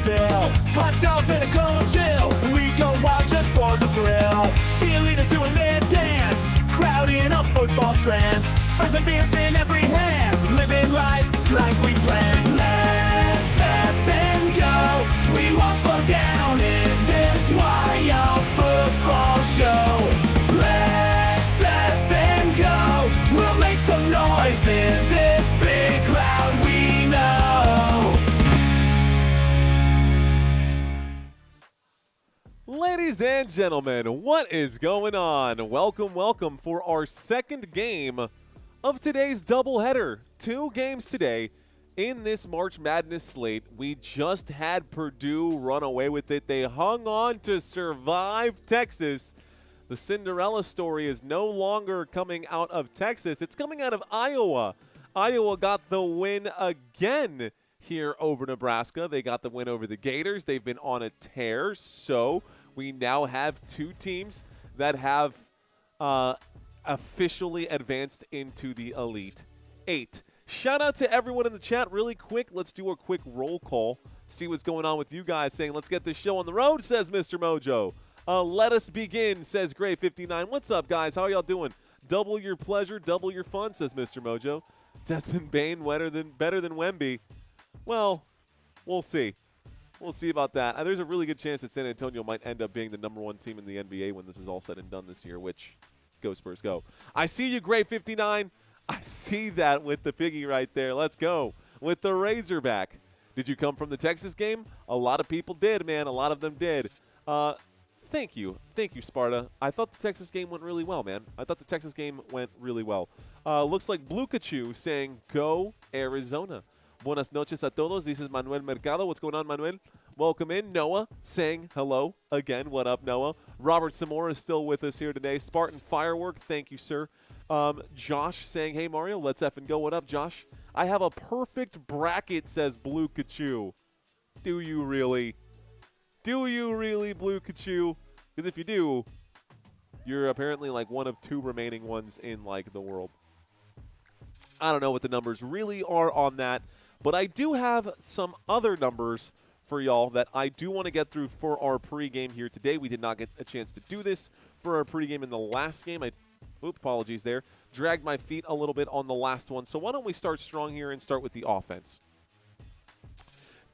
fill. Hot dogs and a cold chill. We go wild just for the thrill. Cheerleaders doing their dance. Crowd in a football trance. Friends and beers in every hand. Living life like we planned. Let's up and go. We won't slow down in this wild football show. Let's up and go. We'll make some noise in this big crowd we know. Ladies and gentlemen, what is going on? Welcome for our second game of today's doubleheader. 2 games today in this March Madness slate. We just had Purdue run away with it. They hung on to survive Texas. The Cinderella story is no longer coming out of Texas. It's coming out of Iowa. Iowa got the win again here over Nebraska. They got the win over the Gators. They've been on a tear, so we now have 2 teams that have officially advanced into the Elite 8. Shout out to everyone in the chat really quick. Let's do a quick roll call, see what's going on with you guys saying, let's get this show on the road, says Mr. Mojo. Let us begin, says Gray59. What's up, guys? How are y'all doing? Double your pleasure, double your fun, says Mr. Mojo. Desmond Bain better than Wemby. Well, we'll see. We'll see about that. There's a really good chance that San Antonio might end up being the #1 team in the NBA when this is all said and done this year, which, go Spurs, go. I see you, Gray59. I see that with the piggy right there. Let's go with the Razorback. Did you come from the Texas game? A lot of people did, man. A lot of them did. Thank you. Thank you, Sparta. I thought the Texas game went really well, man. I thought the Texas game went really well. Looks like Blukachu saying, go Arizona. Buenas noches a todos. This is Manuel Mercado. What's going on, Manuel? Welcome in. Noah saying hello again. What up, Noah? Robert Zamora is still with us here today. Spartan Firework, thank you, sir. Josh saying, hey, Mario, let's effing go. What up, Josh? I have a perfect bracket, says Blukachu. Do you really? Do you really, Blukachu? Because if you do, you're apparently like one of 2 remaining ones in like the world. I don't know what the numbers really are on that, but I do have some other numbers for y'all that I do want to get through for our pregame here today. We did not get a chance to do this for our pregame in the last game. Apologies there. Dragged my feet a little bit on the last one. So why don't we start strong here and start with the offense.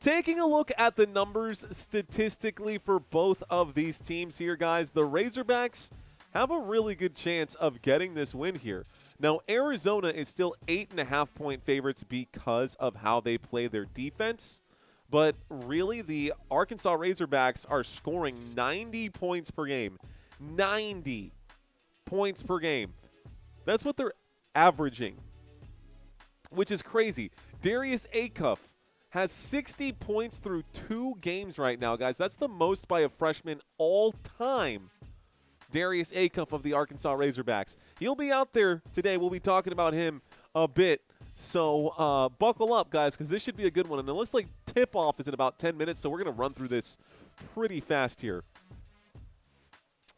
Taking a look at the numbers statistically for both of these teams here, guys, the Razorbacks have a really good chance of getting this win here. Now, Arizona is still 8.5-point favorites because of how they play their defense. But really, the Arkansas Razorbacks are scoring 90 points per game. 90 points per game. That's what they're averaging, which is crazy. Darius Acuff has 60 points through 2 games right now, guys. That's the most by a freshman all time. Darius Acuff of the Arkansas Razorbacks. He'll be out there today. We'll be talking about him a bit. So buckle up, guys, because this should be a good one. And it looks like tip-off is in about 10 minutes, so we're going to run through this pretty fast here.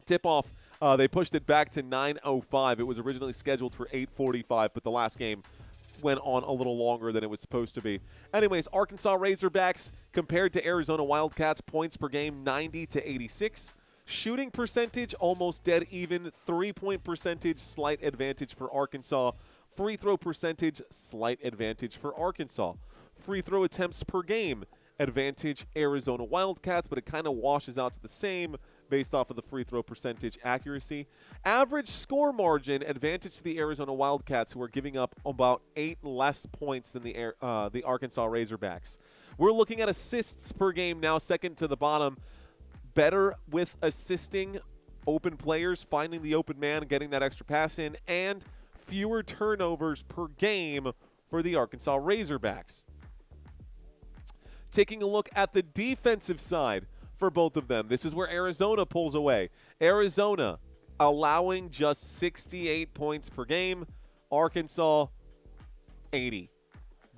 Tip-off, they pushed it back to 9:05. It was originally scheduled for 8:45, but the last game went on a little longer than it was supposed to be. Anyways, Arkansas Razorbacks compared to Arizona Wildcats, points per game 90 to 86. Shooting percentage almost dead even. 3-point percentage, slight advantage for Arkansas. Free throw percentage, slight advantage for Arkansas. Free throw attempts per game, advantage Arizona Wildcats, but it kind of washes out to the same based off of the free throw percentage accuracy. Average score margin, advantage to the Arizona Wildcats, who are giving up about 8 less points than the Arkansas Razorbacks. We're looking at assists per game now, second to the bottom. Better with assisting open players, finding the open man, getting that extra pass in, and fewer turnovers per game for the Arkansas Razorbacks. Taking a look at the defensive side for both of them, this is where Arizona pulls away. Arizona allowing just 68 points per game. Arkansas, 80.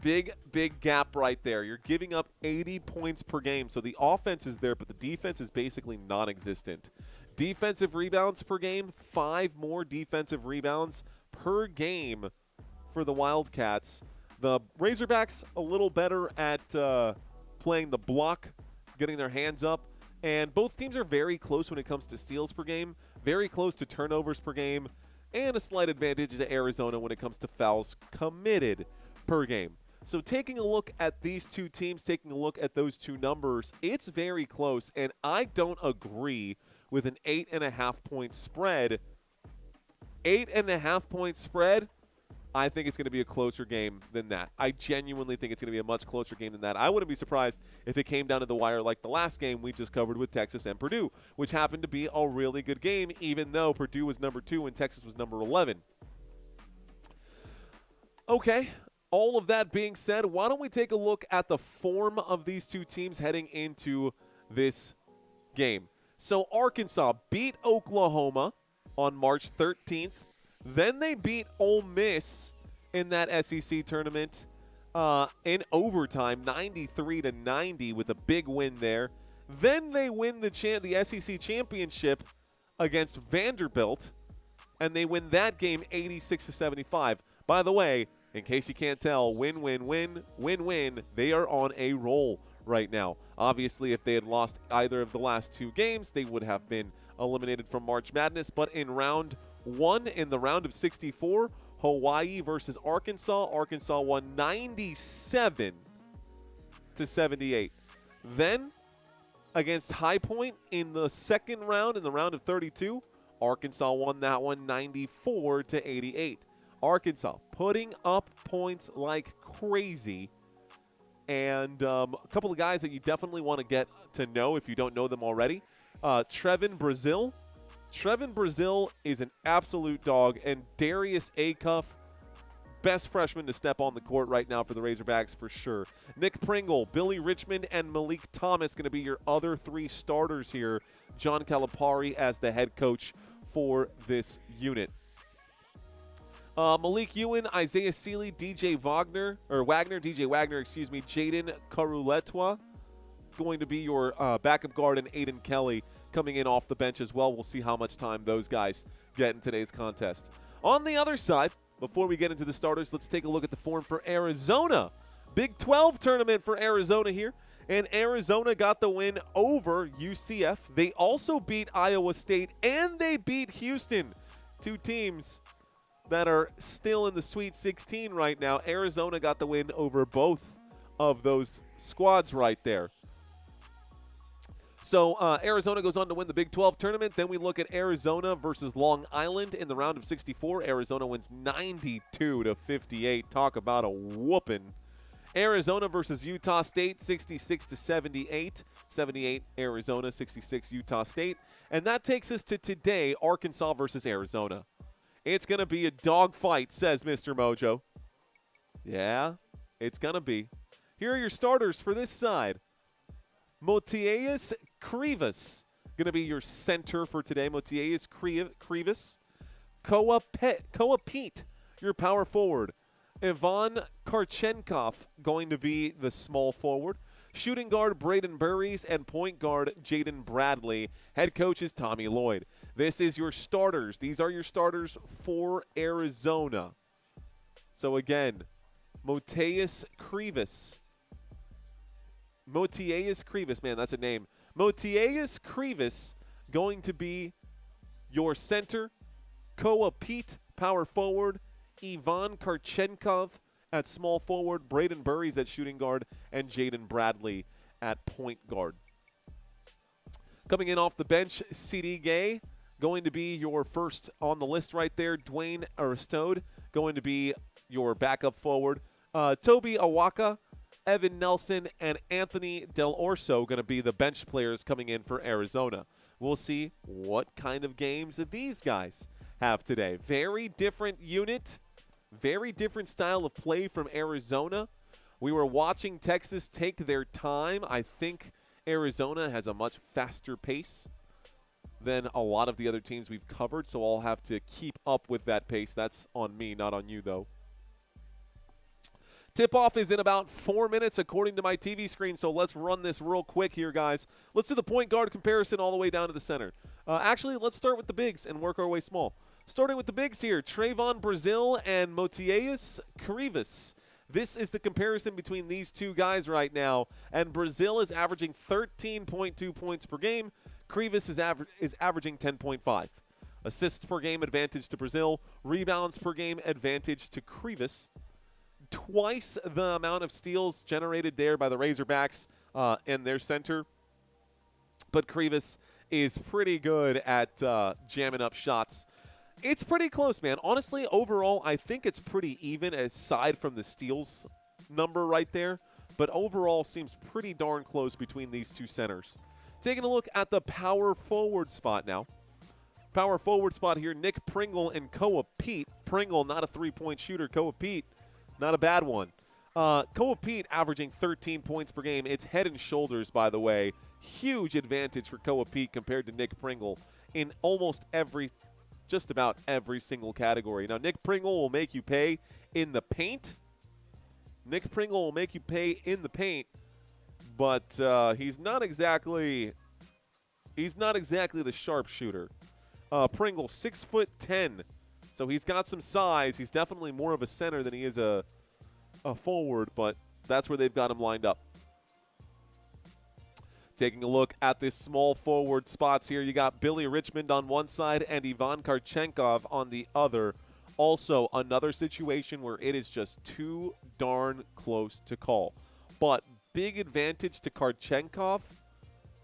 Big gap right there. You're giving up 80 points per game. So the offense is there, but the defense is basically non-existent. Defensive rebounds per game, 5 more defensive rebounds per game for the Wildcats. The Razorbacks a little better at playing the block getting their hands up. And both teams are very close when it comes to steals per game, very close to turnovers per game, and a slight advantage to Arizona when it comes to fouls committed per game. So taking a look at these two teams, taking a look at those two numbers, it's very close, and I don't agree with an 8.5-point spread. 8.5-point spread, I think it's going to be a closer game than that. I genuinely think it's going to be a much closer game than that. I wouldn't be surprised if it came down to the wire like the last game we just covered with Texas and Purdue, which happened to be a really good game, even though Purdue was number 2 and Texas was number 11. Okay, all of that being said, why don't we take a look at the form of these two teams heading into this game. So Arkansas beat Oklahoma on March 13th. Then they beat Ole Miss in that SEC tournament in overtime, 93-90 with a big win there. Then they win the SEC championship against Vanderbilt, and they win that game 86-75. By the way, in case you can't tell, win, win, win, win, win. They are on a roll right now. Obviously, if they had lost either of the last two games, they would have been eliminated from March Madness. But in round 1, in the round of 64, Hawaii versus Arkansas, Arkansas won 97-78. Then against High Point in the second round, in the round of 32, Arkansas won that one 94-88. Arkansas putting up points like crazy. And a couple of guys that you definitely want to get to know if you don't know them already. Trevin Brazil. Trevin Brazil is an absolute dog. And Darius Acuff, best freshman to step on the court right now for the Razorbacks for sure. Nick Pringle, Billy Richmond, and Malik Thomas going to be your other 3 starters here. John Calipari as the head coach for this unit. Malik Ewan, Isaiah Seeley, DJ Wagner, Jaden Karuletwa going to be your backup guard, and Aiden Kelly coming in off the bench as well. We'll see how much time those guys get in today's contest. On the other side, before we get into the starters, let's take a look at the form for Arizona. Big 12 tournament for Arizona here, and Arizona got the win over UCF. They also beat Iowa State, and they beat Houston. Two teams that are still in the Sweet 16 right now. Arizona got the win over both of those squads right there. So Arizona goes on to win the Big 12 tournament. Then we look at Arizona versus Long Island in the round of 64. Arizona wins 92-58. Talk about a whooping. Arizona versus Utah State, 66-78. 78 Arizona, 66 Utah State. And that takes us to today, Arkansas versus Arizona. It's going to be a dogfight, says Mr. Mojo. Yeah, it's going to be. Here are your starters for this side. Motiejus Krivas, going to be your center for today. Motiejus Krivas. Koa Pete, your power forward. Ivan Karchenkov, going to be the small forward. Shooting guard Braden Burries and point guard Jaden Bradley. Head coach is Tommy Lloyd. This is your starters. These are your starters for Arizona. So again, Motiejus Krivas. Motiejus Krivas, man, that's a name. Motiejus Krivas going to be your center. Koa Pete, power forward. Ivan Karchenkov at small forward. Braden Burries at shooting guard. And Jaden Bradley at point guard. Coming in off the bench, C.D. Gay going to be your first on the list right there. Dwayne Aristode going to be your backup forward. Toby Awaka, Evan Nelson, and Anthony Del Orso going to be the bench players coming in for Arizona. We'll see what kind of games these guys have today. Very different unit, very different style of play from Arizona. We were watching Texas take their time. I think Arizona has a much faster pace than a lot of the other teams we've covered, so I'll have to keep up with that pace. That's on me, not on you, though. Tip-off is in about 4 minutes according to my TV screen, so let's run this real quick here, guys. Let's do the point guard comparison all the way down to the center. Actually, let's start with the bigs and work our way small. Starting with the bigs here, Trayvon Brazil and Motiejus Krivas. This is the comparison between these two guys right now, and Brazil is averaging 13.2 points per game. Krivas is averaging 10.5. Assists per game advantage to Brazil. Rebounds per game advantage to Krivas. Twice the amount of steals generated there by the Razorbacks and their center. But Krivas is pretty good at jamming up shots. It's pretty close, man. Honestly, overall, I think it's pretty even aside from the steals number right there. But overall, seems pretty darn close between these two centers. Taking a look at the power forward spot now. Power forward spot here, Nick Pringle and Koa Pete. Pringle, not a three-point shooter. Koa Pete, not a bad one. Koa Pete averaging 13 points per game. It's head and shoulders, by the way. Huge advantage for Koa Pete compared to Nick Pringle in just about every single category. Now, Nick Pringle will make you pay in the paint. Nick Pringle will make you pay in the paint, but he's not exactly the sharpshooter. Pringle, 6'10", so he's got some size. He's definitely more of a center than he is a forward, but that's where they've got him lined up. Taking a look at this small forward spots here, you got Billy Richmond on one side and Ivan Karchenkov on the other. Also, another situation where it is just too darn close to call. But big advantage to Karchenkov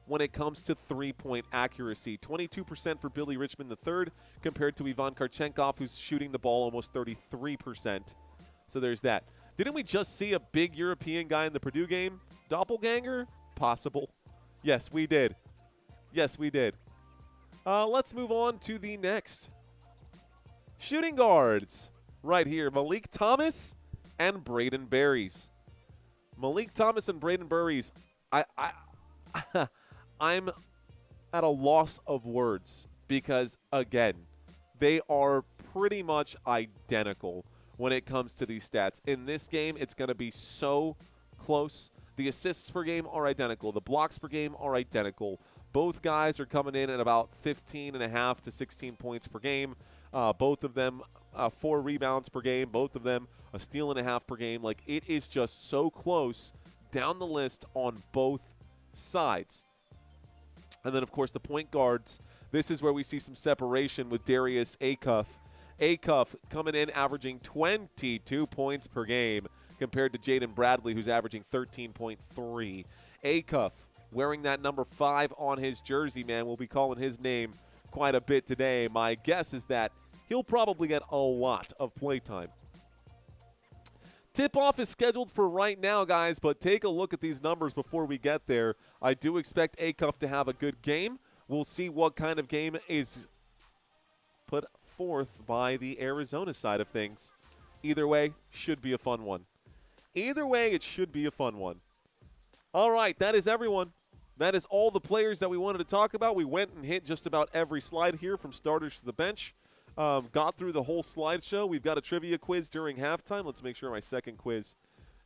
when it comes to three-point accuracy. 22% for Billy Richmond III compared to Ivan Karchenkov, who's shooting the ball almost 33%. So there's that. Didn't we just see a big European guy in the Purdue game? Doppelganger? Possible. Yes, we did. Yes, we did. Let's move on to the next. Shooting guards. Right here, Malik Thomas and Braden Berries. Malik Thomas and Braden Berries. I'm at a loss of words because, again, they are pretty much identical when it comes to these stats. In this game, it's going to be so close. The assists per game are identical. The blocks per game are identical. Both guys are coming in at about 15.5 to 16 points per game. Both of them 4 rebounds per game. Both of them a steal and a half per game. Like, it is just so close down the list on both sides. And then, of course, the point guards. This is where we see some separation with Darius Acuff. Acuff coming in averaging 22 points per game compared to Jaden Bradley, who's averaging 13.3. Acuff wearing that number 5 on his jersey, man. We'll be calling his name quite a bit today. My guess is that he'll probably get a lot of playtime. Tip-off is scheduled for right now, guys, but take a look at these numbers before we get there. I do expect Acuff to have a good game. We'll see what kind of game is put forth by the Arizona side of things. Either way, should be a fun one. Either way, it should be a fun one. All right, that is everyone. That is all the players that we wanted to talk about. We went and hit just about every slide here from starters to the bench. Got through the whole slideshow. We've got a trivia quiz during halftime. Let's make sure my second quiz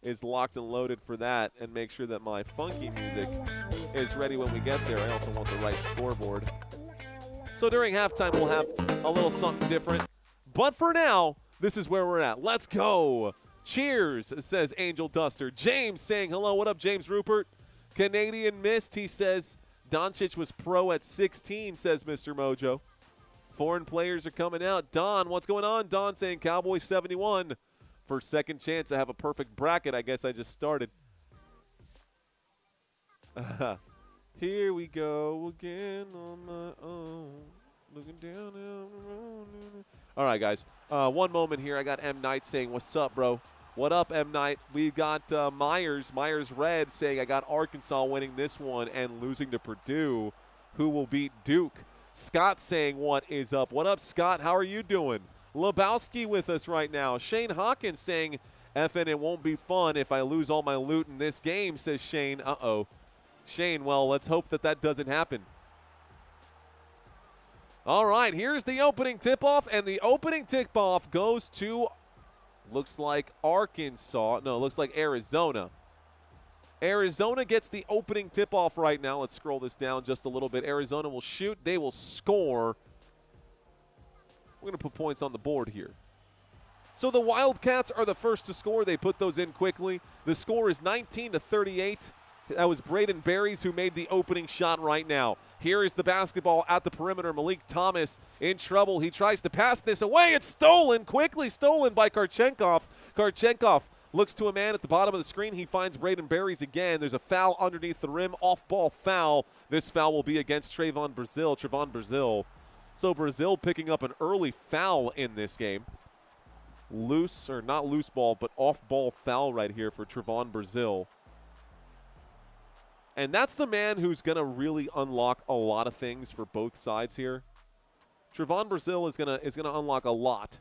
is locked and loaded for that and make sure that my funky music is ready when we get there. I also want the right scoreboard. So during halftime, we'll have a little something different. But for now, this is where we're at. Let's go. Cheers, says Angel Duster. James saying hello. What up, James Rupert? Canadian Mist, he says. Doncic was pro at 16, says Mr. Mojo. Foreign players are coming out. Don, what's going on? Don saying Cowboys 71. For second chance, I have a perfect bracket. I guess I just started. Here we go again on my own. Looking down the road. All right, guys. One moment here. I got M. Knight saying, what's up, bro? What up, M. Knight? We got Myers Red saying, I got Arkansas winning this one and losing to Purdue, who will beat Duke. Scott saying, what is up? What up, Scott? How are you doing? Lebowski with us right now. Shane Hawkins saying, effing it won't be fun if I lose all my loot in this game, says Shane. Uh-oh. Shane, well, let's hope that that doesn't happen. All right, here's the opening tip-off, and the opening tip-off goes to, looks like Arkansas. No, looks like Arizona. Arizona gets the opening tip-off right now. Let's scroll this down just a little bit. Arizona will shoot. They will score. We're going to put points on the board here. So the Wildcats are the first to score. They put those in quickly. The score is 19-38. That was Braden Berries who made the opening shot right now. Here is the basketball at the perimeter. Malik Thomas in trouble. He tries to pass this away. It's stolen, quickly stolen by Karchenkov. Karchenkov looks to a man at the bottom of the screen. He finds Braden Berries again. There's a foul underneath the rim, off-ball foul. This foul will be against Trevon Brazil. So Brazil picking up an early foul in this game. Loose, or not loose ball, but off-ball foul right here for Trevon Brazil. And that's the man who's going to really unlock a lot of things for both sides here. Trevon Brazil is going to unlock a lot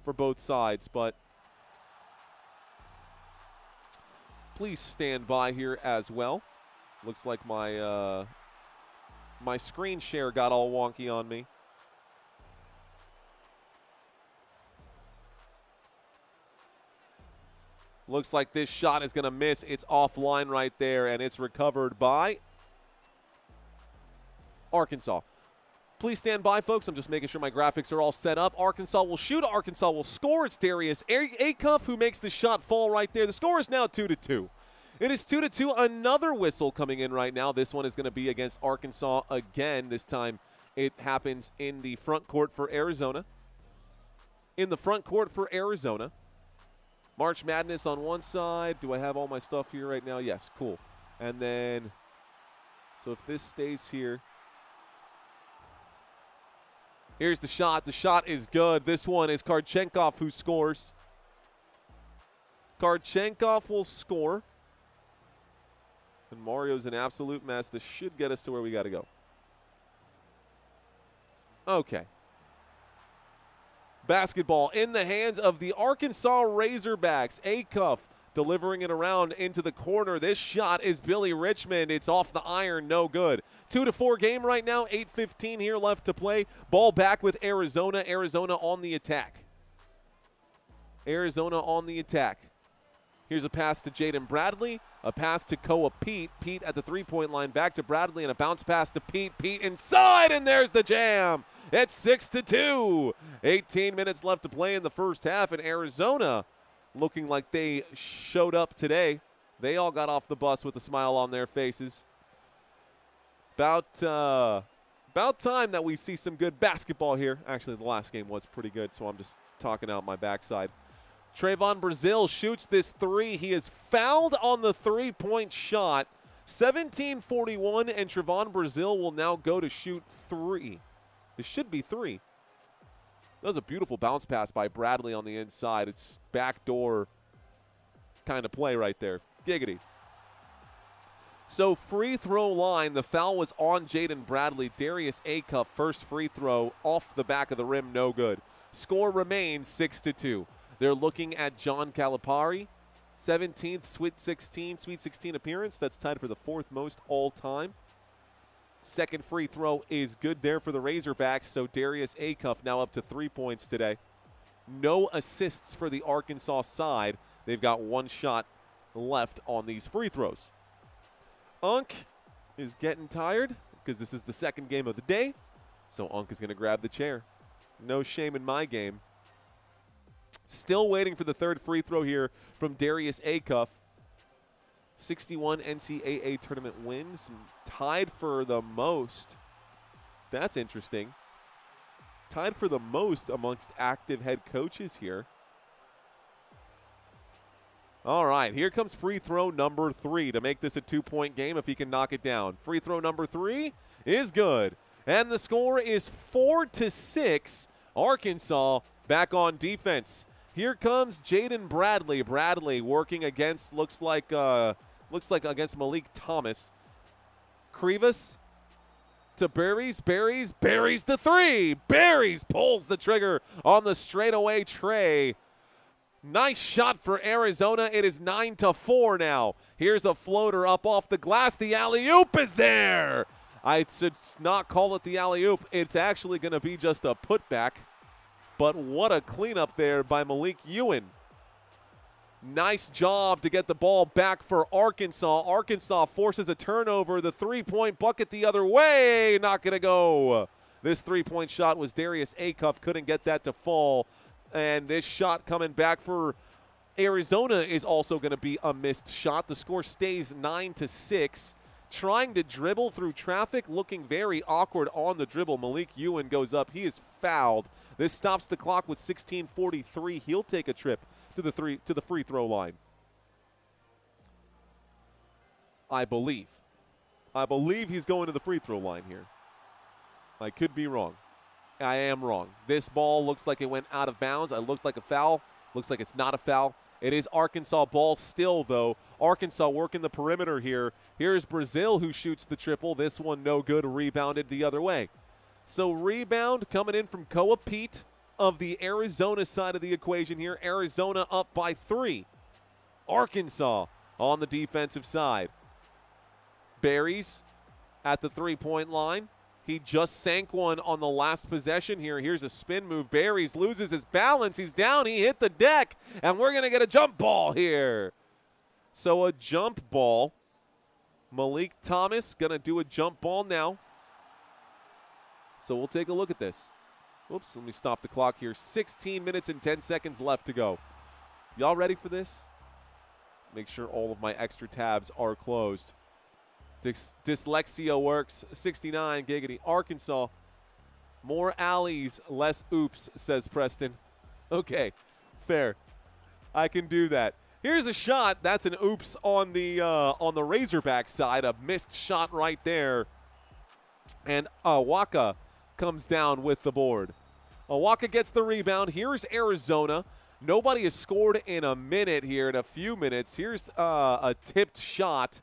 for both sides, but please stand by here as well. Looks like my my screen share got all wonky on me. Looks like this shot is going to miss. It's offline right there, and it's recovered by Arkansas. Please stand by, folks. I'm just making sure my graphics are all set up. Arkansas will shoot. Arkansas will score. It's Darius Acuff who makes the shot fall right there. The score is now 2-2. It is 2-2. Another whistle coming in right now. This one is going to be against Arkansas again. This time it happens in the front court for Arizona. In the front court for Arizona. March Madness on one side. Do I have all my stuff here right now? Yes, cool. And then, so if this stays here. Here's the shot. The shot is good. This one is Karchenkov who scores. Karchenkov will score. And Mario's an absolute mess. This should get us to where we got to go. Okay. Basketball in the hands of the Arkansas Razorbacks. Acuff delivering it around into the corner. This shot is Billy Richmond. It's off the iron, no good. 2-4 game right now, 8:15 here left to play. Ball back with Arizona. Arizona on the attack. Arizona on the attack. Here's a pass to Jaden Bradley, a pass to Koa Pete. Pete at the three-point line, back to Bradley, and a bounce pass to Pete. Pete inside, and there's the jam. It's 6-2. 18 minutes left to play in the first half, and Arizona looking like they showed up today. They all got off the bus with a smile on their faces. About time that we see some good basketball here. Actually, the last game was pretty good, so I'm just talking out my backside. Trevon Brazil shoots this three. He is fouled on the three-point shot. 17:41, and Trevon Brazil will now go to shoot three. This should be three. That was a beautiful bounce pass by Bradley on the inside. It's backdoor kind of play right there. Giggity. So free throw line, the foul was on Jaden Bradley. Darius Acuff, first free throw off the back of the rim, no good. Score remains 6-2. They're looking at John Calipari, 17th Sweet 16 appearance. That's tied for the fourth most all time. Second free throw is good there for the Razorbacks, so Darius Acuff now up to 3 points today. No assists for the Arkansas side. They've got one shot left on these free throws. Unk is getting tired because this is the second game of the day, so Unk is going to grab the chair. No shame in my game. Still waiting for the third free throw here from Darius Acuff. 61 NCAA tournament wins, tied for the most. That's interesting. Tied for the most amongst active head coaches here. All right, here comes free throw number 3 to make this a 2-point game if he can knock it down. Free throw number 3 is good. And the score is 4-6. Arkansas back on defense. Here comes Jaden Bradley. Bradley working against, looks like against Malik Thomas. Krivas to Berries. Berries the three. Berries pulls the trigger on the straightaway tray. Nice shot for Arizona. It is 9-4 now. Here's a floater up off the glass. The alley-oop is there. I should not call it the alley-oop. It's actually going to be just a putback. But what a cleanup there by Malik Ewan. Nice job to get the ball back for Arkansas. Arkansas forces a turnover. The three-point bucket the other way. Not going to go. This three-point shot was Darius Acuff. Couldn't get that to fall. And this shot coming back for Arizona is also going to be a missed shot. The score stays 9-6. Trying to dribble through traffic, looking very awkward on the dribble. Malik Ewan goes up. He is fouled. This stops the clock with 16:43. He'll take a trip to the free throw line. I believe he's going to the free throw line here. I could be wrong. I am wrong. This ball looks like it went out of bounds. I looked like a foul. Looks like it's not a foul. It is Arkansas ball still, though. Arkansas working the perimeter here. Here's Brazil who shoots the triple. This one no good, rebounded the other way. So rebound coming in from Koa Pete of the Arizona side of the equation here. Arizona up by 3. Arkansas on the defensive side. Berries at the three-point line. He just sank one on the last possession here. Here's a spin move. Berries loses his balance. He's down. He hit the deck. And we're going to get a jump ball here. So a jump ball. Malik Thomas going to do a jump ball now. So we'll take a look at this. Whoops, let me stop the clock here. 16 minutes and 10 seconds left to go. Y'all ready for this? Make sure all of my extra tabs are closed. Dyslexia works. 69, giggity. Arkansas. More alleys, less oops, says Preston. Okay, fair. I can do that. Here's a shot. That's an oops on the Razorback side. A missed shot right there. And Awaka comes down with the board. Awaka gets the rebound. Here's Arizona. Nobody has scored in a minute here, in a few minutes. Here's a tipped shot.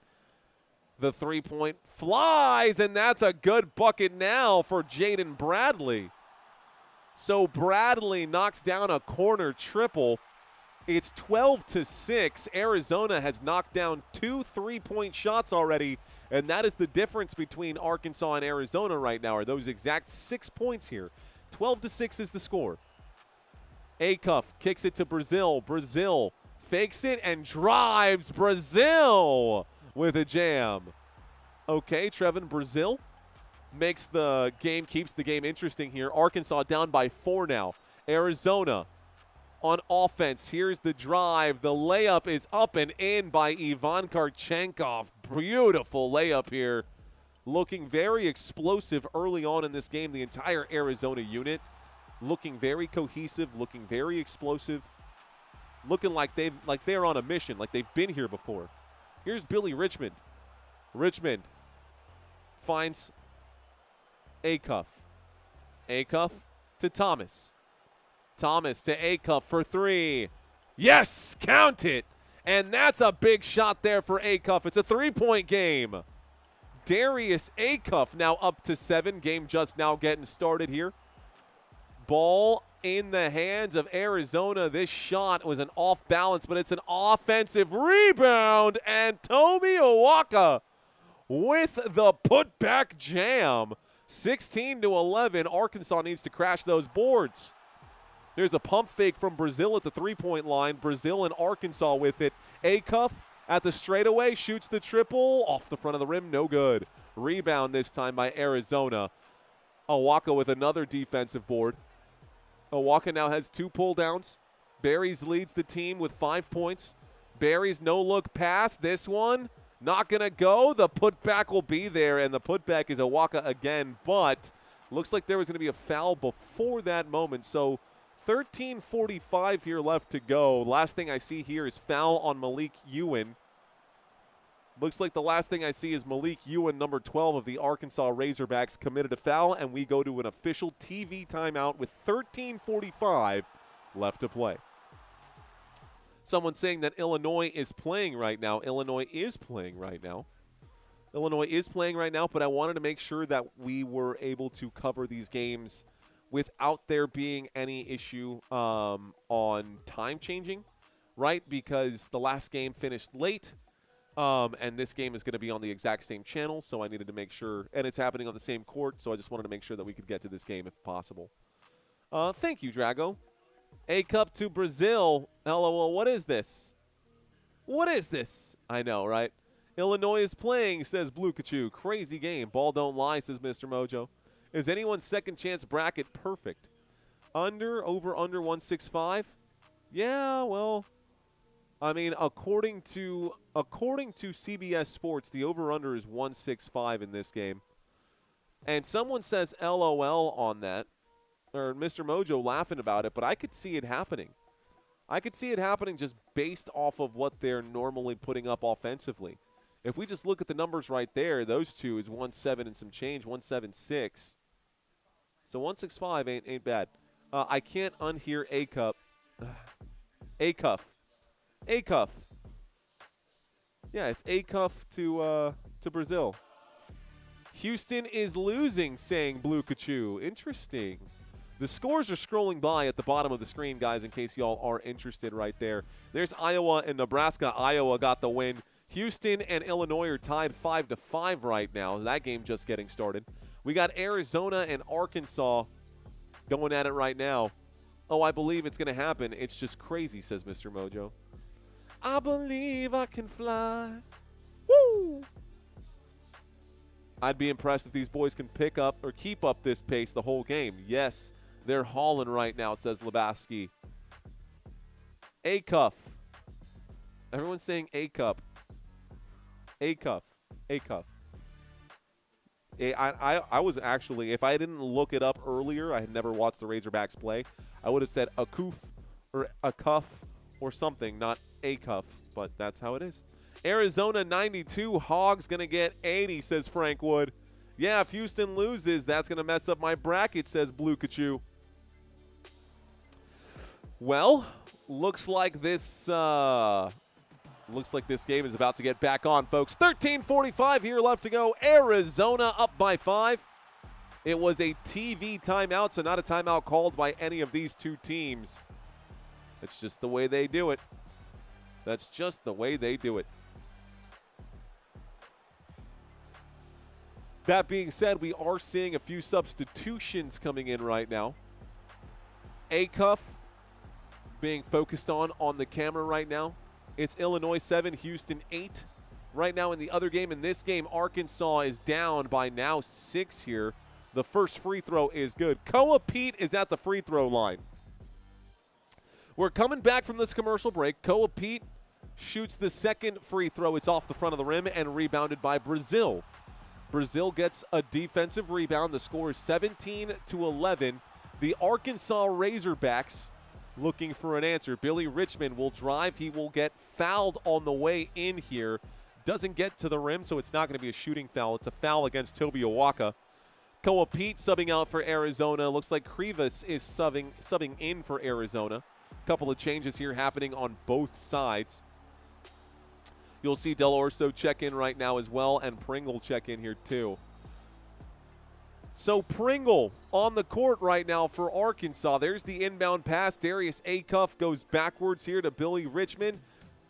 The three-point flies, and that's a good bucket now for Jaden Bradley. So Bradley knocks down a corner triple. It's 12-6. Arizona has knocked down 2 three-point shots already, and that is the difference between Arkansas and Arizona right now, are those exact 6 points here. 12-6 is the score. Acuff kicks it to Brazil. Brazil fakes it and drives. Brazil with a jam. Okay, Trevin Brazil makes the game, keeps the game interesting here. Arkansas down by 4 now. Arizona on offense. Here's the drive. The layup is up and in by Ivan Karchenkov. Beautiful layup here. Looking very explosive early on in this game. The entire Arizona unit looking very cohesive, looking very explosive, looking like they're on a mission, like they've been here before. Here's Billy Richmond. Richmond finds Acuff. Acuff to Thomas. Thomas to Acuff for 3. Yes, count it. And that's a big shot there for Acuff. It's a 3-point game. Darius Acuff now up to 7. Game just now getting started here. Ball in the hands of Arizona. This shot was an off balance, but it's an offensive rebound. And Toby Awaka with the putback jam. 16-11. Arkansas needs to crash those boards. There's a pump fake from Brazil at the three-point line. Brazil and Arkansas with it. Acuff at the straightaway shoots the triple off the front of the rim. No good. Rebound this time by Arizona. Awaka with another defensive board. Awaka now has 2 pull-downs. Berries leads the team with 5 points. Berries no-look pass. This one not going to go. The putback will be there, and the putback is Awaka again, but looks like there was going to be a foul before that moment. So 13:45 here left to go. Last thing I see here is foul on Malik Ewan. Looks like the last thing I see is Malik Ewan, number 12 of the Arkansas Razorbacks, committed a foul, and we go to an official TV timeout with 13:45 left to play. Someone saying that Illinois is playing right now. Illinois is playing right now. Illinois is playing right now, but I wanted to make sure that we were able to cover these games without there being any issue on time changing, right? Because the last game finished late. And this game is going to be on the exact same channel, so I needed to make sure, and it's happening on the same court, so I just wanted to make sure that we could get to this game if possible. Thank you, Drago. A-Cup to Brazil. LOL, what is this? What is this? I know, right? Illinois is playing, says Blue Kachu. Crazy game. Ball don't lie, says Mr. Mojo. Is anyone's second chance bracket perfect? Over, under 165? Yeah, well, I mean, according to CBS Sports, the over-under is 165 in this game. And someone says LOL on that, or Mr. Mojo laughing about it, but I could see it happening. I could see it happening just based off of what they're normally putting up offensively. If we just look at the numbers right there, those two is 1-7 and some change, 176. So 165 ain't bad. I can't unhear A-Cup. A-Cuff. A-Cuff. Yeah, it's A-Cuff to Brazil. Houston is losing, saying Blue Kachu. Interesting. The scores are scrolling by at the bottom of the screen, guys, in case y'all are interested right there. There's Iowa and Nebraska. Iowa got the win. Houston and Illinois are tied 5-5 right now. That game just getting started. We got Arizona and Arkansas going at it right now. Oh, I believe it's going to happen. It's just crazy, says Mr. Mojo. I believe I can fly. Woo! I'd be impressed if these boys can pick up or keep up this pace the whole game. Yes, they're hauling right now, says Lebowski. A-Cuff. Everyone's saying A-Cup. A-Cuff. A-Cuff. I was actually, if I didn't look it up earlier, I had never watched the Razorbacks play, I would have said a coof or a cuff or something, not a cuff, but that's how it is. Arizona 92, Hogs going to get 80, says Frank Wood. Yeah, if Houston loses, that's going to mess up my bracket, says Blue Kachu. Well, looks like this game is about to get back on, folks. 13:45 here left to go. Arizona up by 5. It was a TV timeout, so not a timeout called by any of these two teams. It's just the way they do it. That's just the way they do it. That being said, we are seeing a few substitutions coming in right now. A-Cuff being focused on the camera right now. It's Illinois 7, Houston 8. Right now in the other game, in this game, Arkansas is down by now 6 here. The first free throw is good. Koa Pete is at the free throw line. We're coming back from this commercial break. Koa Pete shoots the second free throw. It's off the front of the rim and rebounded by Brazil. Brazil gets a defensive rebound. The score is 17-11. The Arkansas Razorbacks looking for an answer. Billy Richmond will drive. He will get fouled on the way in here. Doesn't get to the rim, so it's not going to be a shooting foul. It's a foul against Toby Owaka. Koa Pete subbing out for Arizona. Looks like Krivas is subbing in for Arizona. A couple of changes here happening on both sides. You'll see Del Orso check in right now as well, and Pringle check in here too. So Pringle on the court right now for Arkansas. There's the inbound pass. Darius A-Cuff goes backwards here to Billy Richmond.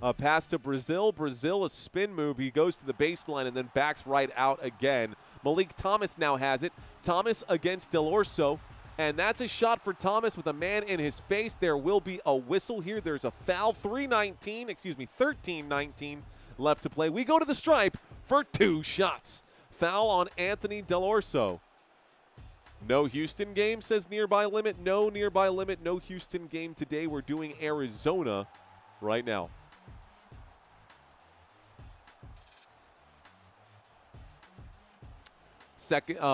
A pass to Brazil. Brazil, a spin move. He goes to the baseline and then backs right out again. Malik Thomas now has it. Thomas against Del Orso. And that's a shot for Thomas with a man in his face. There will be a whistle here. There's a foul. 13-19 left to play. We go to the stripe for 2 shots. Foul on Anthony Del Orso. No Houston game, says Nearby Limit. No Nearby Limit, no Houston game today. We're doing Arizona right now.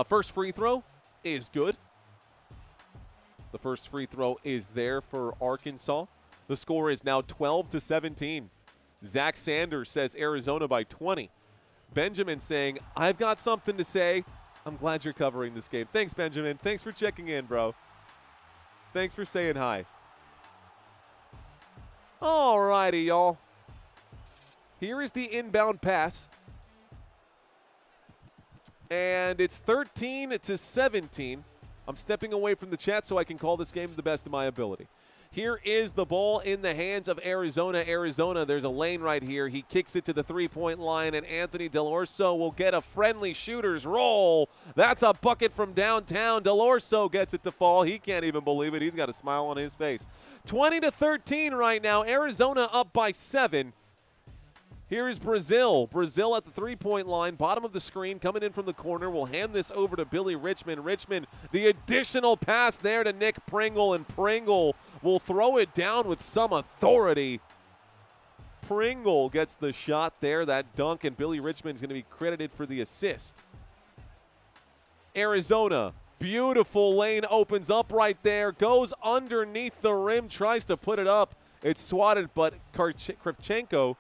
First free throw is good. The first free throw is there for Arkansas. The score is now 12-17. Zach Sanders says Arizona by 20. Benjamin saying, I've got something to say. I'm glad you're covering this game. Thanks, Benjamin. Thanks for checking in, bro. Thanks for saying hi. All righty, y'all. Here is the inbound pass. And it's 13-17. I'm stepping away from the chat so I can call this game to the best of my ability. Here is the ball in the hands of Arizona. Arizona, there's a lane right here. He kicks it to the three-point line, and Anthony Del Orso will get a friendly shooter's roll. That's a bucket from downtown. Del Orso gets it to fall. He can't even believe it. He's got a smile on his face. 20-13 right now. Arizona up by 7. Here is Brazil. Brazil at the three-point line, bottom of the screen, coming in from the corner. We'll hand this over to Billy Richmond. Richmond, the additional pass there to Nick Pringle, and Pringle will throw it down with some authority. Pringle gets the shot there, that dunk, and Billy Richmond is going to be credited for the assist. Arizona, beautiful lane opens up right there, goes underneath the rim, tries to put it up. It's swatted, but Karchenkov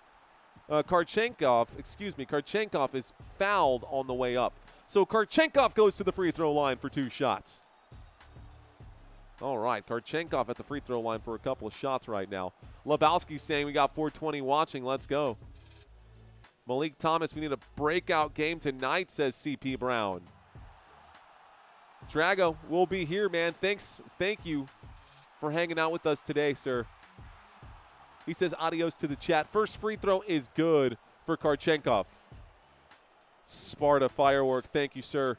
is fouled on the way up. So Karchenkov goes to the free throw line for 2 shots. All right, Karchenkov at the free throw line for a couple of shots right now. Lebowski's saying we got 420 watching. Let's go. Malik Thomas, we need a breakout game tonight, says CP Brown. Drago, we'll be here, man. Thank you for hanging out with us today, sir. He says adios to the chat. First free throw is good for Karchenkov. Sparta firework, thank you, sir.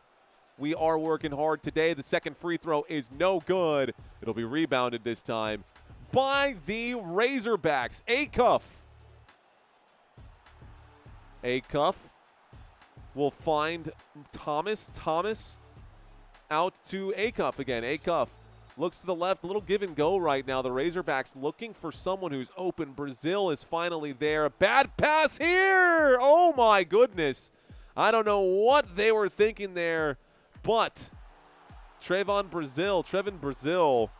We are working hard today. The second free throw is no good. It'll be rebounded this time by the Razorbacks. Acuff will find Thomas. Thomas out to Acuff again. Acuff looks to the left, a little give and go right now. The Razorbacks looking for someone who's open. Brazil is finally there. A bad pass here. Oh, my goodness. I don't know what they were thinking there, but Trevon Brazil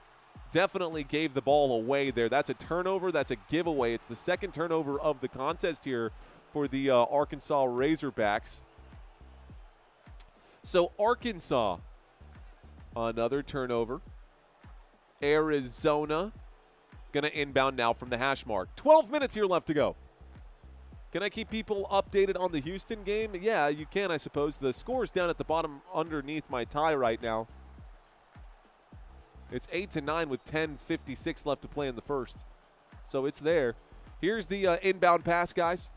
definitely gave the ball away there. That's a turnover. That's a giveaway. It's the second turnover of the contest here for the Arkansas Razorbacks. So Arkansas, another turnover. Arizona going to inbound now from the hash mark. 12 minutes here left to go. Can I keep people updated on the Houston game? Yeah, you can, I suppose. The score's down at the bottom underneath my tie right now. It's 8-9 with 10:56 left to play in the first. So it's there. Here's the inbound pass, guys.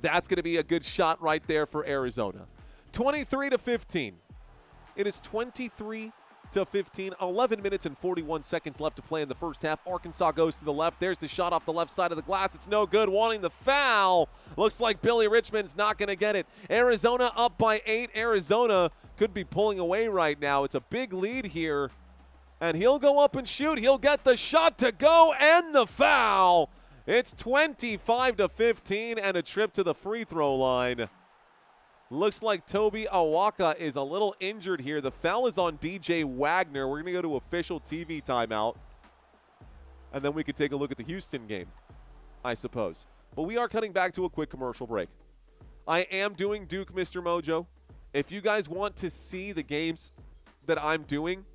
That's going to be a good shot right there for Arizona. 23-15. It is 23-15. 11 minutes and 41 seconds left to play in the first half. Arkansas goes to the left. There's the shot off the left side of the glass. It's no good. Wanting the foul. Looks like Billy Richmond's not going to get it. Arizona up by 8. Arizona could be pulling away right now. It's a big lead here. And he'll go up and shoot. He'll get the shot to go and the foul. It's 25-15 and a trip to the free throw line. Looks like Toby Awaka is a little injured here. The foul is on DJ Wagner. We're going to go to official TV timeout. And then we can take a look at the Houston game, I suppose. But we are cutting back to a quick commercial break. I am doing Duke, Mr. Mojo. If you guys want to see the games that I'm doing,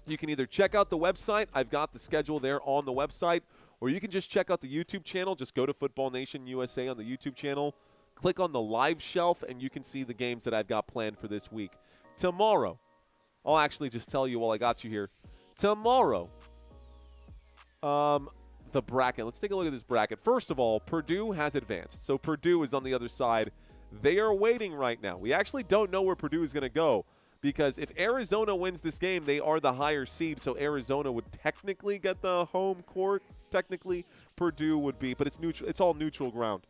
you can either check out the website. I've got the schedule there on the website. Or you can just check out the YouTube channel. Just go to Football Nation USA on the YouTube channel. Click on the live shelf, and you can see the games that I've got planned for this week. Tomorrow, I'll actually just tell you while I got you here. Tomorrow, the bracket. Let's take a look at this bracket. First of all, Purdue has advanced. So Purdue is on the other side. They are waiting right now. We actually don't know where Purdue is going to go because if Arizona wins this game, they are the higher seed. So Arizona would technically get the home court. Technically, Purdue would be, but it's neutral. It's all neutral ground.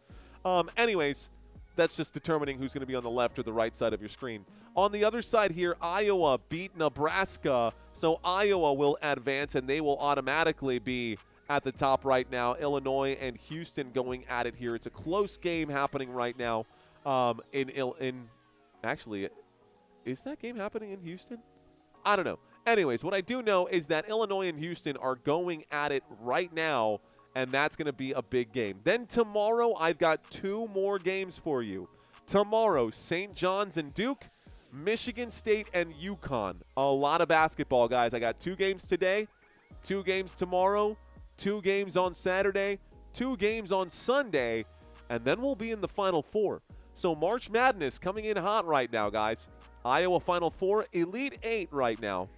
Anyways, that's just determining who's going to be on the left or the right side of your screen. On the other side here, Iowa beat Nebraska, so Iowa will advance, and they will automatically be at the top right now. Illinois and Houston going at it here. It's a close game happening right now. Actually, is that game happening in Houston? I don't know. Anyways, what I do know is that Illinois and Houston are going at it right now, and that's going to be a big game. Then tomorrow, I've got 2 more games for you. Tomorrow, St. John's and Duke, Michigan State and UConn. A lot of basketball, guys. I got 2 games today, 2 games tomorrow, 2 games on Saturday, 2 games on Sunday, and then we'll be in the Final Four. So March Madness coming in hot right now, guys. Iowa Final Four, Elite 8 right now.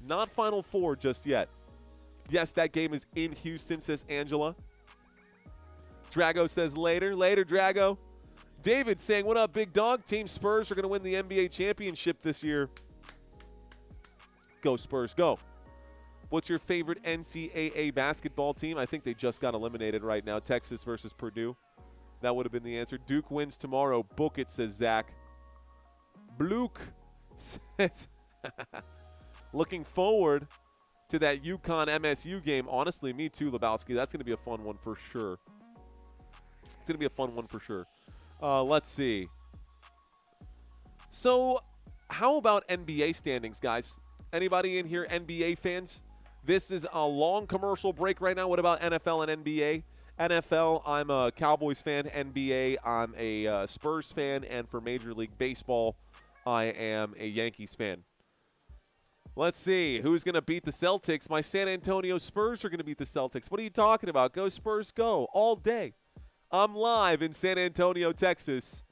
Not Final Four just yet. Yes, that game is in Houston, says Angela. Drago says later. Later, Drago. David saying, what up, big dog? Team Spurs are going to win the NBA championship this year. Go Spurs, go. What's your favorite NCAA basketball team? I think they just got eliminated right now. Texas versus Purdue. That would have been the answer. Duke wins tomorrow. Book it, says Zach. Bluke says, looking forward to that UConn MSU game. Honestly, me too, Lebowski. That's going to be a fun one for sure. It's going to be a fun one for sure. Let's see. So, how about NBA standings, guys? Anybody in here NBA fans? This is a long commercial break right now. What about NFL and NBA? NFL, I'm a Cowboys fan. NBA, I'm a Spurs fan. And for Major League Baseball, I am a Yankees fan. Let's see. Who's going to beat the Celtics? My San Antonio Spurs are going to beat the Celtics. What are you talking about? Go Spurs, go. All day. I'm live in San Antonio, Texas.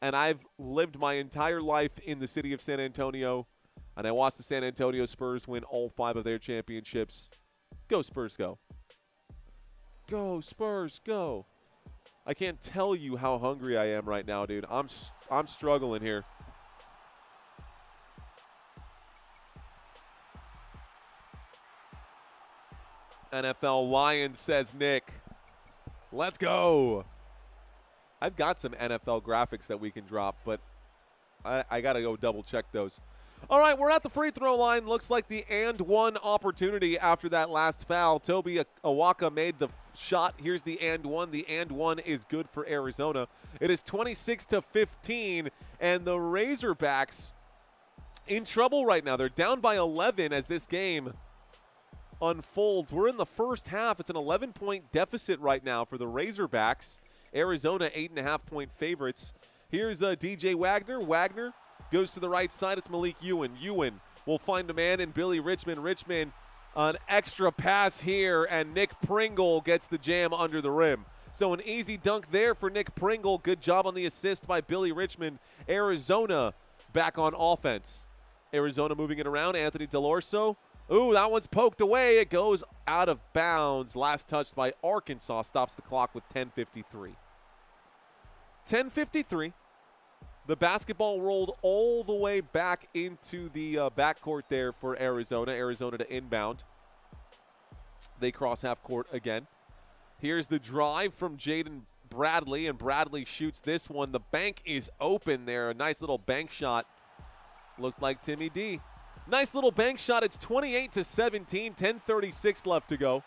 And I've lived my entire life in the city of San Antonio. And I watched the San Antonio Spurs win all 5 of their championships. Go Spurs, go. Go Spurs, go. I can't tell you how hungry I am right now, dude. I'm struggling here. NFL Lions, says Nick. Let's go. I've got some NFL graphics that we can drop, but I got to go double check those. All right, we're at the free throw line. Looks like the and one opportunity after that last foul. Toby Awaka made the shot. Here's the and one. The and one is good for Arizona. It is 26-15, and the Razorbacks in trouble right now. They're down by 11 as this game unfolds. We're in the first half. It's an 11-point deficit right now for the Razorbacks. Arizona 8.5-point favorites. Here's DJ Wagner. Wagner goes to the right side. It's Malik Ewan. Ewan will find a man in Billy Richmond. Richmond, an extra pass here, and Nick Pringle gets the jam under the rim. So an easy dunk there for Nick Pringle. Good job on the assist by Billy Richmond. Arizona back on offense. Arizona moving it around. Anthony Delorso. Ooh, that one's poked away. It goes out of bounds. Last touched by Arkansas. Stops the clock with 10:53. 10:53. The basketball rolled all the way back into the backcourt there for Arizona. Arizona to inbound. They cross half court again. Here's the drive from Jaden Bradley, and Bradley shoots this one. The bank is open there. A nice little bank shot. Looked like Timmy D. Nice little bank shot. It's 28-17, 10:36 left to go.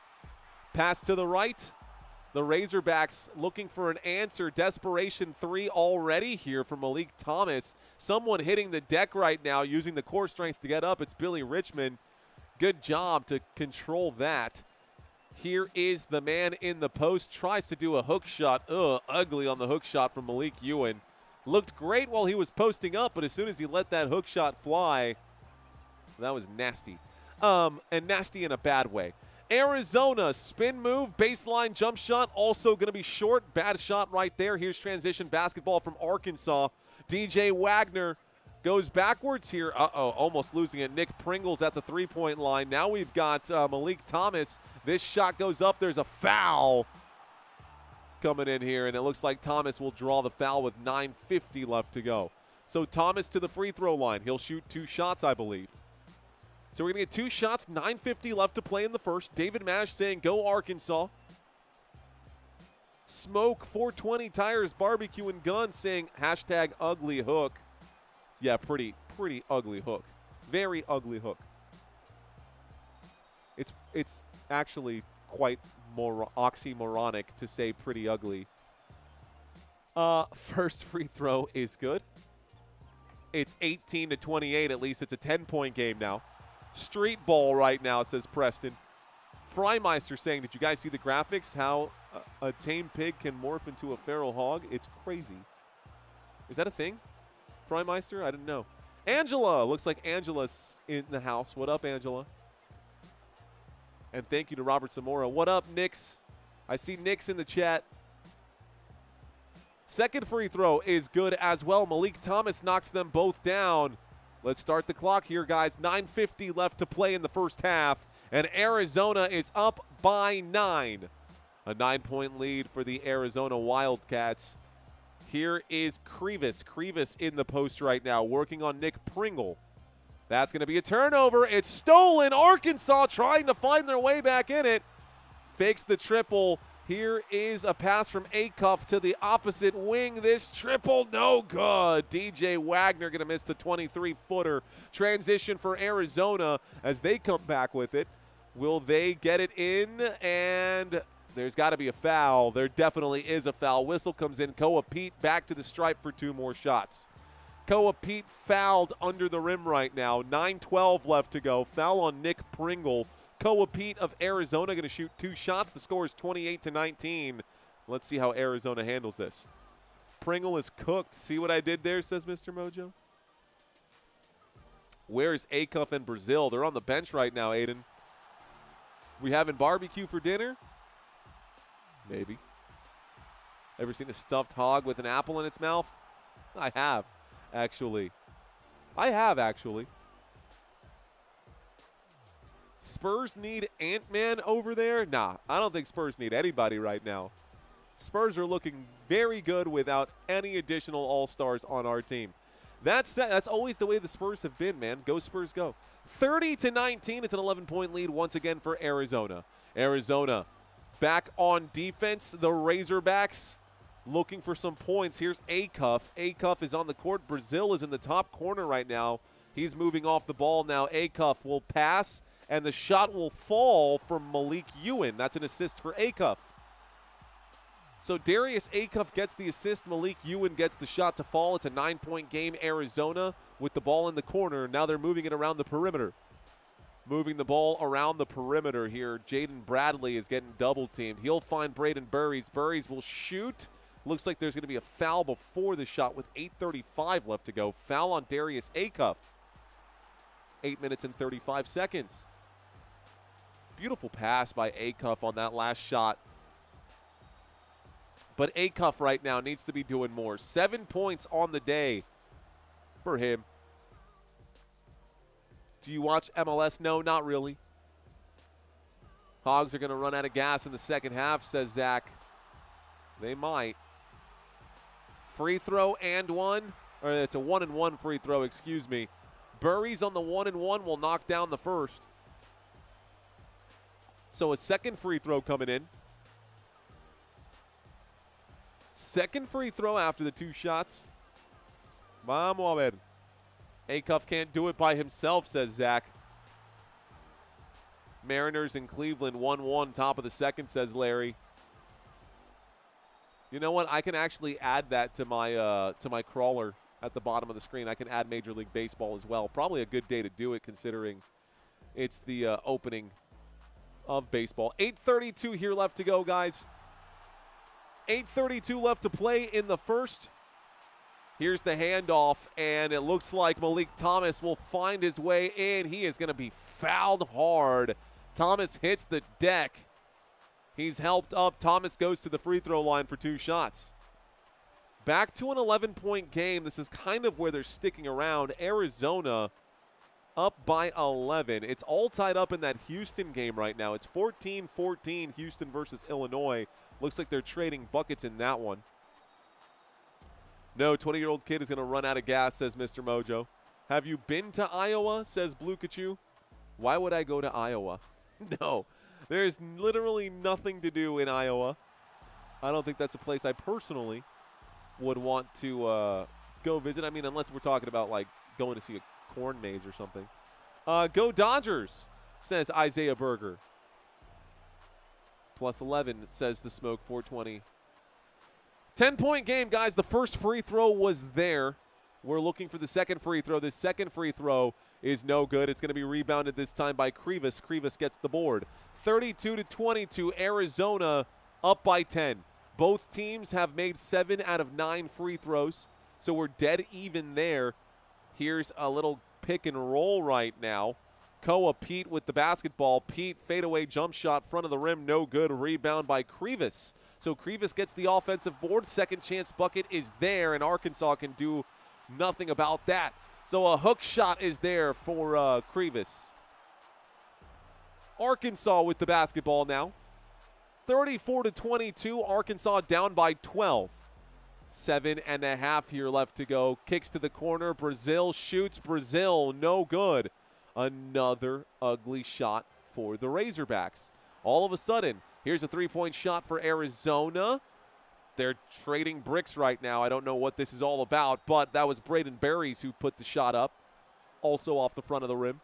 Pass to the right. The Razorbacks looking for an answer. Desperation 3 already here for Malik Thomas. Someone hitting the deck right now using the core strength to get up. It's Billy Richmond. Good job to control that. Here is the man in the post. Tries to do a hook shot. Ugly on the hook shot from Malik Ewan. Looked great while he was posting up, but as soon as he let that hook shot fly, that was nasty. And nasty in a bad way. Arizona, spin move, baseline jump shot, also going to be short. Bad shot right there. Here's transition basketball from Arkansas. DJ Wagner goes backwards here. Almost losing it. Nick Pringle's at the three-point line. Now we've got Malik Thomas. This shot goes up. There's a foul coming in here, and it looks like Thomas will draw the foul with 9:50 left to go. So Thomas to the free throw line. He'll shoot 2 shots, I believe. So we're going to get 2 shots, 9:50 left to play in the first. David Mash saying, go Arkansas. Smoke 420 Tires Barbecue and Gun saying, hashtag ugly hook. Yeah, pretty ugly hook. Very ugly hook. It's actually quite more oxymoronic to say pretty ugly. First free throw is good. It's 18-28. At least it's a 10-point game now. Street ball right now, says Preston. Freimeister saying, did you guys see the graphics? How a tame pig can morph into a feral hog? It's crazy. Is that a thing? Freimeister? I didn't know. Angela. Looks like Angela's in the house. What up, Angela? And thank you to Robert Zamora. What up, Nix? I see Nix in the chat. Second free throw is good as well. Malik Thomas knocks them both down. Let's start the clock here, guys. 9:50 left to play in the first half, and Arizona is up by 9. A 9-point lead for the Arizona Wildcats. Here is Crevis. Crevis in the post right now, working on Nick Pringle. That's going to be a turnover. It's stolen. Arkansas trying to find their way back in it. Fakes the triple. Here is a pass from Acuff to the opposite wing. This triple, no good. DJ Wagner going to miss the 23-footer. Transition for Arizona as they come back with it. Will they get it in? And there's got to be a foul. There definitely is a foul. Whistle comes in. Koa Pete back to the stripe for 2 more shots. Koa Pete fouled under the rim right now. 9:12 left to go. Foul on Nick Pringle. Koa Pete of Arizona going to shoot 2 shots. The score is 28-19. Let's see how Arizona handles this. Pringle is cooked. See what I did there, says Mr. Mojo. Where's Acuff and Brazil? They're on the bench right now, Aiden. We having barbecue for dinner? Maybe. Ever seen a stuffed hog with an apple in its mouth? I have, actually. Spurs need Ant-Man over there? Nah, I don't think Spurs need anybody right now. Spurs are looking very good without any additional all-stars on our team. That's always the way the Spurs have been, man. Go Spurs, go. 30-19, it's an 11-point lead once again for Arizona. Arizona back on defense. The Razorbacks looking for some points. Here's Acuff. Acuff is on the court. Brazil is in the top corner right now. He's moving off the ball now. Acuff will pass, and the shot will fall from Malik Ewan. That's an assist for Acuff. So Darius Acuff gets the assist. Malik Ewan gets the shot to fall. It's a 9-point game. Arizona with the ball in the corner. Now they're moving it around the perimeter. Moving the ball around the perimeter here. Jaden Bradley is getting double-teamed. He'll find Braden Burries. Burries will shoot. Looks like there's going to be a foul before the shot with 8:35 left to go. Foul on Darius Acuff. 8 minutes and 35 seconds. Beautiful pass by Acuff on that last shot. But Acuff right now needs to be doing more. 7 points on the day for him. Do you watch MLS? No, not really. Hogs are going to run out of gas in the second half, says Zach. They might. Free throw and one. Or it's a 1-and-1 free throw, excuse me. Burries on the 1-and-1 will knock down the first. So a second free throw coming in. Second free throw after the 2 shots. Vamos a ver. Acuff can't do it by himself, says Zach. Mariners in Cleveland 1-1, top of the second, says Larry. You know what? I can actually add that to my crawler at the bottom of the screen. I can add Major League Baseball as well. Probably a good day to do it considering it's the opening of baseball. 8:32 here left to go, guys. 8:32 left to play in the first. Here's the handoff, and it looks like Malik Thomas will find his way in. He is going to be fouled hard. Thomas hits the deck. He's helped up. Thomas goes to the free throw line for 2 shots. Back to an 11-point game. This is kind of where they're sticking around. Arizona up by 11. It's all tied up in that Houston game right now. It's 14-14 Houston versus Illinois. Looks like they're trading buckets in that one. No, 20-year-old kid is going to run out of gas, says Mr. Mojo. Have you been to Iowa, says Blue Kachu. Why would I go to Iowa? No, there's literally nothing to do in Iowa. I don't think that's a place I personally would want to go visit. I mean, unless we're talking about, like, going to see a corn maze or something. Go Dodgers, says Isaiah Berger. Plus 11, says the Smoke 420. 10-point game, guys. The first free throw was there. We're looking for the second free throw. This second free throw is no good. It's going to be rebounded this time by Krivas. Krivas gets the board. 32-22, Arizona up by 10. Both teams have made 7 out of 9 free throws, so we're dead even there. Here's a little pick and roll right now. Koa Pete with the basketball. Pete, fadeaway jump shot, front of the rim, no good. Rebound by Krivas. So Krivas gets the offensive board. Second chance bucket is there, and Arkansas can do nothing about that. So a hook shot is there for Krivas. Arkansas with the basketball now. 34-22, Arkansas down by 12. 7.5 here left to go. Kicks to the corner. Brazil shoots. Brazil, no good. Another ugly shot for the Razorbacks. All of a sudden, here's a three-point shot for Arizona. They're trading bricks right now. I don't know what this is all about, but that was Braden Berries who put the shot up, also off the front of the rim.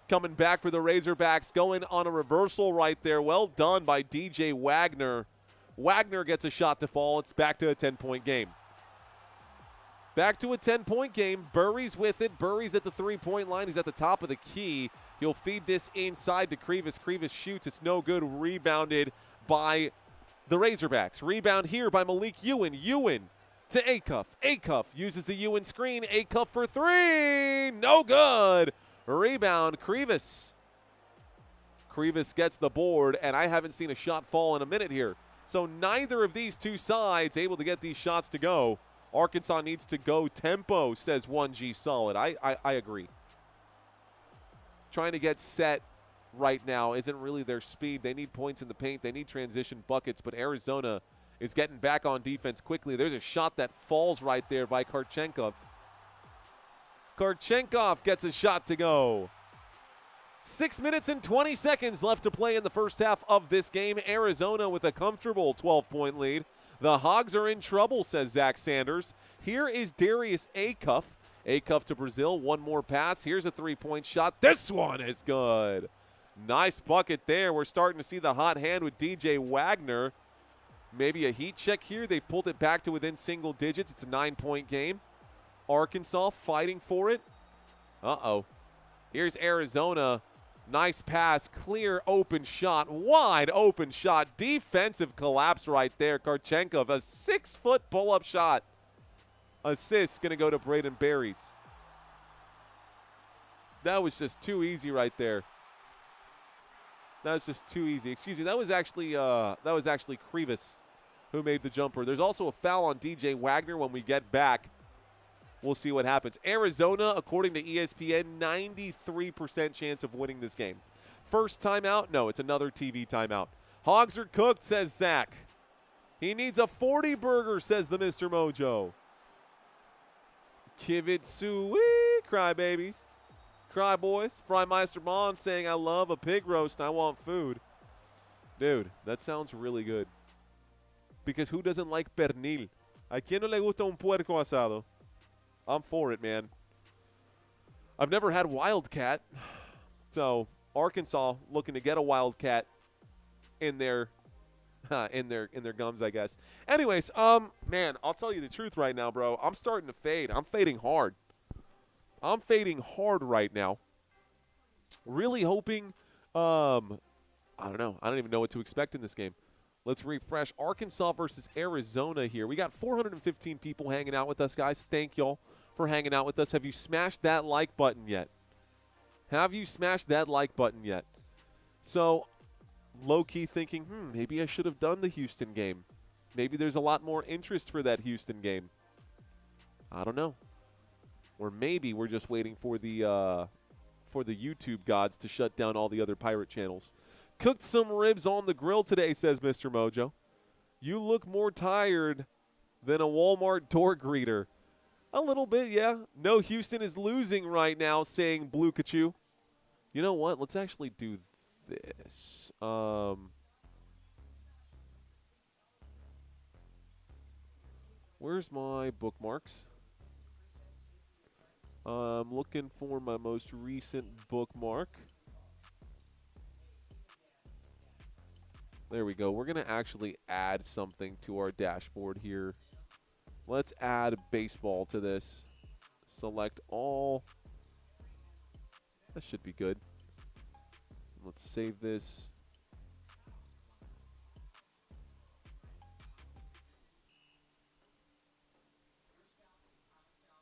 Coming back for the Razorbacks, going on a reversal right there. Well done by DJ Wagner. Wagner gets a shot to fall. It's back to a 10-point game. Back to a 10-point game. Burry's with it. Burry's at the three-point line. He's at the top of the key. He'll feed this inside to Krivas. Krivas shoots. It's no good. Rebounded by the Razorbacks. Rebound here by Malik Ewan. Ewan to Acuff. Acuff uses the Ewan screen. Acuff for three. No good. Rebound, Krivas. Krivas gets the board, and I haven't seen a shot fall in a minute here. So neither of these two sides able to get these shots to go. Arkansas needs to go tempo, says 1G Solid. I agree. Trying to get set right now isn't really their speed. They need points in the paint. They need transition buckets, but Arizona is getting back on defense quickly. There's a shot that falls right there by Karchenkov. Karchenkov gets a shot to go. 6 minutes and 20 seconds left to play in the first half of this game. Arizona with a comfortable 12-point lead. The Hogs are in trouble, says Zach Sanders. Here is Darius Acuff. Acuff to Brazil. One more pass. Here's a three-point shot. This one is good. Nice bucket there. We're starting to see the hot hand with DJ Wagner. Maybe a heat check here. They've pulled it back to within single digits. It's a 9-point game. Arkansas fighting for it. Uh-oh. Here's Arizona. Nice pass. Clear open shot. Wide open shot. Defensive collapse right there. Karchenkov, a 6-foot pull-up shot. Assist going to go to Braden Berries. That was just too easy right there. That was just too easy. Excuse me. That was actually Krivas who made the jumper. There's also a foul on DJ Wagner when we get back. We'll see what happens. Arizona, according to ESPN, 93% chance of winning this game. First timeout? No, it's another TV timeout. Hogs are cooked, says Zach. He needs a 40-burger, says the Mr. Mojo. Kivitsu, cry babies. Cry boys. Frymeister Bond saying, I love a pig roast. I want food. Dude, that sounds really good. Because who doesn't like pernil? ¿A quién no le gusta un puerco asado? I'm for it, man. I've never had Wildcat. So Arkansas looking to get a Wildcat in their gums, I guess. Anyways, man, I'll tell you the truth right now, bro. I'm starting to fade. I'm fading hard. I'm fading hard right now. Really hoping, I don't know. I don't even know what to expect in this game. Let's refresh. Arkansas versus Arizona here. We got 415 people hanging out with us, guys. Thank y'all for hanging out with us. Have you smashed that like button yet? Have you smashed that like button yet? So, low-key thinking, maybe I should have done the Houston game. Maybe there's a lot more interest for that Houston game. I don't know. Or maybe we're just waiting for the YouTube gods to shut down all the other pirate channels. Cooked some ribs on the grill today, says Mr. Mojo. You look more tired than a Walmart door greeter. A little bit, yeah. No, Houston is losing right now, saying Blue Kachu. You know what? Let's actually do this. Where's my bookmarks? I'm looking for my most recent bookmark. There we go. We're going to actually add something to our dashboard here. Let's add baseball to this. Select all. That should be good. Let's save this.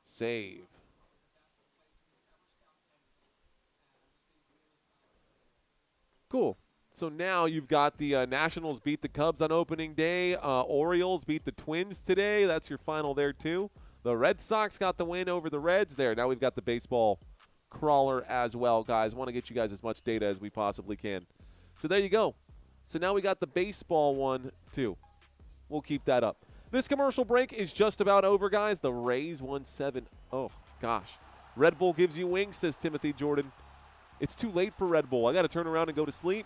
Save. Cool. So now you've got the Nationals beat the Cubs on opening day. Orioles beat the Twins today. That's your final there, too. The Red Sox got the win over the Reds there. Now we've got the baseball crawler as well, guys. Want to get you guys as much data as we possibly can. So there you go. So now we got the baseball one, too. We'll keep that up. This commercial break is just about over, guys. The Rays won 7. Oh, gosh. Red Bull gives you wings, says Timothy Jordan. It's too late for Red Bull. I got to turn around and go to sleep.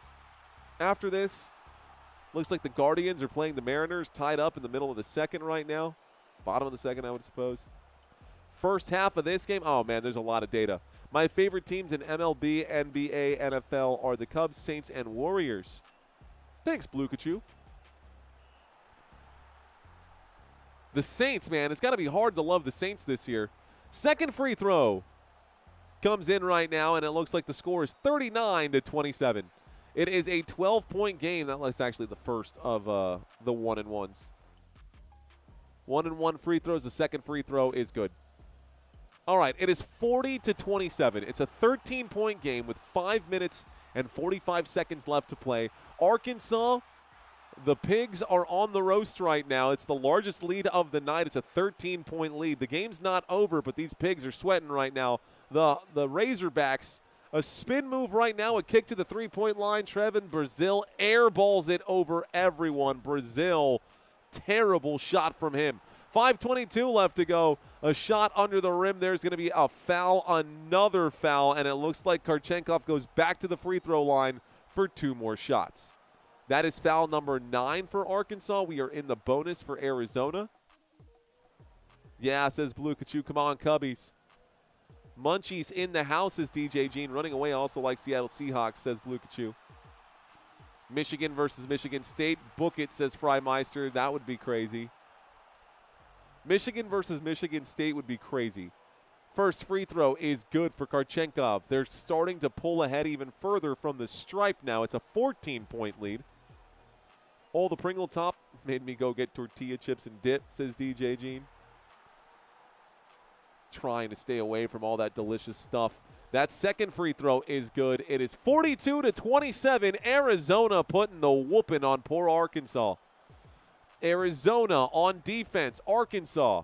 After this, looks like the Guardians are playing the Mariners, tied up in the middle of the second right now. Bottom of the second, I would suppose. First half of this game, oh, man, there's a lot of data. My favorite teams in MLB, NBA, NFL are the Cubs, Saints, and Warriors. Thanks, Blue Kachu. The Saints, man, it's got to be hard to love the Saints this year. Second free throw comes in right now, and it looks like the score is 39-27. It is a 12-point game. That looks actually the first of the one-and-ones. 1-and-1 free throws. The second free throw is good. All right, it is 40-27. It's a 13-point game with 5 minutes and 45 seconds left to play. Arkansas, the Pigs are on the roast right now. It's the largest lead of the night. It's a 13-point lead. The game's not over, but these Pigs are sweating right now. The Razorbacks, a spin move right now, a kick to the three-point line. Trevin Brazil airballs it over everyone. Brazil, terrible shot from him. 5:22 left to go. A shot under the rim. There's going to be a foul, another foul, and it looks like Karchenkov goes back to the free throw line for 2 more shots. That is foul number 9 for Arkansas. We are in the bonus for Arizona. Yeah, says Blue Kachu. Come on, Cubbies. Munchies in the house, says DJ Jean. Running away also like Seattle Seahawks, says Blue Kachu. Michigan versus Michigan State. Book it, says Freimeister. That would be crazy. Michigan versus Michigan State would be crazy. First free throw is good for Karchenkov. They're starting to pull ahead even further from the stripe now. It's a 14-point lead. Oh, the Pringle top made me go get tortilla chips and dip, says DJ Jean. Trying to stay away from all that delicious stuff. That second free throw is good. It is 42-27. Arizona putting the whooping on poor Arkansas. Arizona on defense. Arkansas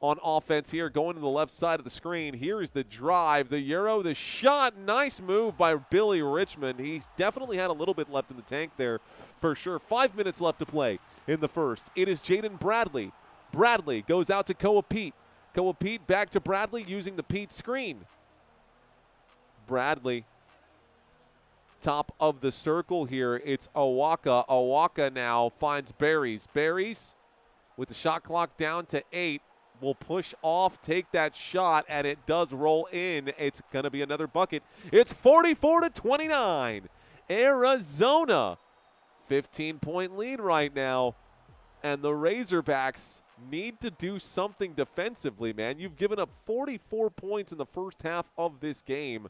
on offense here, going to the left side of the screen. Here is the drive, the Euro, the shot. Nice move by Billy Richmond. He's definitely had a little bit left in the tank there for sure. 5 minutes left to play in the first. It is Jaden Bradley. Bradley goes out to Koa Pete. Koa Pete back to Bradley using the Pete screen. Bradley. Top of the circle here, it's Awaka. Awaka now finds Berries. Berries, with the shot clock down to 8, will push off, take that shot, and it does roll in. It's going to be another bucket. It's 44-29. Arizona, 15-point lead right now. And the Razorbacks need to do something defensively, man. You've given up 44 points in the first half of this game.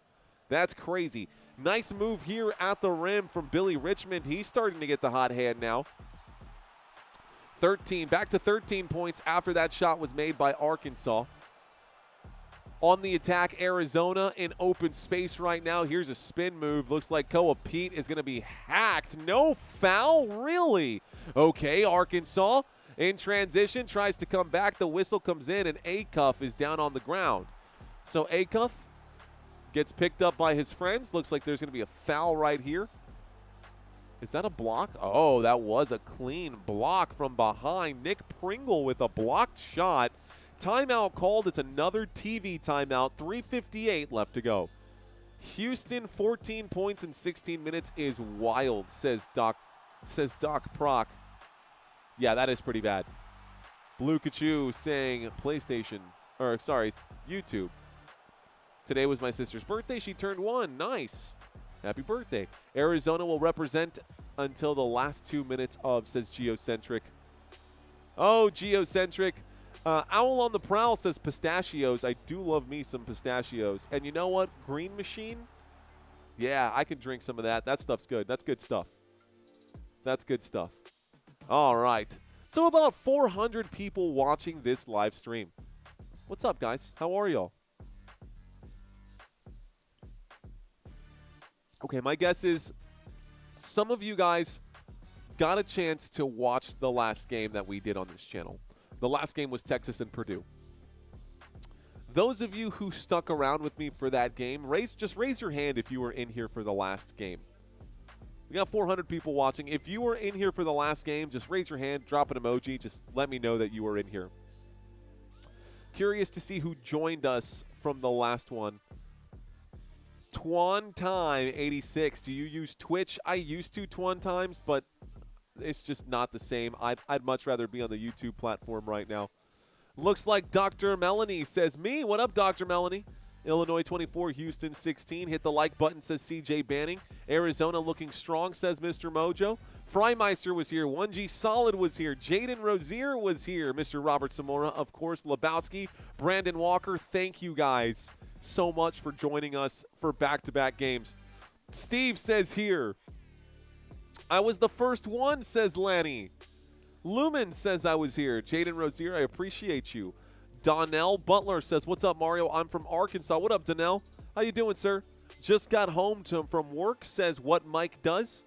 That's crazy. Nice move here at the rim from Billy Richmond. He's starting to get the hot hand now. 13, back to 13 points after that shot was made by Arkansas. On the attack, Arizona in open space right now. Here's a spin move. Looks like Koa Pete is going to be hacked. No foul? Really? Okay, Arkansas in transition tries to come back. The whistle comes in, and Acuff is down on the ground. So Acuff gets picked up by his friends. Looks like there's going to be a foul right here. Is that a block? Oh, that was a clean block from behind. Nick Pringle with a blocked shot. Timeout called. It's another TV timeout. 3:58 left to go. Houston, 14 points in 16 minutes is wild, says Doc Proc. Yeah, that is pretty bad. Blue Kachu saying PlayStation, or sorry, YouTube. Today was my sister's birthday. She turned 1. Nice. Happy birthday. Arizona will represent until the last 2 minutes of, says Geocentric. Oh, Geocentric. Owl on the Prowl says pistachios. I do love me some pistachios. And you know what? Green Machine? Yeah, I can drink some of that. That stuff's good. That's good stuff. That's good stuff. All right. So about 400 people watching this live stream. What's up, guys? How are y'all? Okay, my guess is some of you guys got a chance to watch the last game that we did on this channel. The last game was Texas and Purdue. Those of you who stuck around with me for that game, just raise your hand if you were in here for the last game. We got 400 people watching. If you were in here for the last game, just raise your hand, drop an emoji. Just let me know that you were in here. Curious to see who joined us from the last one. Twan Time 86. Do you use Twitch? I used to Twan Times, but it's just not the same. I'd much rather be on the YouTube platform right now. Looks like Dr. Melanie says me. What up, Dr. Melanie? Illinois 24, Houston 16. Hit the like button, says CJ Banning. Arizona looking strong, says Mr. Mojo. Freimeister was here. 1G Solid was here. Jaden Rozier was here. Mr. Robert Zamora, of course. Lebowski, Brandon Walker. Thank you guys so much for joining us for back-to-back games. Steve says here, I was the first one, says Lanny. Lumen says I was here. Jaden Rozier, I appreciate you. Donnell Butler says, what's up, Mario? I'm from Arkansas. What up, Donnell? How you doing, sir? Just got home from work, says what Mike does.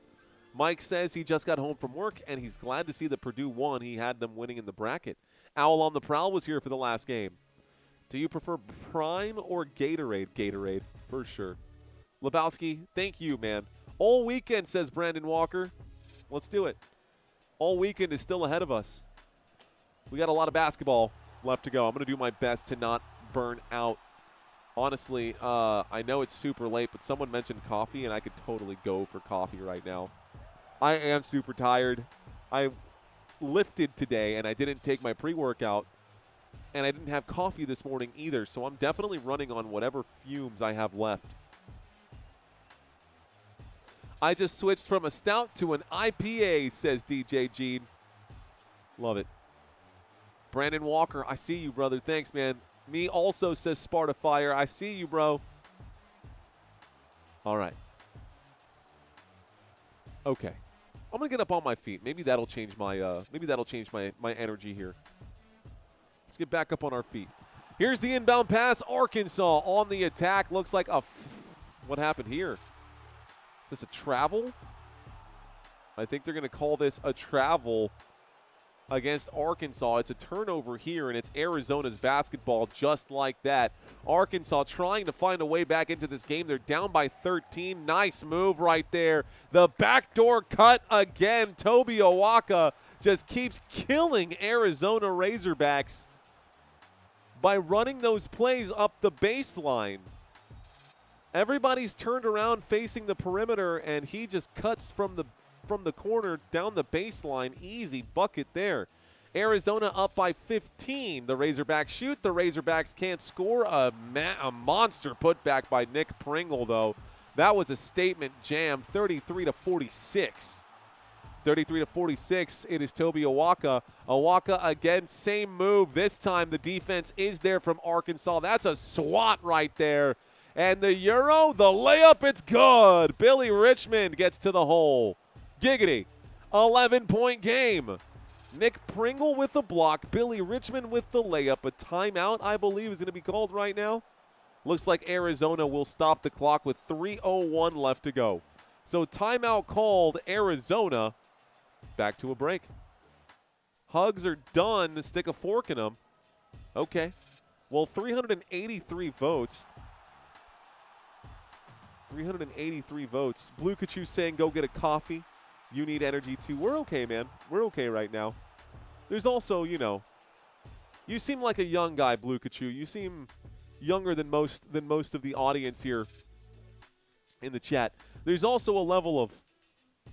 Mike says he just got home from work, and he's glad to see that Purdue won. He had them winning in the bracket. Owl on the Prowl was here for the last game. Do you prefer Prime or Gatorade? Gatorade, for sure. Lebowski, thank you, man. All weekend, says Brandon Walker. Let's do it. All weekend is still ahead of us. We got a lot of basketball left to go. I'm going to do my best to not burn out. Honestly, I know it's super late, but someone mentioned coffee, and I could totally go for coffee right now. I am super tired. I lifted today, and I didn't take my pre-workout, and I didn't have coffee this morning either, so I'm definitely running on whatever fumes I have left. I just switched from a stout to an IPA, says DJ Gene. Love it. Brandon Walker, I see you, brother. Thanks, man. Me also, says Sparta Fire. I see you, bro. All right. Okay. I'm going to get up on my feet. Maybe that'll change my my energy here. Let's get back up on our feet. Here's the inbound pass. Arkansas on the attack. Looks like what happened here? Is this a travel? I think they're going to call this a travel against Arkansas. It's a turnover here, and it's Arizona's basketball just like that. Arkansas trying to find a way back into this game. They're down by 13. Nice move right there. The backdoor cut again. Toby Owaka just keeps killing Arizona Razorbacks by running those plays up the baseline. Everybody's turned around facing the perimeter, and he just cuts from the corner down the baseline. Easy bucket there. Arizona up by 15. The Razorbacks shoot. The Razorbacks can't score. A monster putback by Nick Pringle, though. That was a statement jam. 33-46. 33-46. It is Toby Owaka. Owaka again, same move. This time the defense is there from Arkansas. That's a swat right there. And the Euro, the layup, it's good. Billy Richmond gets to the hole. Giggity. 11-point game. Nick Pringle with the block. Billy Richmond with the layup. A timeout, I believe, is going to be called right now. Looks like Arizona will stop the clock with 3:01 left to go. So timeout called. Arizona back to a break. Hugs are done. Stick a fork in them. Okay. Well, 383 votes. 383 votes. Blue Kachu saying go get a coffee. You need energy too. We're okay, man. We're okay right now. There's also, you know, you seem like a young guy, Blue Kachu. You seem younger than most of the audience here in the chat. There's also a level of,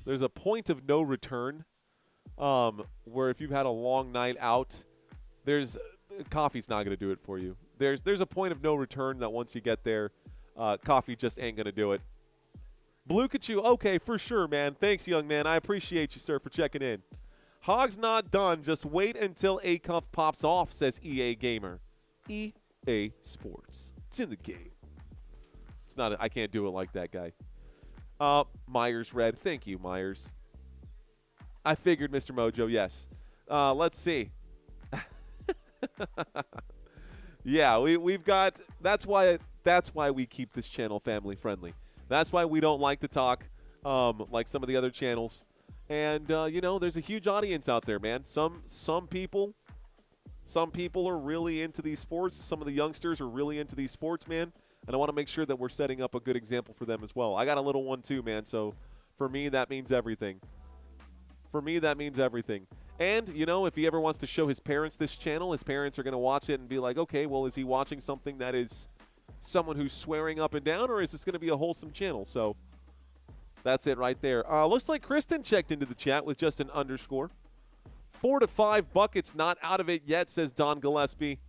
there's a point of no return, where if you've had a long night out, coffee's not going to do it for you. There's a point of no return that once you get there, coffee just ain't going to do it. Blue Kachu, okay, for sure, man. Thanks, young man. I appreciate you, sir, for checking in. Hog's not done. Just wait until A-Cuff pops off, says EA Gamer. EA Sports. It's in the game. It's not. I can't do it like that guy. Myers Red. Thank you, Myers. I figured, Mr. Mojo, yes. Let's see. Yeah, we've got – that's why we keep this channel family friendly. That's why we don't like to talk like some of the other channels. And, you know, there's a huge audience out there, man. Some people are really into these sports. Some of the youngsters are really into these sports, man. And I want to make sure that we're setting up a good example for them as well. I got a little one too, man. So For me, that means everything. For me, that means everything. And, you know, if he ever wants to show his parents this channel, his parents are going to watch it and be like, okay, well, is he watching something that is someone who's swearing up and down, or is this going to be a wholesome channel? So that's it right there. Looks like Kristen checked into the chat with just an underscore. 4 to 5 buckets, not out of it yet, says Don Gillespie.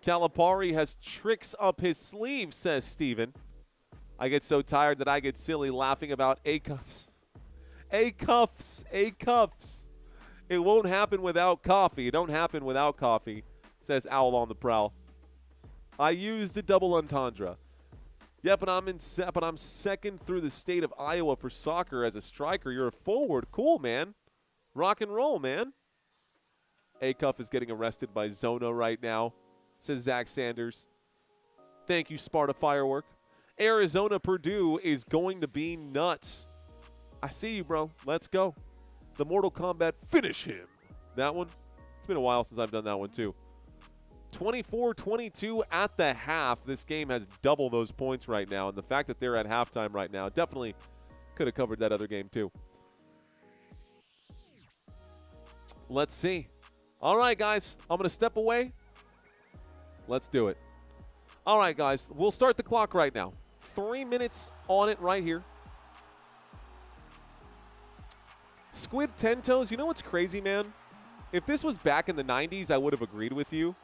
Calipari has tricks up his sleeve, says Steven. I get so tired that I get silly laughing about A-cuffs. A-cuffs, A-cuffs. It won't happen without coffee. It don't happen without coffee, says Owl on the Prowl. I used a double entendre. Yeah, but I'm second through the state of Iowa for soccer as a striker. You're a forward. Cool, man. Rock and roll, man. A-cuff is getting arrested by Zona right now, says Zach Sanders. Thank you, Sparta Firework. Arizona Purdue is going to be nuts. I see you, bro. Let's go. The Mortal Kombat finish him. That one. It's been a while since I've done that one, too. 24-22 at the half. This game has double those points right now, and the fact that they're at halftime right now definitely could have covered that other game, too. Let's see. All right, guys. I'm going to step away. Let's do it. All right, guys. We'll start the clock right now. 3 minutes on it right here. Squid 10 Toes, you know what's crazy, man? If this was back in the 90s, I would have agreed with you.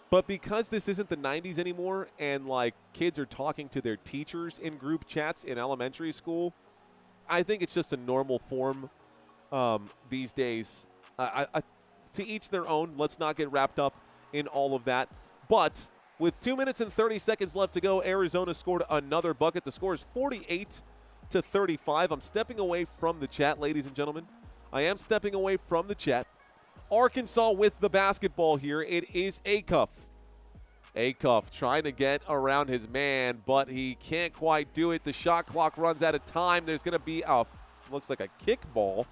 But because this isn't the 90s anymore and, like, kids are talking to their teachers in group chats in elementary school, I think it's just a normal form these days. To each their own. Let's not get wrapped up in all of that. But with 2 minutes and 30 seconds left to go, Arizona scored another bucket. The score is 48-35. I'm stepping away from the chat, ladies and gentlemen. I am stepping away from the chat. Arkansas with the basketball here. It is Acuff. Acuff trying to get around his man, but he can't quite do it. The shot clock runs out of time. There's going to be looks like a kickball.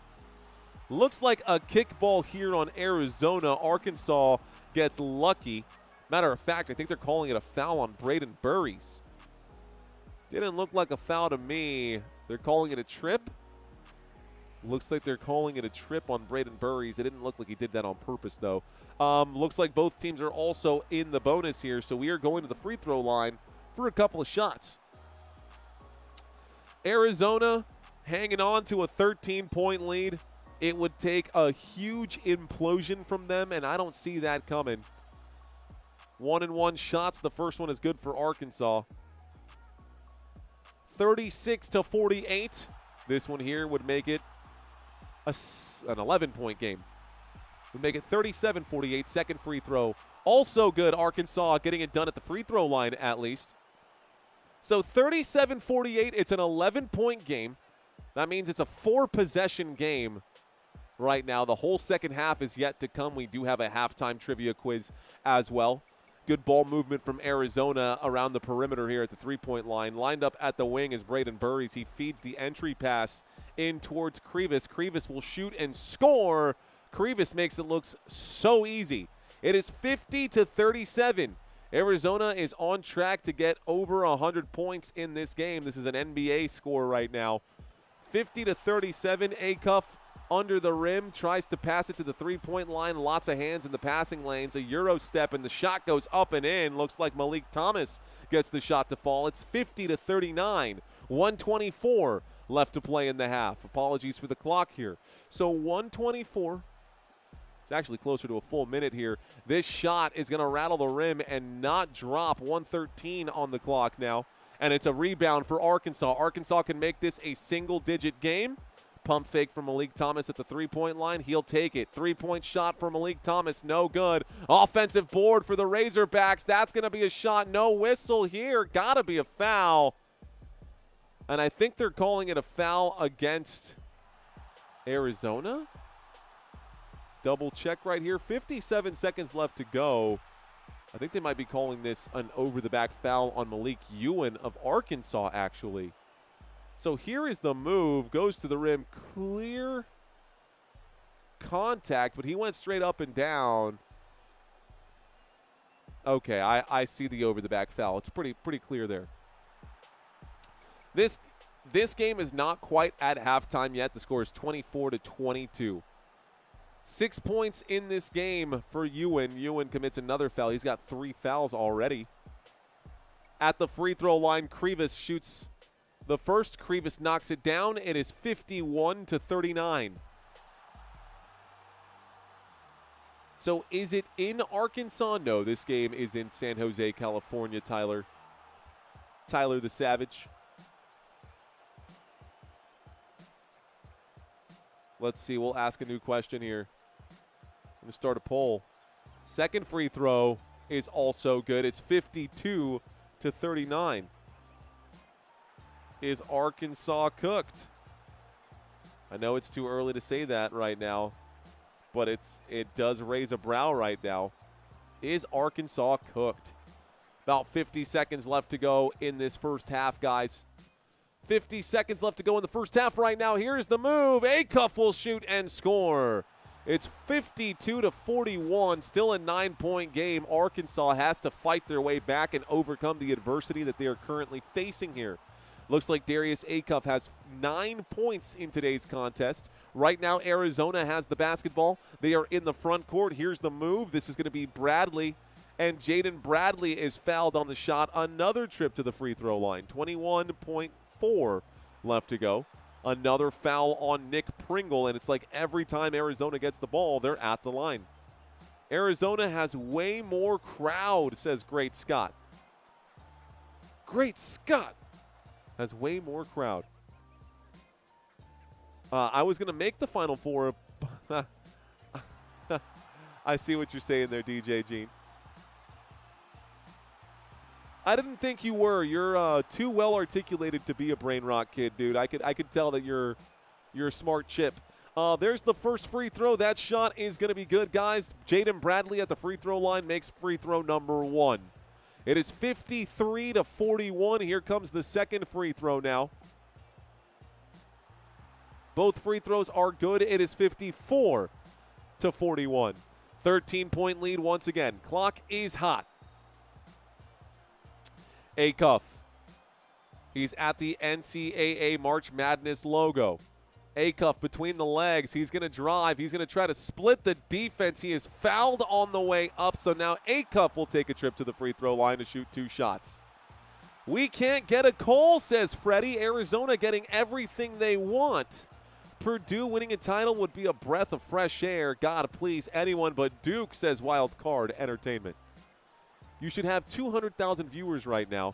Looks like a kickball here on Arizona. Arkansas gets lucky. Matter of fact, I think they're calling it a foul on Braden Burries. Didn't look like a foul to me. They're calling it a trip. Looks like they're calling it a trip on Braden Burries. It didn't look like he did that on purpose, though. Looks like both teams are also in the bonus here, so we are going to the free throw line for a couple of shots. Arizona hanging on to a 13-point lead. It would take a huge implosion from them, and I don't see that coming. 1-and-1 shots. The first one is good for Arkansas. 36-48. This one here would make it an 11-point game. Would make it 37-48. Second free throw. Also good. Arkansas getting it done at the free throw line at least. So 37-48. It's an 11-point game. That means it's a 4-possession game right now. The whole second half is yet to come. We do have a halftime trivia quiz as well. Good ball movement from Arizona around the perimeter here at the three-point line. Lined up at the wing is Braden Burries. He feeds the entry pass in towards Krivas. Krivas will shoot and score. Krivas makes it look so easy. It is 50-37. Arizona is on track to get over 100 points in this game. This is an NBA score right now. 50-37. Acuff under the rim, tries to pass it to the three-point line. Lots of hands in the passing lanes. A Euro step, and the shot goes up and in. Looks like Malik Thomas gets the shot to fall. It's 50-39. 1:24 left to play in the half. Apologies for the clock here. So 1:24. It's actually closer to a full minute here. This shot is going to rattle the rim and not drop. 1:13 on the clock now. And it's a rebound for Arkansas. Arkansas can make this a single-digit game. Pump fake from Malik Thomas at the three-point line. He'll take it. Three-point shot for Malik Thomas. No good. Offensive board for the Razorbacks. That's going to be a shot. No whistle here. Got to be a foul. And I think they're calling it a foul against Arizona. Double check right here. 57 seconds left to go. I think they might be calling this an over-the-back foul on Malik Ewan of Arkansas, actually. So here is the move. Goes to the rim. Clear contact, but he went straight up and down. Okay, I see the over-the-back foul. It's pretty clear there. This This game is not quite at halftime yet. The score is 24-22. 6 points in this game for Ewan. Ewan commits another foul. He's got 3 fouls already. At the free throw line, Krivas shoots the first. Krivas knocks it down. It is 51-39. So is it in Arkansas? No, this game is in San Jose, California, Tyler. Tyler the Savage. Let's see. We'll ask a new question here. I'm going to start a poll. Second free throw is also good. It's 52-39. Is Arkansas cooked? I know it's too early to say that right now, but it does raise a brow right now. Is Arkansas cooked? About 50 seconds left to go in this first half, guys. 50 seconds left to go in the first half right now. Here's the move. Acuff will shoot and score. It's 52-41, still a 9-point game. Arkansas has to fight their way back and overcome the adversity that they are currently facing here. Looks like Darius Acuff has 9 points in today's contest. Right now, Arizona has the basketball. They are in the front court. Here's the move. This is going to be Bradley, and Jaden Bradley is fouled on the shot. Another trip to the free throw line. 21.4 left to go. Another foul on Nick Pringle, and it's like every time Arizona gets the ball, they're at the line. Arizona has way more crowd, says Great Scott. Great Scott has way more crowd. I was going to make the Final Four. I see what you're saying there, DJ Gene. I didn't think you were. You're too well articulated to be a brain rock kid, dude. I could tell that you're a smart chip. There's the first free throw. That shot is going to be good, guys. Jaden Bradley at the free throw line makes free throw number 1. It is 53-41. Here comes the second free throw now. Both free throws are good. It is 54-41. 13-point lead once again. Clock is hot. Acuff. He's at the NCAA March Madness logo. Acuff between the legs. He's going to drive. He's going to try to split the defense. He is fouled on the way up, so now Acuff will take a trip to the free throw line to shoot 2 shots. We can't get a call, says Freddie. Arizona getting everything they want. Purdue winning a title would be a breath of fresh air. God, please, anyone but Duke, says Wild Card Entertainment. You should have 200,000 viewers right now.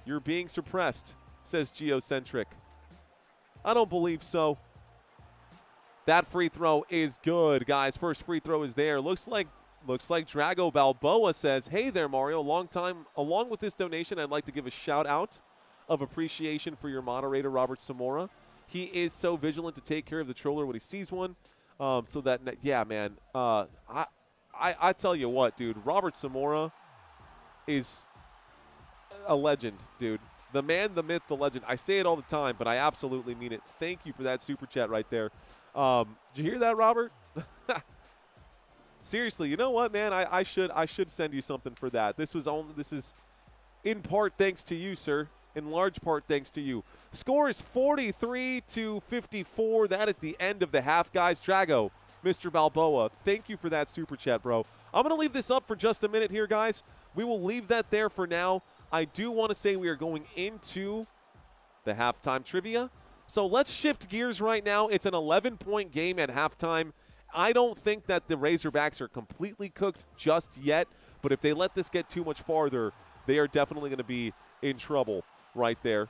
You're being suppressed, says Geocentric. I don't believe so. That free throw is good, guys. First free throw is there. Looks like Drago Balboa says, hey there, Mario. Long time. Along with this donation, I'd like to give a shout out of appreciation for your moderator, Robert Samora. He is so vigilant to take care of the troller when he sees one. So that, yeah, man. I tell you what, dude. Robert Samora is a legend, dude. The man, the myth, the legend. I say it all the time, but I absolutely mean it. Thank you for that super chat right there. Did you hear that, Robert? Seriously, you know what, man? I should send you something for that. This is in part thanks to you, sir. In large part thanks to you. Score is 43-54. That is the end of the half, guys. Drago, Mr. Balboa, thank you for that super chat, bro. I'm going to leave this up for just a minute here, guys. We will leave that there for now. I do want to say we are going into the halftime trivia. So let's shift gears right now. It's an 11-point game at halftime. I don't think that the Razorbacks are completely cooked just yet, but if they let this get too much farther, they are definitely going to be in trouble right there.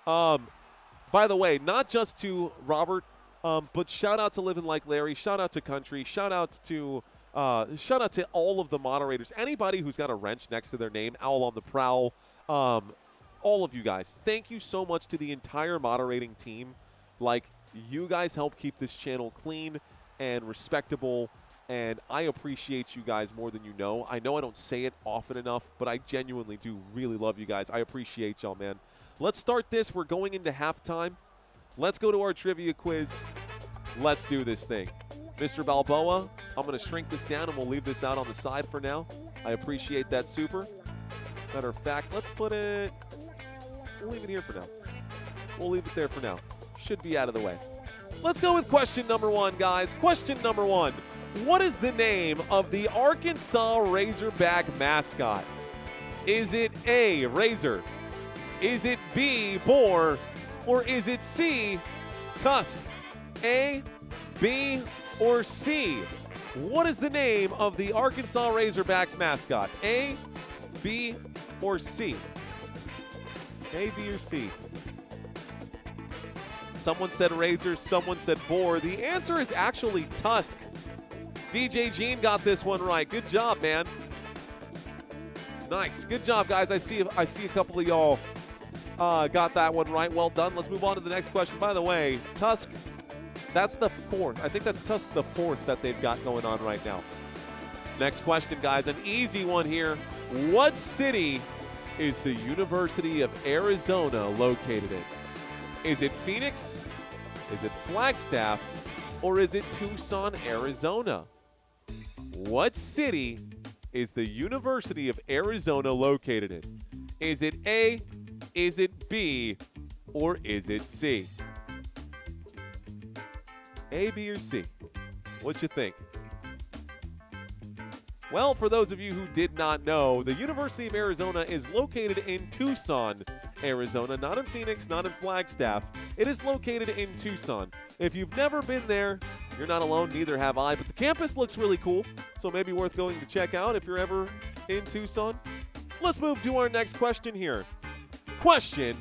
By the way, not just to Robert, but shout out to Living Like Larry, shout out to Country, shout out to all of the moderators, anybody who's got a wrench next to their name, Owl on the Prowl, all of you guys. Thank you so much to the entire moderating team. Like, you guys help keep this channel clean and respectable, and I appreciate you guys more than you know. I know I don't say it often enough, but I genuinely do really love you guys. I appreciate y'all, man. Let's start this. We're going into halftime. Let's go to our trivia quiz. Let's do this thing. Mr. Balboa, I'm going to shrink this down, and we'll leave this out on the side for now. I appreciate that super. Matter of fact, let's put it – we'll leave it here for now. We'll leave it there for now. Should be out of the way. Let's go with question number 1, guys. Question number 1. What is the name of the Arkansas Razorback mascot? Is it A, Razor? Is it B, Boar? Or is it C, Tusk? A, B, or C? What is the name of the Arkansas Razorbacks mascot? A, B, or C? A, B, or C? Someone said Razor, someone said Boar. The answer is actually Tusk. DJ Gene got this one right. Good job, man. Nice. Good job, guys. I see a couple of y'all got that one right. Well done. Let's move on to the next question. By the way, Tusk, that's the 4th. I think that's Tusk the 4th that they've got going on right now. Next question, guys. An easy one here. What city is the University of Arizona located in? Is it Phoenix? Is it Flagstaff? Or is it Tucson, Arizona? What city is the University of Arizona located in? Is it A, is it B, or is it C? A, B, or C? What you think? Well, for those of you who did not know, the University of Arizona is located in Tucson, Arizona, not in Phoenix, not in Flagstaff. It is located in Tucson. If you've never been there, you're not alone, neither have I, but the campus looks really cool, so maybe worth going to check out if you're ever in Tucson. Let's move to our next question here. Question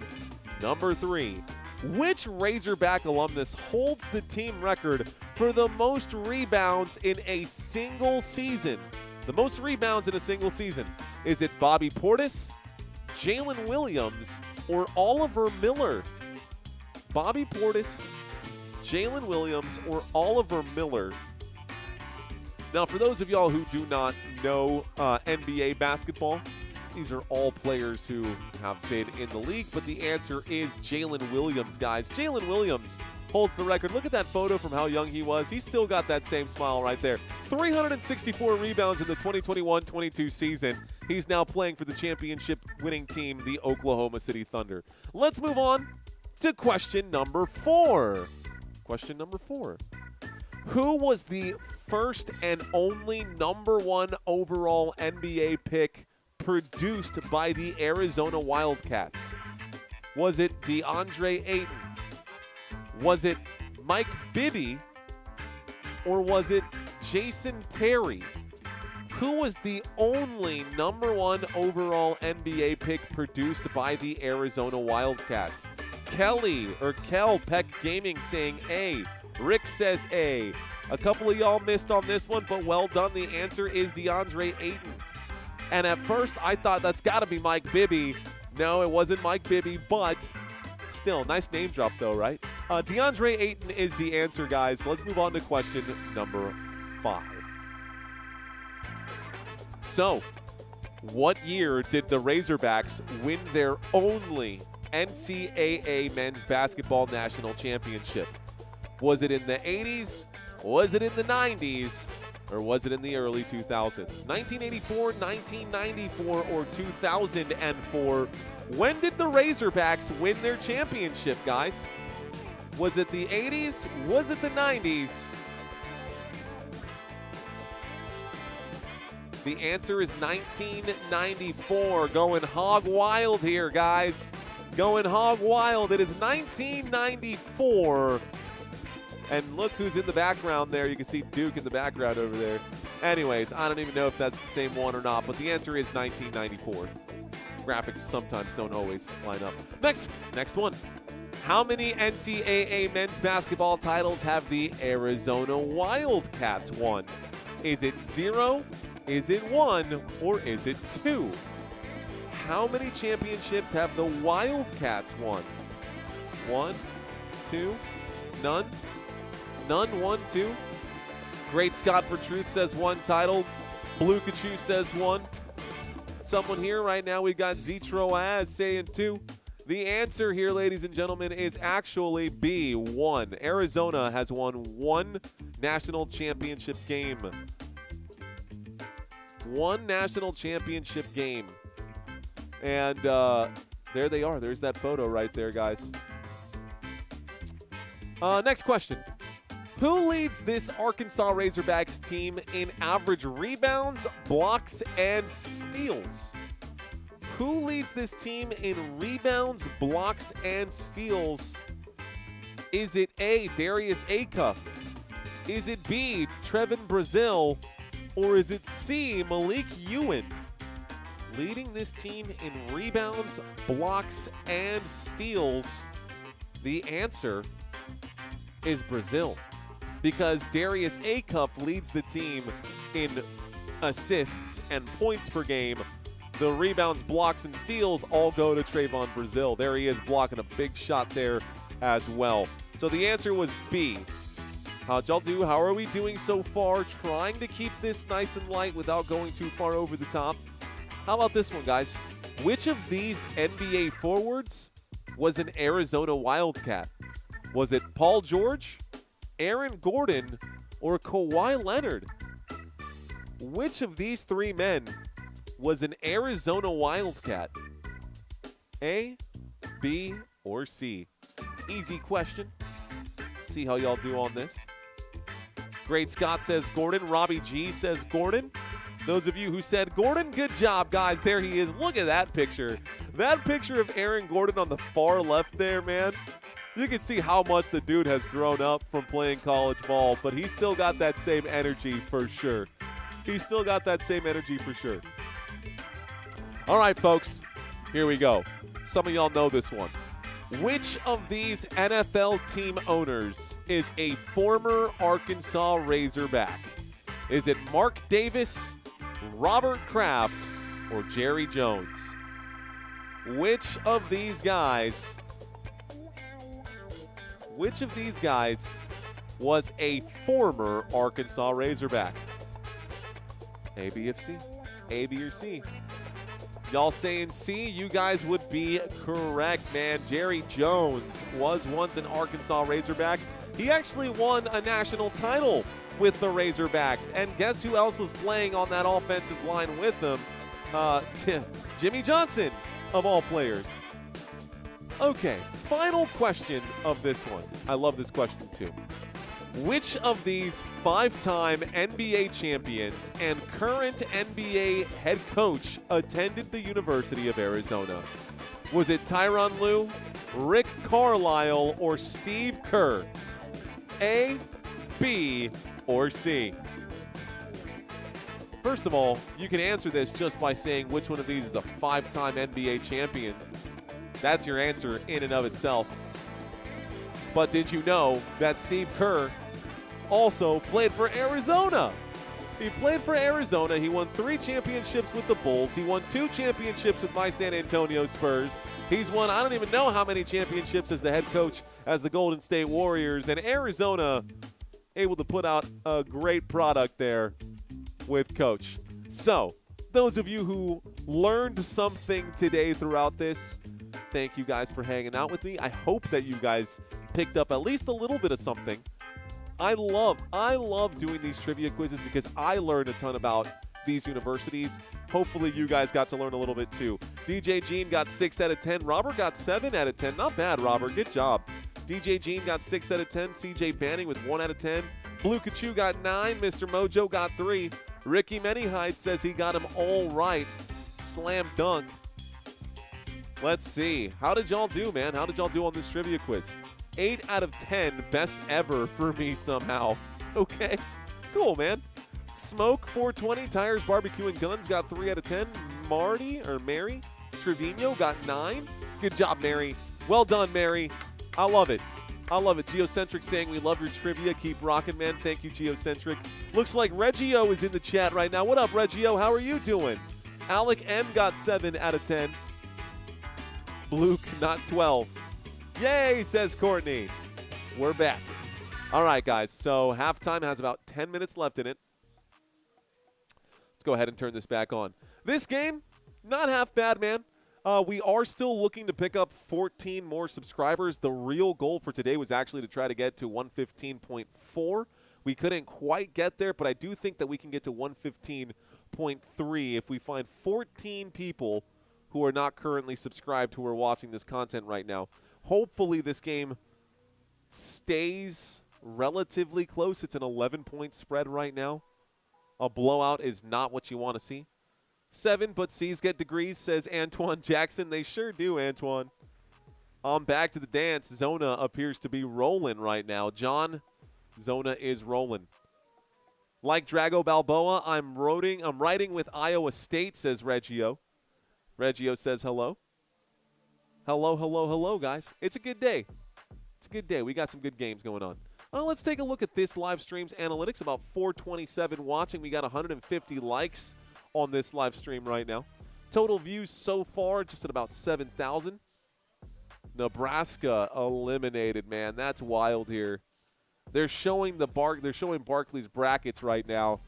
number 3. Which Razorback alumnus holds the team record for the most rebounds in a single season? The most rebounds in a single season. Is it Bobby Portis, Jalen Williams, or Oliver Miller? Bobby Portis, Jalen Williams, or Oliver Miller? Now, for those of y'all who do not know NBA basketball, these are all players who have been in the league, but the answer is Jalen Williams, guys. Jalen Williams holds the record. Look at that photo from how young he was. He's still got that same smile right there. 364 rebounds in the 2021-22 season. He's now playing for the championship winning team, the Oklahoma City Thunder. Let's move on to question number 4. Question number 4. Who was the first and only number 1 overall NBA pick produced by the Arizona Wildcats? Was it DeAndre Ayton? Was it Mike Bibby? Or was it Jason Terry? Who was the only number 1 overall NBA pick produced by the Arizona Wildcats? Kel Peck Gaming saying A. Rick says A. A couple of y'all missed on this one, but well done. The answer is DeAndre Ayton. And at first, I thought that's got to be Mike Bibby. No, it wasn't Mike Bibby, but still, nice name drop though, right? DeAndre Ayton is the answer, guys. Let's move on to question number 5. So, what year did the Razorbacks win their only NCAA men's basketball national championship? Was it in the 80s? Was it in the 90s? Or was it in the early 2000s? 1984, 1994, or 2004? When did the Razorbacks win their championship, guys? Was it the 80s? Was it the 90s? The answer is 1994. Going hog wild here, guys. Going hog wild. It is 1994. And look who's in the background there. You can see Duke in the background over there. Anyways, I don't even know if that's the same one or not, but the answer is 1994. Graphics sometimes don't always line up. Next one. How many NCAA men's basketball titles have the Arizona Wildcats won? Is it 0? Is it 1? Or is it 2? How many championships have the Wildcats won? 1, 2, none? None, 1, 2. Great Scott for Truth says 1 title. Blue Kachu says 1. Someone here right now, we got Zetroaz saying 2. The answer here, ladies and gentlemen, is actually B, 1. Arizona has won 1 national championship game. 1 national championship game. And there they are. There's that photo right there, guys. Next question. Who leads this Arkansas Razorbacks team in average rebounds, blocks, and steals? Who leads this team in rebounds, blocks, and steals? Is it A, Darius Acuff? Is it B, Trevin Brazil? Or is it C, Malik Ewan? Leading this team in rebounds, blocks, and steals, the answer is Brazil. Because Darius Acuff leads the team in assists and points per game. The rebounds, blocks, and steals all go to Trayvon Brazil. There he is blocking a big shot there as well. So the answer was B. How'd y'all do? How are we doing so far? Trying to keep this nice and light without going too far over the top. How about this one, guys? Which of these NBA forwards was an Arizona Wildcat? Was it Paul George, Aaron Gordon, or Kawhi Leonard? Which of these three men was an Arizona Wildcat? A, B, or C? Easy question. See how y'all do on this. Great Scott says Gordon. Robbie G says Gordon. Those of you who said Gordon, good job, guys. There he is. Look at that picture. That picture of Aaron Gordon on the far left there, man. You can see how much the dude has grown up from playing college ball, but he's still got that same energy for sure. He's still got that same energy for sure. All right, folks, here we go. Some of y'all know this one. Which of these NFL team owners is a former Arkansas Razorback? Is it Mark Davis, Robert Kraft, or Jerry Jones? Which of these guys was a former Arkansas Razorback? A, B, or C? A, B, or C? Y'all saying C, you guys would be correct, man. Jerry Jones was once an Arkansas Razorback. He actually won a national title with the Razorbacks. And guess who else was playing on that offensive line with them? Jimmy Johnson, of all players. Okay, final question of this one. I love this question too. Which of these five-time NBA champions and current NBA head coach attended the University of Arizona? Was it Tyronn Lue, Rick Carlisle, or Steve Kerr? A, B, or C? First of all, you can answer this just by saying which one of these is a five-time NBA champion. That's your answer in and of itself. But did you know that Steve Kerr also played for Arizona? He played for Arizona. He won 3 championships with the Bulls. He won 2 championships with my San Antonio Spurs. He's won I don't even know how many championships as the head coach as the Golden State Warriors. And Arizona able to put out a great product there with Coach. So, those of you who learned something today throughout this, thank you guys for hanging out with me. I hope that you guys picked up at least a little bit of something. I love doing these trivia quizzes because I learned a ton about these universities. Hopefully you guys got to learn a little bit too. DJ Jean got 6 out of 10. Robert got 7 out of 10. Not bad, Robert. Good job. DJ Jean got 6 out of 10. CJ Banning with 1 out of 10. Blue Kachu got 9. Mr. Mojo got 3. Ricky Manyhide says he got them all right. Slam dunk. Let's see. How did y'all do, man? How did y'all do on this trivia quiz? 8 out of 10. Best ever for me somehow. Okay. Cool, man. Smoke 420. Tires, Barbecue, and Guns got 3 out of 10. Mary Trevino got 9. Good job, Mary. Well done, Mary. I love it. I love it. Geocentric saying we love your trivia. Keep rocking, man. Thank you, Geocentric. Looks like Reggio is in the chat right now. What up, Reggio? How are you doing? Alec M got 7 out of 10. Luke, not 12. Yay, says Courtney. We're back. All right, guys. So halftime has about 10 minutes left in it. Let's go ahead and turn this back on. This game, not half bad, man. We are still looking to pick up 14 more subscribers. The real goal for today was actually to try to get to 115.4. We couldn't quite get there, but I do think that we can get to 115.3 if we find 14 people who are not currently subscribed who are watching this content right now. Hopefully this game stays relatively close. It's an 11-point spread right now. A blowout is not what you want to see. 7, but C's get degrees, says Antoine Jackson. They sure do, Antoine. On back to the dance. Zona appears to be rolling right now. John, Zona is rolling. Like Drago Balboa, I'm riding with Iowa State, says Reggio. Reggio says hello. Hello, hello, hello, guys. It's a good day. It's a good day. We got some good games going on. Let's take a look at this live stream's analytics. About 427 watching. We got 150 likes on this live stream right now. Total views so far just at about 7,000. Nebraska eliminated, man. That's wild here. They're showing Barkley's brackets right now.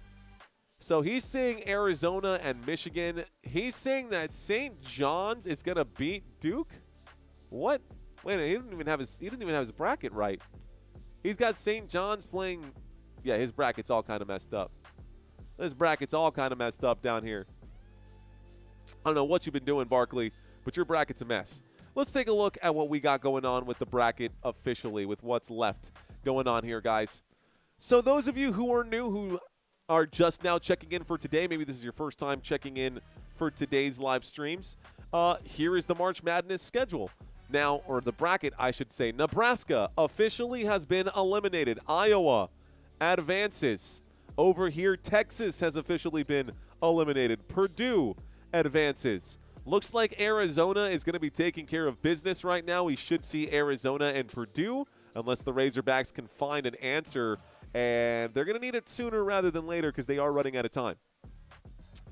So he's saying Arizona and Michigan. He's saying that St. John's is going to beat Duke? What? Wait a minute, he didn't even have his bracket right. He's got St. John's playing. Yeah, his bracket's all kind of messed up. This bracket's all kind of messed up down here. I don't know what you've been doing, Barkley, but your bracket's a mess. Let's take a look at what we got going on with the bracket officially, with what's left going on here, guys. So those of you who are new, who are just now checking in for today, maybe this is your first time checking in for today's live streams, here is the March Madness schedule. Now, or the bracket, I should say. Nebraska officially has been eliminated. Iowa advances. Over here, Texas has officially been eliminated. Purdue advances. Looks like Arizona is going to be taking care of business right now. We should see Arizona and Purdue, unless the Razorbacks can find an answer. And they're going to need it sooner rather than later because they are running out of time.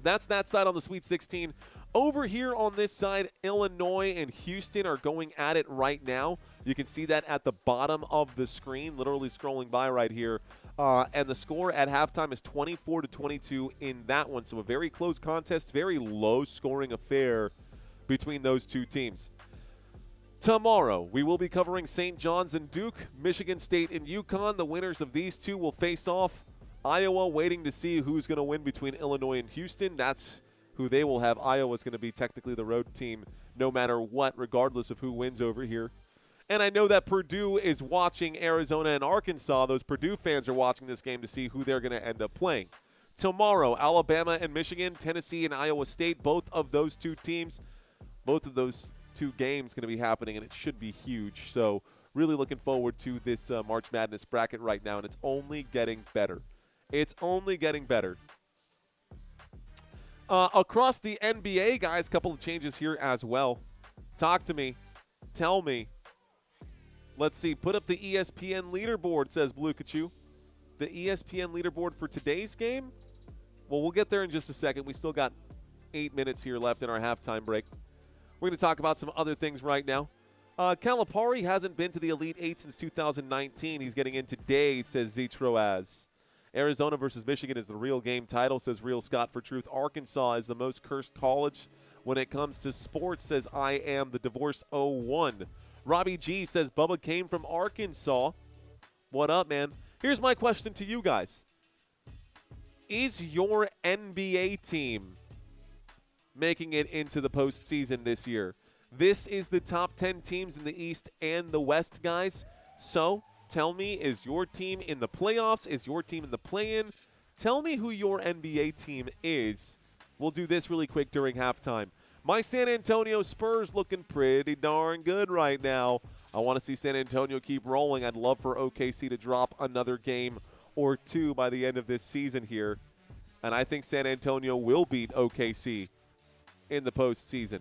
That's that side on the Sweet 16. Over here on this side, Illinois and Houston are going at it right now. You can see that at the bottom of the screen, literally scrolling by right here. And the score at halftime is 24-22 in that one. So a very close contest, very low-scoring affair between those two teams. Tomorrow, we will be covering St. John's and Duke, Michigan State and UConn. The winners of these two will face off. Iowa waiting to see who's going to win between Illinois and Houston. That's who they will have. Iowa's going to be technically the road team no matter what, regardless of who wins over here. And I know that Purdue is watching Arizona and Arkansas. Those Purdue fans are watching this game to see who they're going to end up playing. Tomorrow, Alabama and Michigan, Tennessee and Iowa State, both of those two teams, both of those two games going to be happening, and it should be huge. So really looking forward to this March Madness bracket right now, and it's only getting better. It's only getting better. Across the NBA, guys, a couple of changes here as well. Talk to me. Tell me. Let's see. Put up the ESPN leaderboard, says Blue Kachu. The ESPN leaderboard for today's game? Well, we'll get there in just a second. We still got 8 minutes here left in our halftime break. We're going to talk about some other things right now. Calipari hasn't been to the Elite Eight since 2019. He's getting in today, says Z Troaz. Arizona versus Michigan is the real game title, says Real Scott for Truth. Arkansas is the most cursed college when it comes to sports, says I Am the Divorce 01. Robbie G says Bubba came from Arkansas. What up, man? Here's my question to you guys. Is your NBA team making it into the postseason this year? This is the top 10 teams in the East and the West, guys. So tell me, is your team in the playoffs? Is your team in the play-in? Tell me who your NBA team is. We'll do this really quick during halftime. My San Antonio Spurs looking pretty darn good right now. I want to see San Antonio keep rolling. I'd love for OKC to drop another game or two by the end of this season here. And I think San Antonio will beat OKC in the postseason.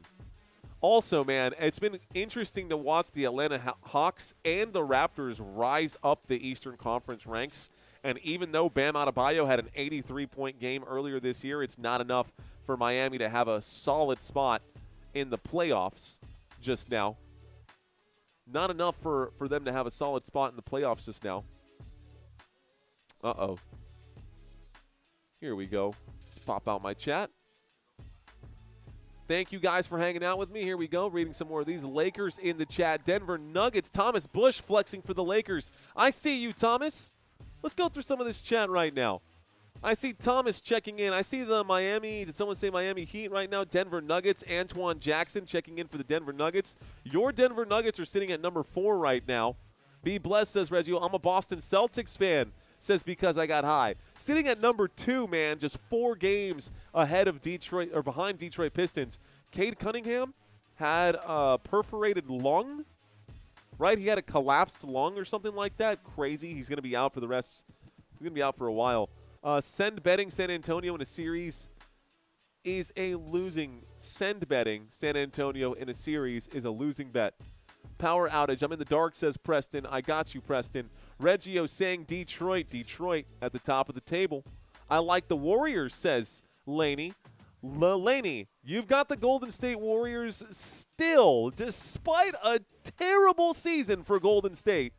Also, man, it's been interesting to watch the Atlanta Hawks and the Raptors rise up the Eastern Conference ranks. And even though Bam Adebayo had an 83-point game earlier this year, it's not enough for Miami to have a solid spot in the playoffs just now. Not enough for them to have a solid spot in the playoffs just now. Uh-oh. Here we go. Let's pop out my chat. Thank you guys for hanging out with me. Here we go. Reading some more of these. Lakers in the chat. Denver Nuggets. Thomas Bush flexing for the Lakers. I see you, Thomas. Let's go through some of this chat right now. I see Thomas checking in. I see the Miami. Did someone say Miami Heat right now? Denver Nuggets. Antoine Jackson checking in for the Denver Nuggets. Your Denver Nuggets are sitting at number 4 right now. Be blessed, says Reggie. I'm a Boston Celtics fan, says because I got high. Sitting at number 2, man, just 4 games ahead of Detroit or behind Detroit Pistons. Cade Cunningham had a perforated lung, right? He had a collapsed lung or something like that. Crazy. He's going to be out for the rest. He's going to be out for a while. Send betting San Antonio in a series is a losing. Send betting San Antonio in a series is a losing bet. Power outage. I'm in the dark, says Preston. I got you, Preston. Reggio saying Detroit at the top of the table. I like the Warriors, says Laney. Laney, you've got the Golden State Warriors still, despite a terrible season for Golden State.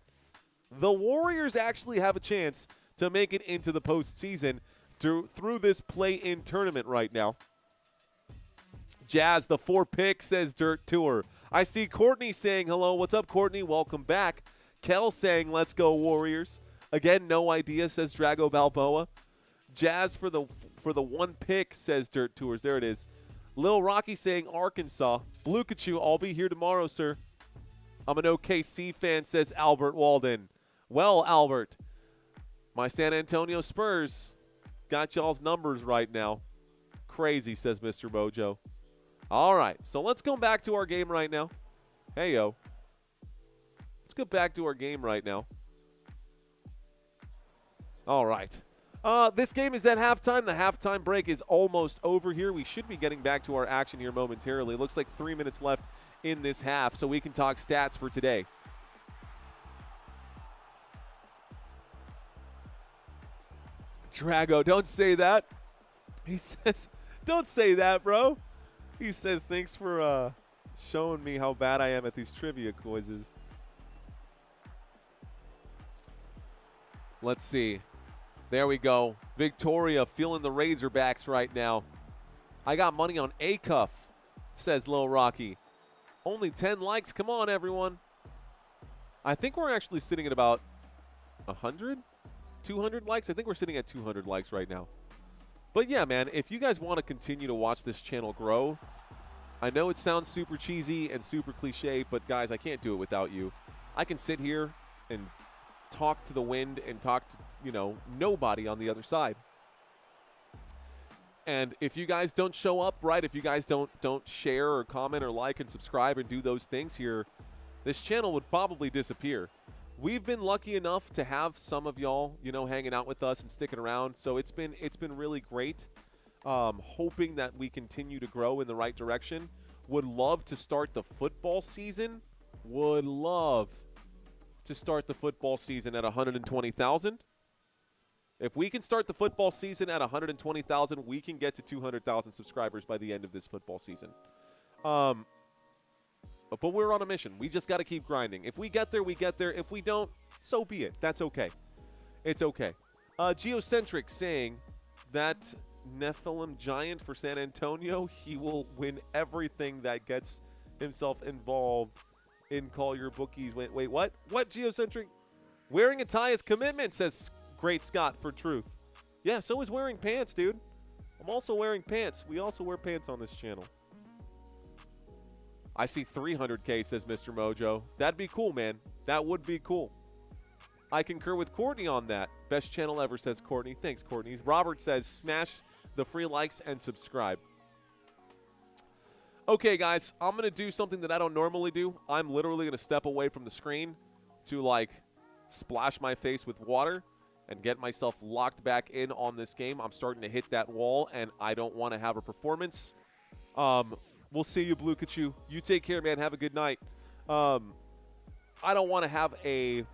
The Warriors actually have a chance to make it into the postseason through this play-in tournament right now. Jazz, the 4 pick, says Dirt Tour. I see Courtney saying hello. What's up, Courtney? Welcome back. Kel saying let's go Warriors. Again, no idea, says Drago Balboa. Jazz for the 1 pick, says Dirt Tours. There it is. Lil Rocky saying Arkansas. Blue Kachu, I'll be here tomorrow, sir. I'm an OKC fan, says Albert Walden. Well, Albert, my San Antonio Spurs got y'all's numbers right now. Crazy, says Mr. Mojo. All right, so let's go back to our game right now. Hey, yo. Let's go back to our game right now. All right. This game is at halftime. The halftime break is almost over here. We should be getting back to our action here momentarily. It looks like 3 minutes left in this half, so we can talk stats for today. Drago, don't say that. He says, don't say that, bro. He says, thanks for showing me how bad I am at these trivia quizzes. Let's see. There we go. Victoria feeling the Razorbacks right now. I got money on A-Cuff, says Lil Rocky. Only 10 likes. Come on, everyone. I think we're actually sitting at about 100, 200 likes. I think we're sitting at 200 likes right now. But yeah, man, if you guys want to continue to watch this channel grow, I know it sounds super cheesy and super cliche, but guys, I can't do it without you. I can sit here and talk to the wind and talk to, nobody on the other side. And if you guys don't show up, right, if you guys don't share or comment or like and subscribe and do those things here, this channel would probably disappear. We've been lucky enough to have some of y'all, hanging out with us and sticking around. So it's been really great. Hoping that we continue to grow in the right direction. Would love to start the football season. Would love to start the football season at 120,000. If we can start the football season at 120,000, we can get to 200,000 subscribers by the end of this football season. But we're on a mission. We just got to keep grinding. If we get there, we get there. If we don't, so be it. That's okay. It's okay. Geocentric saying that Nephilim Giant for San Antonio, he will win everything that gets himself involved in Call Your Bookies. Wait, what? What, Geocentric? Wearing a tie is commitment, says Great Scott for Truth. Yeah, so is wearing pants, dude. I'm also wearing pants. We also wear pants on this channel. I see 300K, says Mr. Mojo. That'd be cool, man. That would be cool. I concur with Courtney on that. Best channel ever, says Courtney. Thanks, Courtney. Robert says, smash the free likes and subscribe. Okay, guys, I'm going to do something that I don't normally do. I'm literally going to step away from the screen to, splash my face with water and get myself locked back in on this game. I'm starting to hit that wall, and I don't want to have a performance. We'll see you, Blue Kachu. You take care, man. Have a good night. I don't want to have a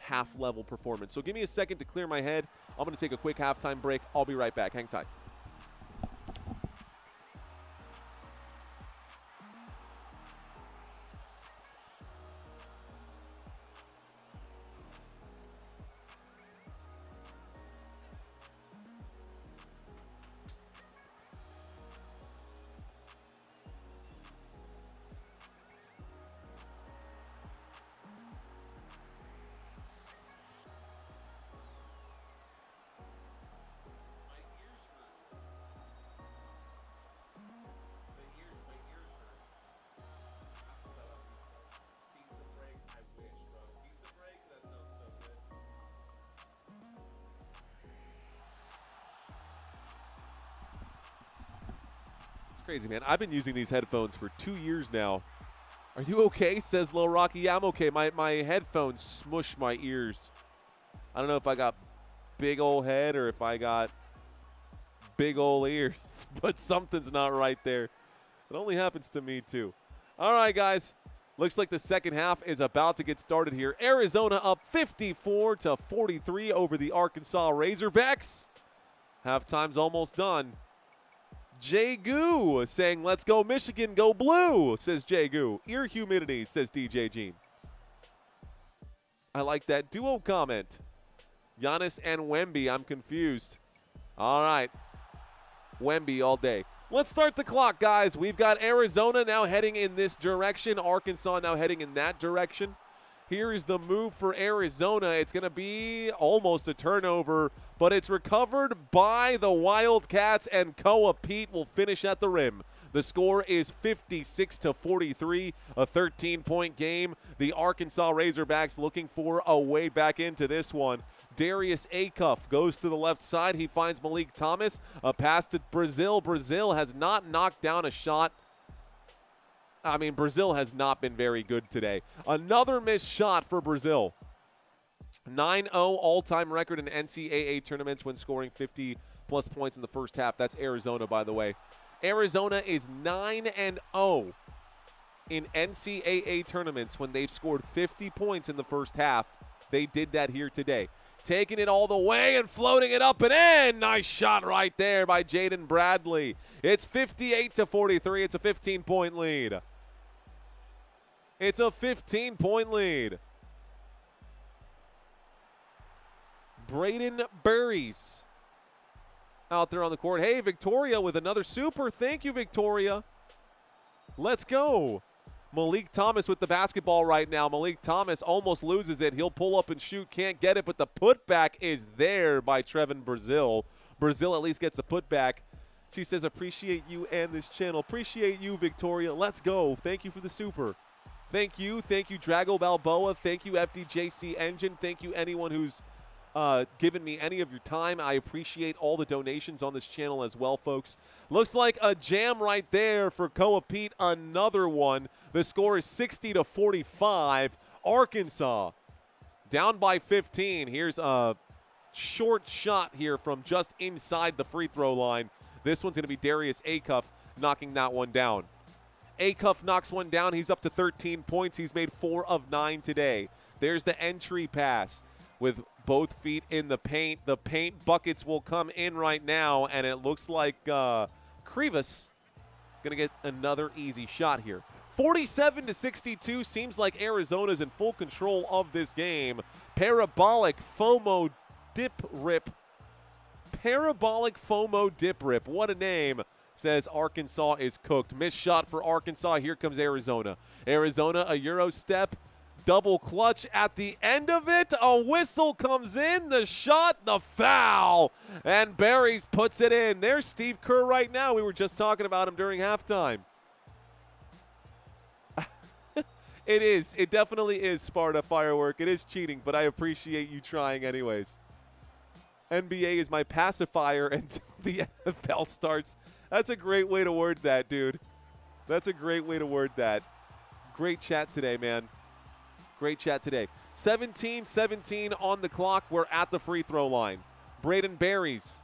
half-level performance. So give me a second to clear my head. I'm going to take a quick halftime break. I'll be right back. Hang tight. crazy, man. I've been using these headphones for 2 years now. Are you okay? Says Lil Rocky. Yeah, I'm okay. My headphones smush my ears. I don't know if I got big old head or if I got big old ears, but something's not right there. It only happens to me, too. All right, guys. Looks like the second half is about to get started here. Arizona up 54-43 over the Arkansas Razorbacks. Halftime's almost done. Jay Goo saying, let's go Michigan, go blue, says Jay Goo. Ear humidity, says DJ Gene. I like that duo comment. Giannis and Wemby, I'm confused. All right. Wemby all day. Let's start the clock, guys. We've got Arizona now heading in this direction. Arkansas now heading in that direction. Here is the move for Arizona. It's going to be almost a turnover, but it's recovered by the Wildcats, and Koa Pete will finish at the rim. The score is 56-43, a 13-point game. The Arkansas Razorbacks looking for a way back into this one. Darius Acuff goes to the left side. He finds Malik Thomas. A pass to Brazil. Brazil has not knocked down a shot. I mean, Brazil has not been very good today. Another missed shot for Brazil. 9-0 all-time record in NCAA tournaments when scoring 50-plus points in the first half. That's Arizona, by the way. Arizona is 9-0 in NCAA tournaments when they've scored 50 points in the first half. They did that here today. Taking it all the way and floating it up and in. Nice shot right there by Jaden Bradley. It's 58-43. It's a 15-point lead. It's a 15-point lead. Braden Burries out there on the court. Hey, Victoria with another super. Thank you, Victoria. Let's go. Malik Thomas with the basketball right now. Malik Thomas almost loses it. He'll pull up and shoot. Can't get it, but the putback is there by Trevin Brazil. Brazil at least gets the putback. She says, appreciate you and this channel. Appreciate you, Victoria. Let's go. Thank you for the super. Thank you, Drago Balboa. Thank you, FDJC Engine. Thank you, anyone who's given me any of your time. I appreciate all the donations on this channel as well, folks. Looks like a jam right there for Koa Pete. Another one. The score is 60-45. Arkansas down by 15. Here's a short shot here from just inside the free throw line. This one's going to be Darius Acuff knocking that one down. Acuff knocks one down. He's up to 13 points. He's made 4 of 9 today. There's the entry pass with both feet in the paint. The paint buckets will come in right now, and it looks like Krivas going to get another easy shot here. 47-62. Seems like Arizona's in full control of this game. Parabolic FOMO dip rip. Parabolic FOMO dip rip. What a name. Says Arkansas is cooked. Missed shot for Arkansas. Here comes Arizona. Arizona, a Euro step. Double clutch at the end of it. A whistle comes in. The shot, the foul. And Barries puts it in. There's Steve Kerr right now. We were just talking about him during halftime. It is. It definitely is Sparta firework. It is cheating, but I appreciate you trying anyways. NBA is my pacifier until the NFL starts. That's a great way to word that, dude. That's a great way to word that. Great chat today, man. Great chat today. 17-17 on the clock. We're at the free throw line. Braden Barries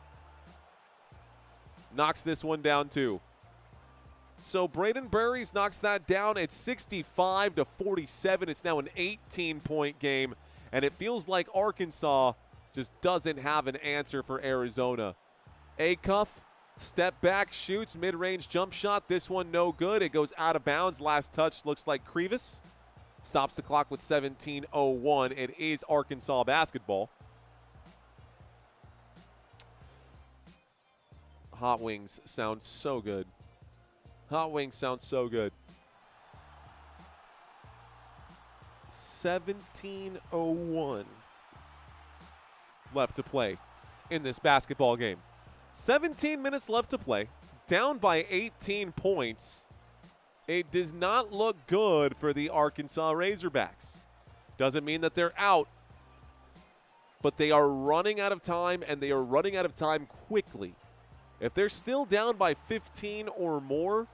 knocks this one down too. So Braden Barries knocks that down. It's 65-47. It's now an 18-point game, and it feels like Arkansas just doesn't have an answer for Arizona. Acuff, step back, shoots, mid-range jump shot. This one no good. It goes out of bounds. Last touch looks like Krivas. Stops the clock with 17:01. It is Arkansas basketball. Hot wings sound so good. Hot wings sound so good. 17:01 left to play in this basketball game. 17 minutes left to play. Down by 18 points. It does not look good for the Arkansas Razorbacks. Doesn't mean that they're out, but they are running out of time, and they are running out of time quickly. If they're still down by 15 or more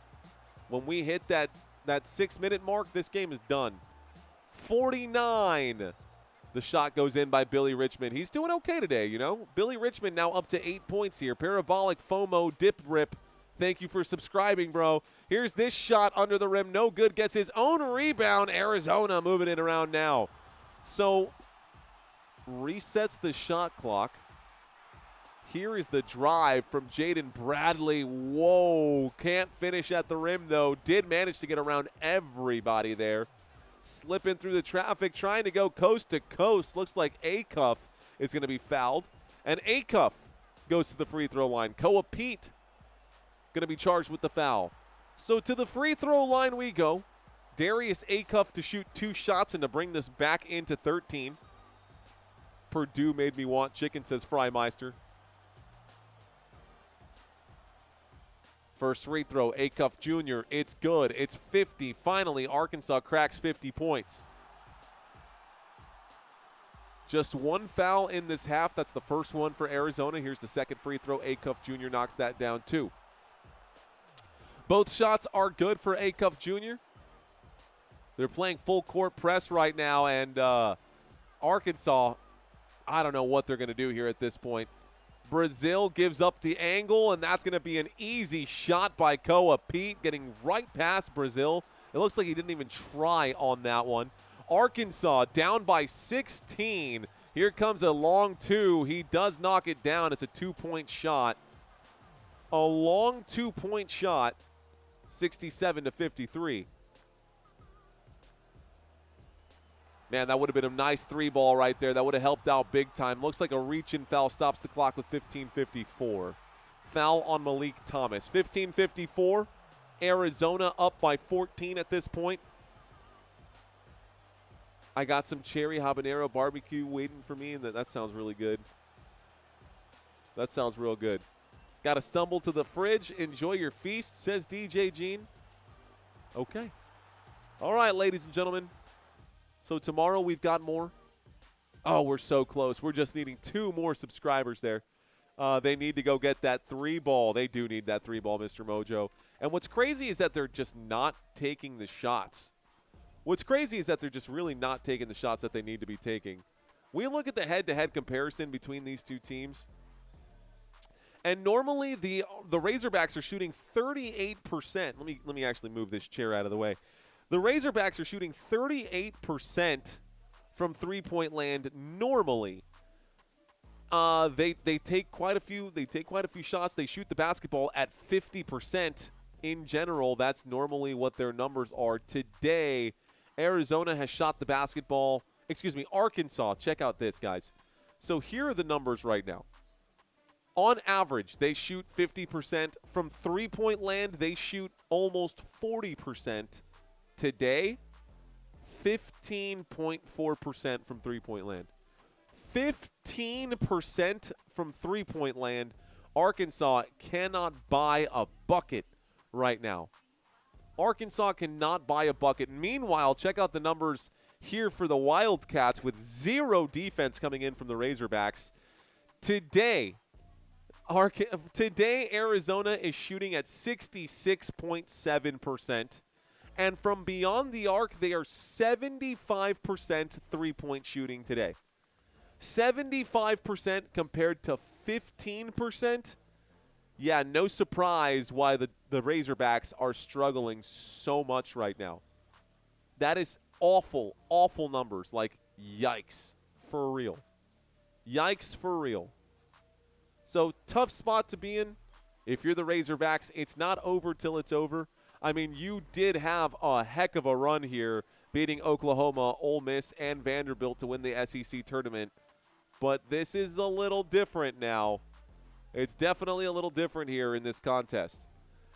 when we hit that 6-minute mark, this game is done. 49. The shot goes in by Billy Richmond. He's doing okay today, you know. Billy Richmond now up to 8 points here. Parabolic FOMO dip rip. Thank you for subscribing, bro. Here's this shot under the rim. No good. Gets his own rebound. Arizona moving it around now. So resets the shot clock. Here is the drive from Jaden Bradley. Whoa. Can't finish at the rim, though. Did manage to get around everybody there. Slipping through the traffic, trying to go coast to coast. Looks like Acuff is going to be fouled. And Acuff goes to the free throw line. Koa Pete going to be charged with the foul. So to the free throw line we go. Darius Acuff to shoot 2 shots and to bring this back into 13. Purdue made me want chicken, says Freimeister. First free throw, Acuff Jr. It's good. It's 50. Finally, Arkansas cracks 50 points. Just 1 foul in this half. That's the first one for Arizona. Here's the second free throw. Acuff Jr. knocks that down too. Both shots are good for Acuff Jr. They're playing full court press right now, and Arkansas, I don't know what they're going to do here at this point. Brazil gives up the angle, and that's going to be an easy shot by Koa Pete, getting right past Brazil. It looks like he didn't even try on that one. Arkansas down by 16. Here comes a long 2. He does knock it down. It's a 2-point shot. A long 2-point shot, 67-53. Man, that would have been a nice 3-ball right there. That would have helped out big time. Looks like a reach-in foul stops the clock with 15:54. Foul on Malik Thomas. 15:54. Arizona up by 14 at this point. I got some cherry habanero barbecue waiting for me, and that sounds really good. That sounds real good. Got to stumble to the fridge. Enjoy your feast, says DJ Gene. Okay. All right, ladies and gentlemen. So tomorrow we've got more. Oh, we're so close. We're just needing 2 more subscribers there. They need to go get that 3-ball. They do need that 3-ball, Mr. Mojo. And what's crazy is that they're just not taking the shots. What's crazy is that they're just really not taking the shots that they need to be taking. We look at the head-to-head comparison between these two teams. And normally the Razorbacks are shooting 38%. Let me actually move this chair out of the way. The Razorbacks are shooting 38% from three-point land normally. They take quite a few. They take quite a few shots. They shoot the basketball at 50% in general. That's normally what their numbers are. Today, Arizona has shot the basketball. Excuse me, Arkansas. Check out this, guys. So here are the numbers right now. On average, they shoot 50%. From three-point land, they shoot almost 40%. Today, 15.4% from three-point land. 15% from three-point land. Arkansas cannot buy a bucket right now. Arkansas cannot buy a bucket. Meanwhile, check out the numbers here for the Wildcats with 0 defense coming in from the Razorbacks. Today, Arizona is shooting at 66.7%. And from beyond the arc, they are 75% three-point shooting today. 75% compared to 15%. Yeah, no surprise why the Razorbacks are struggling so much right now. That is awful, awful numbers. Like, yikes, for real. Yikes, for real. So, tough spot to be in. If you're the Razorbacks, it's not over till it's over. I mean, you did have a heck of a run here, beating Oklahoma, Ole Miss, and Vanderbilt to win the SEC tournament. But this is a little different now. It's definitely a little different here in this contest.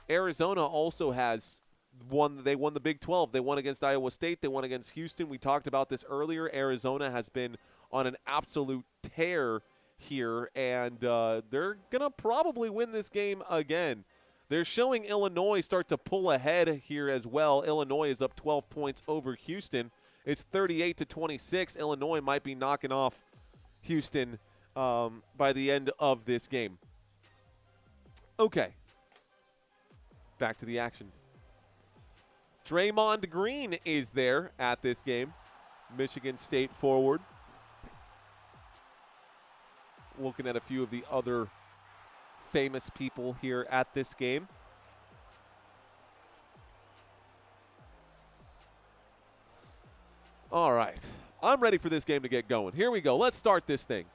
Arizona also has won. They won the Big 12. They won against Iowa State. They won against Houston. We talked about this earlier. Arizona has been on an absolute tear here, and they're going to probably win this game again. They're showing Illinois start to pull ahead here as well. Illinois is up 12 points over Houston. It's 38-26. Illinois might be knocking off Houston by the end of this game. Okay. Back to the action. Draymond Green is there at this game. Michigan State forward. Looking at a few of the other famous people here at this game. All right. I'm ready for this game to get going. Here we go. Let's start this thing.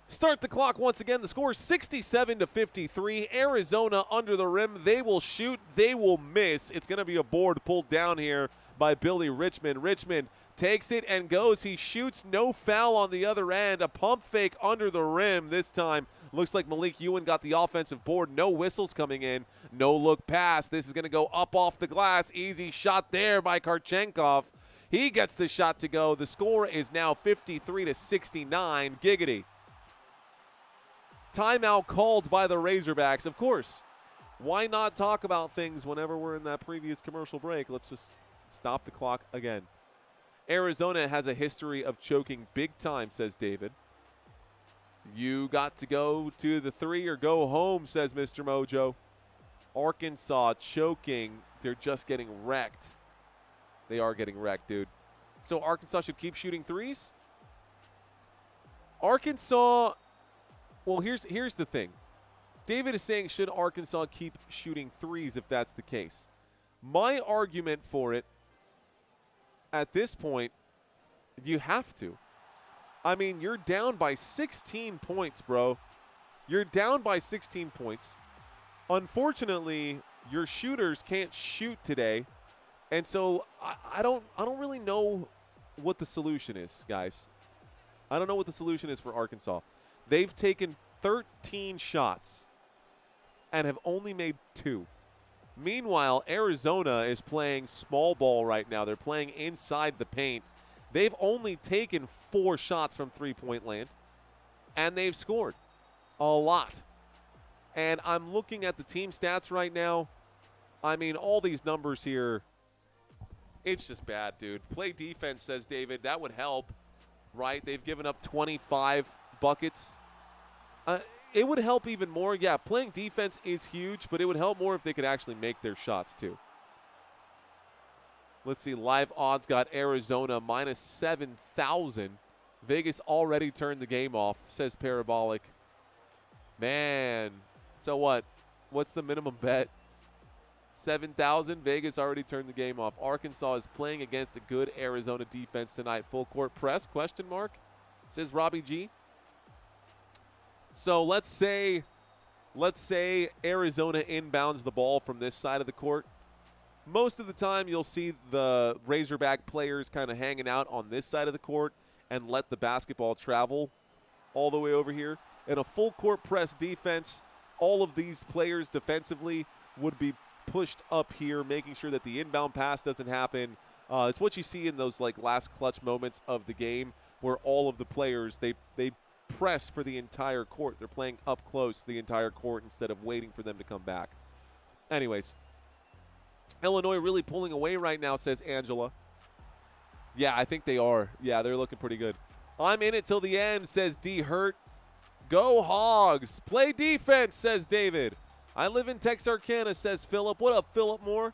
Start the clock once again. The score is 67-53. Arizona under the rim. They will shoot. They will miss. It's going to be a board pulled down here by Billy Richmond. Richmond takes it and goes. He shoots. No foul on the other end. A pump fake under the rim this time. Looks like Malik Ewan got the offensive board. No whistles coming in. No look pass. This is going to go up off the glass. Easy shot there by Karchenkov. He gets the shot to go. The score is now 53-69. Giggity. Timeout called by the Razorbacks. Of course, why not talk about things whenever we're in that previous commercial break? Let's just stop the clock again. Arizona has a history of choking big time, says David. You got to go to the three or go home, says Mr. Mojo. Arkansas choking. They're just getting wrecked. They are getting wrecked, dude. So Arkansas should keep shooting threes? Arkansas... Well, here's the thing. David is saying, should Arkansas keep shooting threes if that's the case? My argument for it, at this point, you have to. I mean, you're down by 16 points, bro. You're down by 16 points. Unfortunately, your shooters can't shoot today. And so I don't really know what the solution is, guys. I don't know what the solution is for Arkansas. They've taken 13 shots and have only made 2. Meanwhile, Arizona is playing small ball right now. They're playing inside the paint. They've only taken 4 shots from three-point land, and they've scored a lot. And I'm looking at the team stats right now. I mean, all these numbers here, it's just bad, dude. Play defense, says David. That would help, right? They've given up 25 buckets. It would help even more. Yeah, playing defense is huge, but it would help more if they could actually make their shots too. Let's see. Live odds got Arizona minus 7,000. Vegas already turned the game off, says Parabolic. Man. So what? What's the minimum bet? 7,000. Vegas already turned the game off. Arkansas is playing against a good Arizona defense tonight. Full court press? Question mark? Says Robbie G. So let's say Arizona inbounds the ball from this side of the court. Most of the time you'll see the Razorback players kind of hanging out on this side of the court and let the basketball travel all the way over here. In a full court press defense, all of these players defensively would be pushed up here, making sure that the inbound pass doesn't happen. It's what you see in those like last clutch moments of the game where all of the players, they press for the entire court. They're playing up close the entire court instead of waiting for them to come back. Anyways, Illinois really pulling away right now, says Angela. Yeah, I think they are. Yeah, they're looking pretty good. I'm in it till the end, says D. Hurt. Go Hogs. Play defense, says David. I live in Texarkana, says Philip. What up, Philip Moore?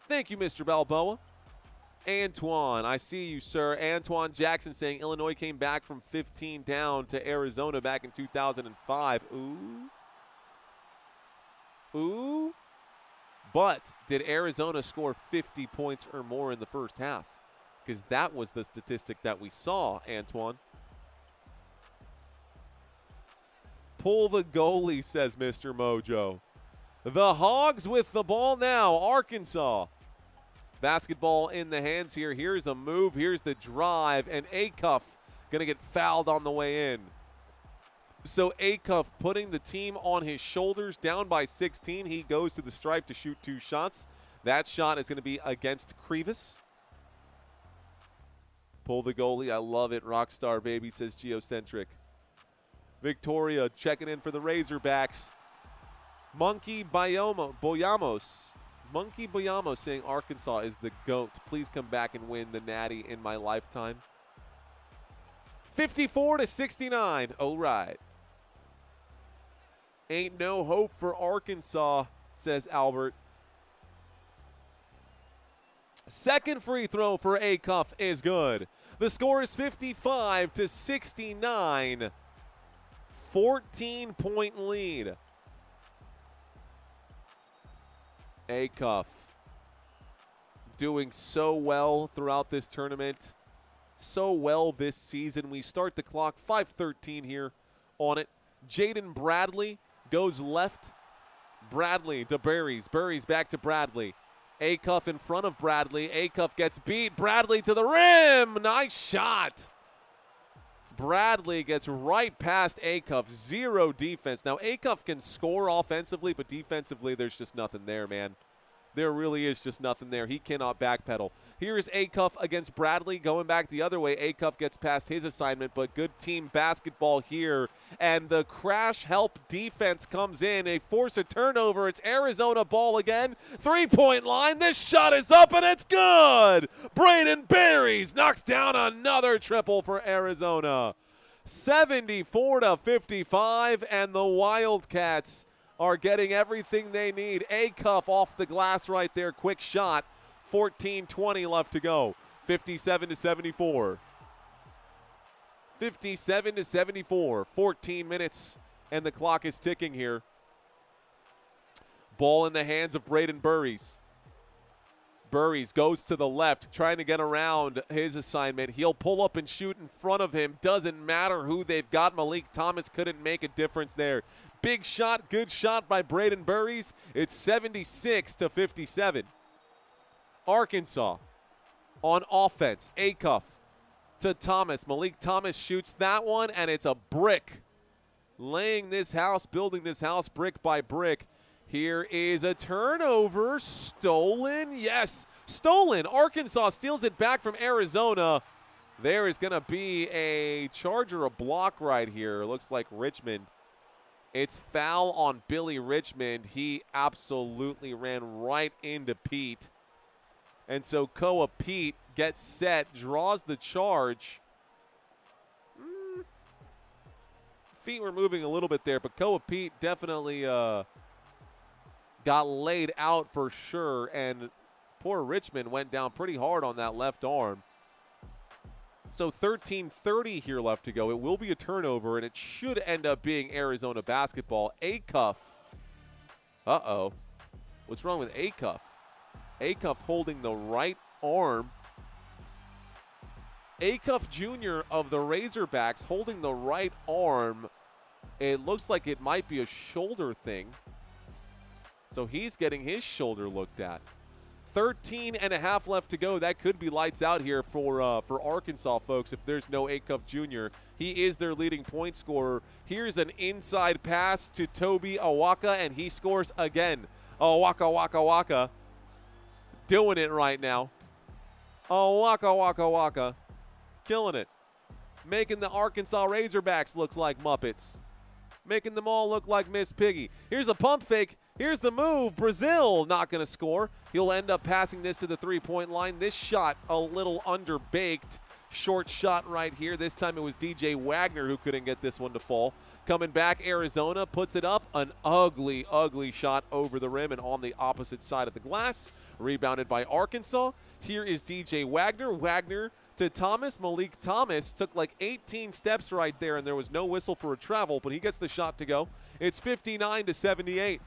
Thank you, Mr. Balboa. Antoine, I see you, sir. Antoine Jackson saying Illinois came back from 15 down to Arizona back in 2005. Ooh. But did Arizona score 50 points or more in the first half? Because that was the statistic that we saw, Antoine. Pull the goalie, says Mr. Mojo. The Hogs with the ball now. Arkansas. Basketball in the hands here. Here's a move. Here's the drive. And Acuff going to get fouled on the way in. So Acuff putting the team on his shoulders, down by 16. He goes to the stripe to shoot 2 shots. That shot is going to be against Crevis. Pull the goalie. I love it. Rockstar, baby, says Geocentric. Victoria checking in for the Razorbacks. Monkey Boyamos. Monkey Boyamo saying Arkansas is the GOAT. Please come back and win the Natty in my lifetime. 54-69. All right. Ain't no hope for Arkansas, says Albert. Second free throw for Acuff is good. The score is 55-69. 14-point lead. Acuff doing so well throughout this tournament. So well this season. We start the clock, 5:13 here on it. Jaden Bradley goes left. Bradley to Berries. Berries back to Bradley. Acuff in front of Bradley. Acuff gets beat. Bradley to the rim. Nice shot. Bradley gets right past Acuff. Zero defense. Now, Acuff can score offensively, but defensively, there's just nothing there, man. There really is just nothing there. He cannot backpedal. Here is Acuff against Bradley. Going back the other way, Acuff gets past his assignment, but good team basketball here. And the crash help defense comes in. They force a turnover. It's Arizona ball again. Three-point line. This shot is up, and it's good. Braden Berries knocks down another triple for Arizona. 74-55, and the Wildcats are getting everything they need. Acuff off the glass right there. Quick shot. 14-20 left to go. 57-74. 57-74. 14 minutes, and the clock is ticking here. Ball in the hands of Braden Berries. Berries goes to the left, trying to get around his assignment. He'll pull up and shoot in front of him. Doesn't matter who they've got. Malik Thomas couldn't make a difference there. Big shot, good shot by Braden Berries. It's 76-57. Arkansas on offense. Acuff to Thomas. Malik Thomas shoots that one, and it's a brick. Laying this house, building this house brick by brick. Here is a turnover. Stolen. Yes, stolen. Arkansas steals it back from Arizona. There is going to be a charge or a block right here. Looks like Richmond. It's foul on Billy Richmond. He absolutely ran right into Pete. And so Koa Pete gets set, draws the charge. Feet were moving a little bit there, but Koa Pete definitely got laid out for sure. And poor Richmond went down pretty hard on that left arm. So 13:30 here left to go. It will be a turnover, and it should end up being Arizona basketball. Acuff. Uh-oh. What's wrong with Acuff? Acuff holding the right arm. Acuff Jr. of the Razorbacks holding the right arm. It looks like it might be a shoulder thing. So he's getting his shoulder looked at. 13 and a half left to go. That could be lights out here for Arkansas, folks, if there's no Acuff Jr. He is their leading point scorer. Here's an inside pass to Toby Awaka, and he scores again. Waka. Doing it right now. Waka. Killing it. Making the Arkansas Razorbacks look like Muppets. Making them all look like Miss Piggy. Here's a pump fake. Here's the move. Brazil not going to score. He'll end up passing this to the three-point line. This shot a little underbaked. Short shot right here. This time it was DJ Wagner who couldn't get this one to fall. Coming back, Arizona puts it up. An ugly, ugly shot over the rim and on the opposite side of the glass. Rebounded by Arkansas. Here is DJ Wagner. Wagner to Thomas. Malik Thomas took like 18 steps right there, and there was no whistle for a travel, but he gets the shot to go. It's 59-78.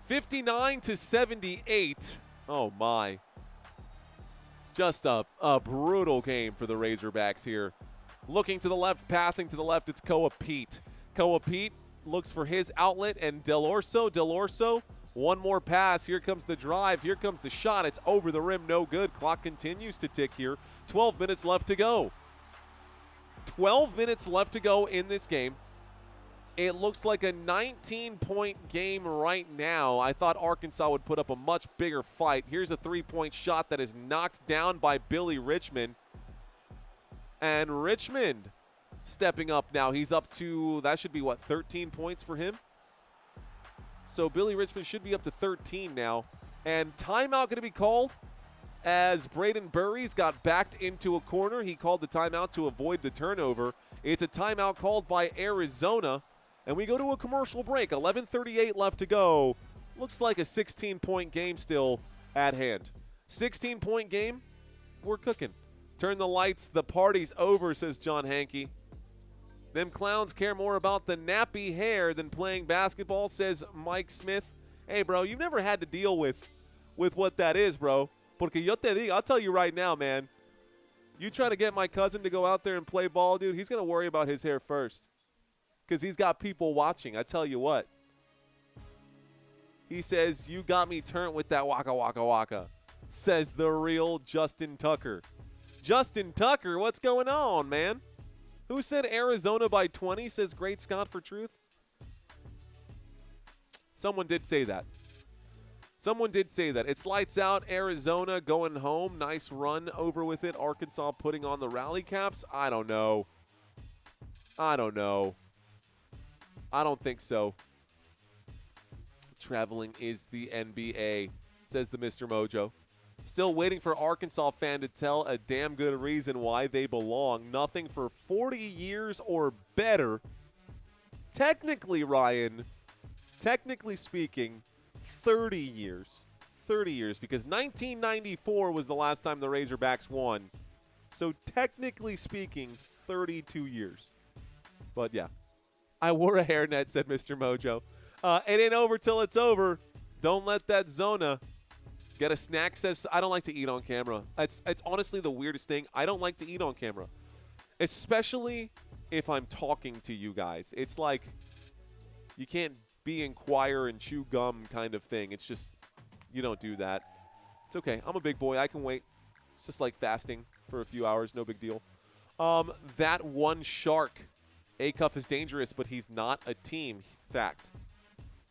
59-78. Oh, my. Just a brutal game for the Razorbacks here. Looking to the left, passing to the left, it's Koa Pete. Koa Pete looks for his outlet, and Del Orso, one more pass. Here comes the drive. Here comes the shot. It's over the rim. No good. Clock continues to tick here. 12 minutes left to go. 12 minutes left to go in this game. It looks like a 19-point game right now. I thought Arkansas would put up a much bigger fight. Here's a three-point shot that is knocked down by Billy Richmond. And Richmond stepping up now. He's up to, that should be what, 13 points for him? So Billy Richmond should be up to 13 now. And timeout going to be called as Braden Berries got backed into a corner. He called the timeout to avoid the turnover. It's a timeout called by Arizona, and we go to a commercial break. 11:38 left to go. Looks like a 16-point game still at hand. 16-point game, we're cooking. Turn the lights, the party's over, says John Hankey. Them clowns care more about the nappy hair than playing basketball, says Mike Smith. Hey, bro, you've never had to deal with what that is, bro. Porque yo te digo, I'll tell you right now, man. You try to get my cousin to go out there and play ball, dude, he's going to worry about his hair first. Because he's got people watching, I tell you what. He says, you got me turned with that waka waka waka, says the real Justin Tucker. Justin Tucker, what's going on, man? Who said Arizona by 20, says Great Scott for Truth? Someone did say that. Someone did say that. It's lights out. Arizona going home. Nice run over with it. Arkansas putting on the rally caps. I don't know. I don't think so. Traveling is the NBA, says the Mr. Mojo. Still waiting for Arkansas fan to tell a damn good reason why they belong. Nothing for 40 years or better. Technically, Ryan, technically speaking, 30 years. 30 years, because 1994 was the last time the Razorbacks won. So technically speaking, 32 years. But yeah, I wore a hairnet, said Mr. Mojo. It ain't over till it's over. Don't let that Zona get a snack, says I don't like to eat on camera. It's honestly the weirdest thing. I don't like to eat on camera, especially if I'm talking to you guys. It's like you can't be in choir and chew gum kind of thing. It's just, you don't do that. It's okay. I'm a big boy. I can wait. It's just like fasting for a few hours. No big deal. That one shark. Acuff is dangerous, but he's not a team. Fact.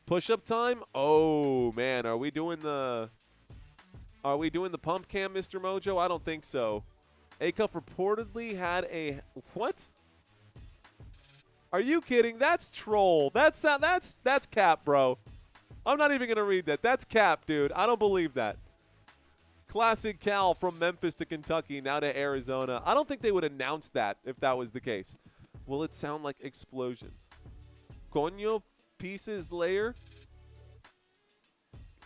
Push-up time? Oh, man. Are we doing the pump cam, Mr. Mojo? I don't think so. Acuff reportedly had a what? Are you kidding? That's troll. That's cap, bro. I'm not even going to read that. That's cap, dude. I don't believe that. Classic Cal from Memphis to Kentucky, now to Arizona. I don't think they would announce that if that was the case. Will it sound like explosions? Coño pieces layer?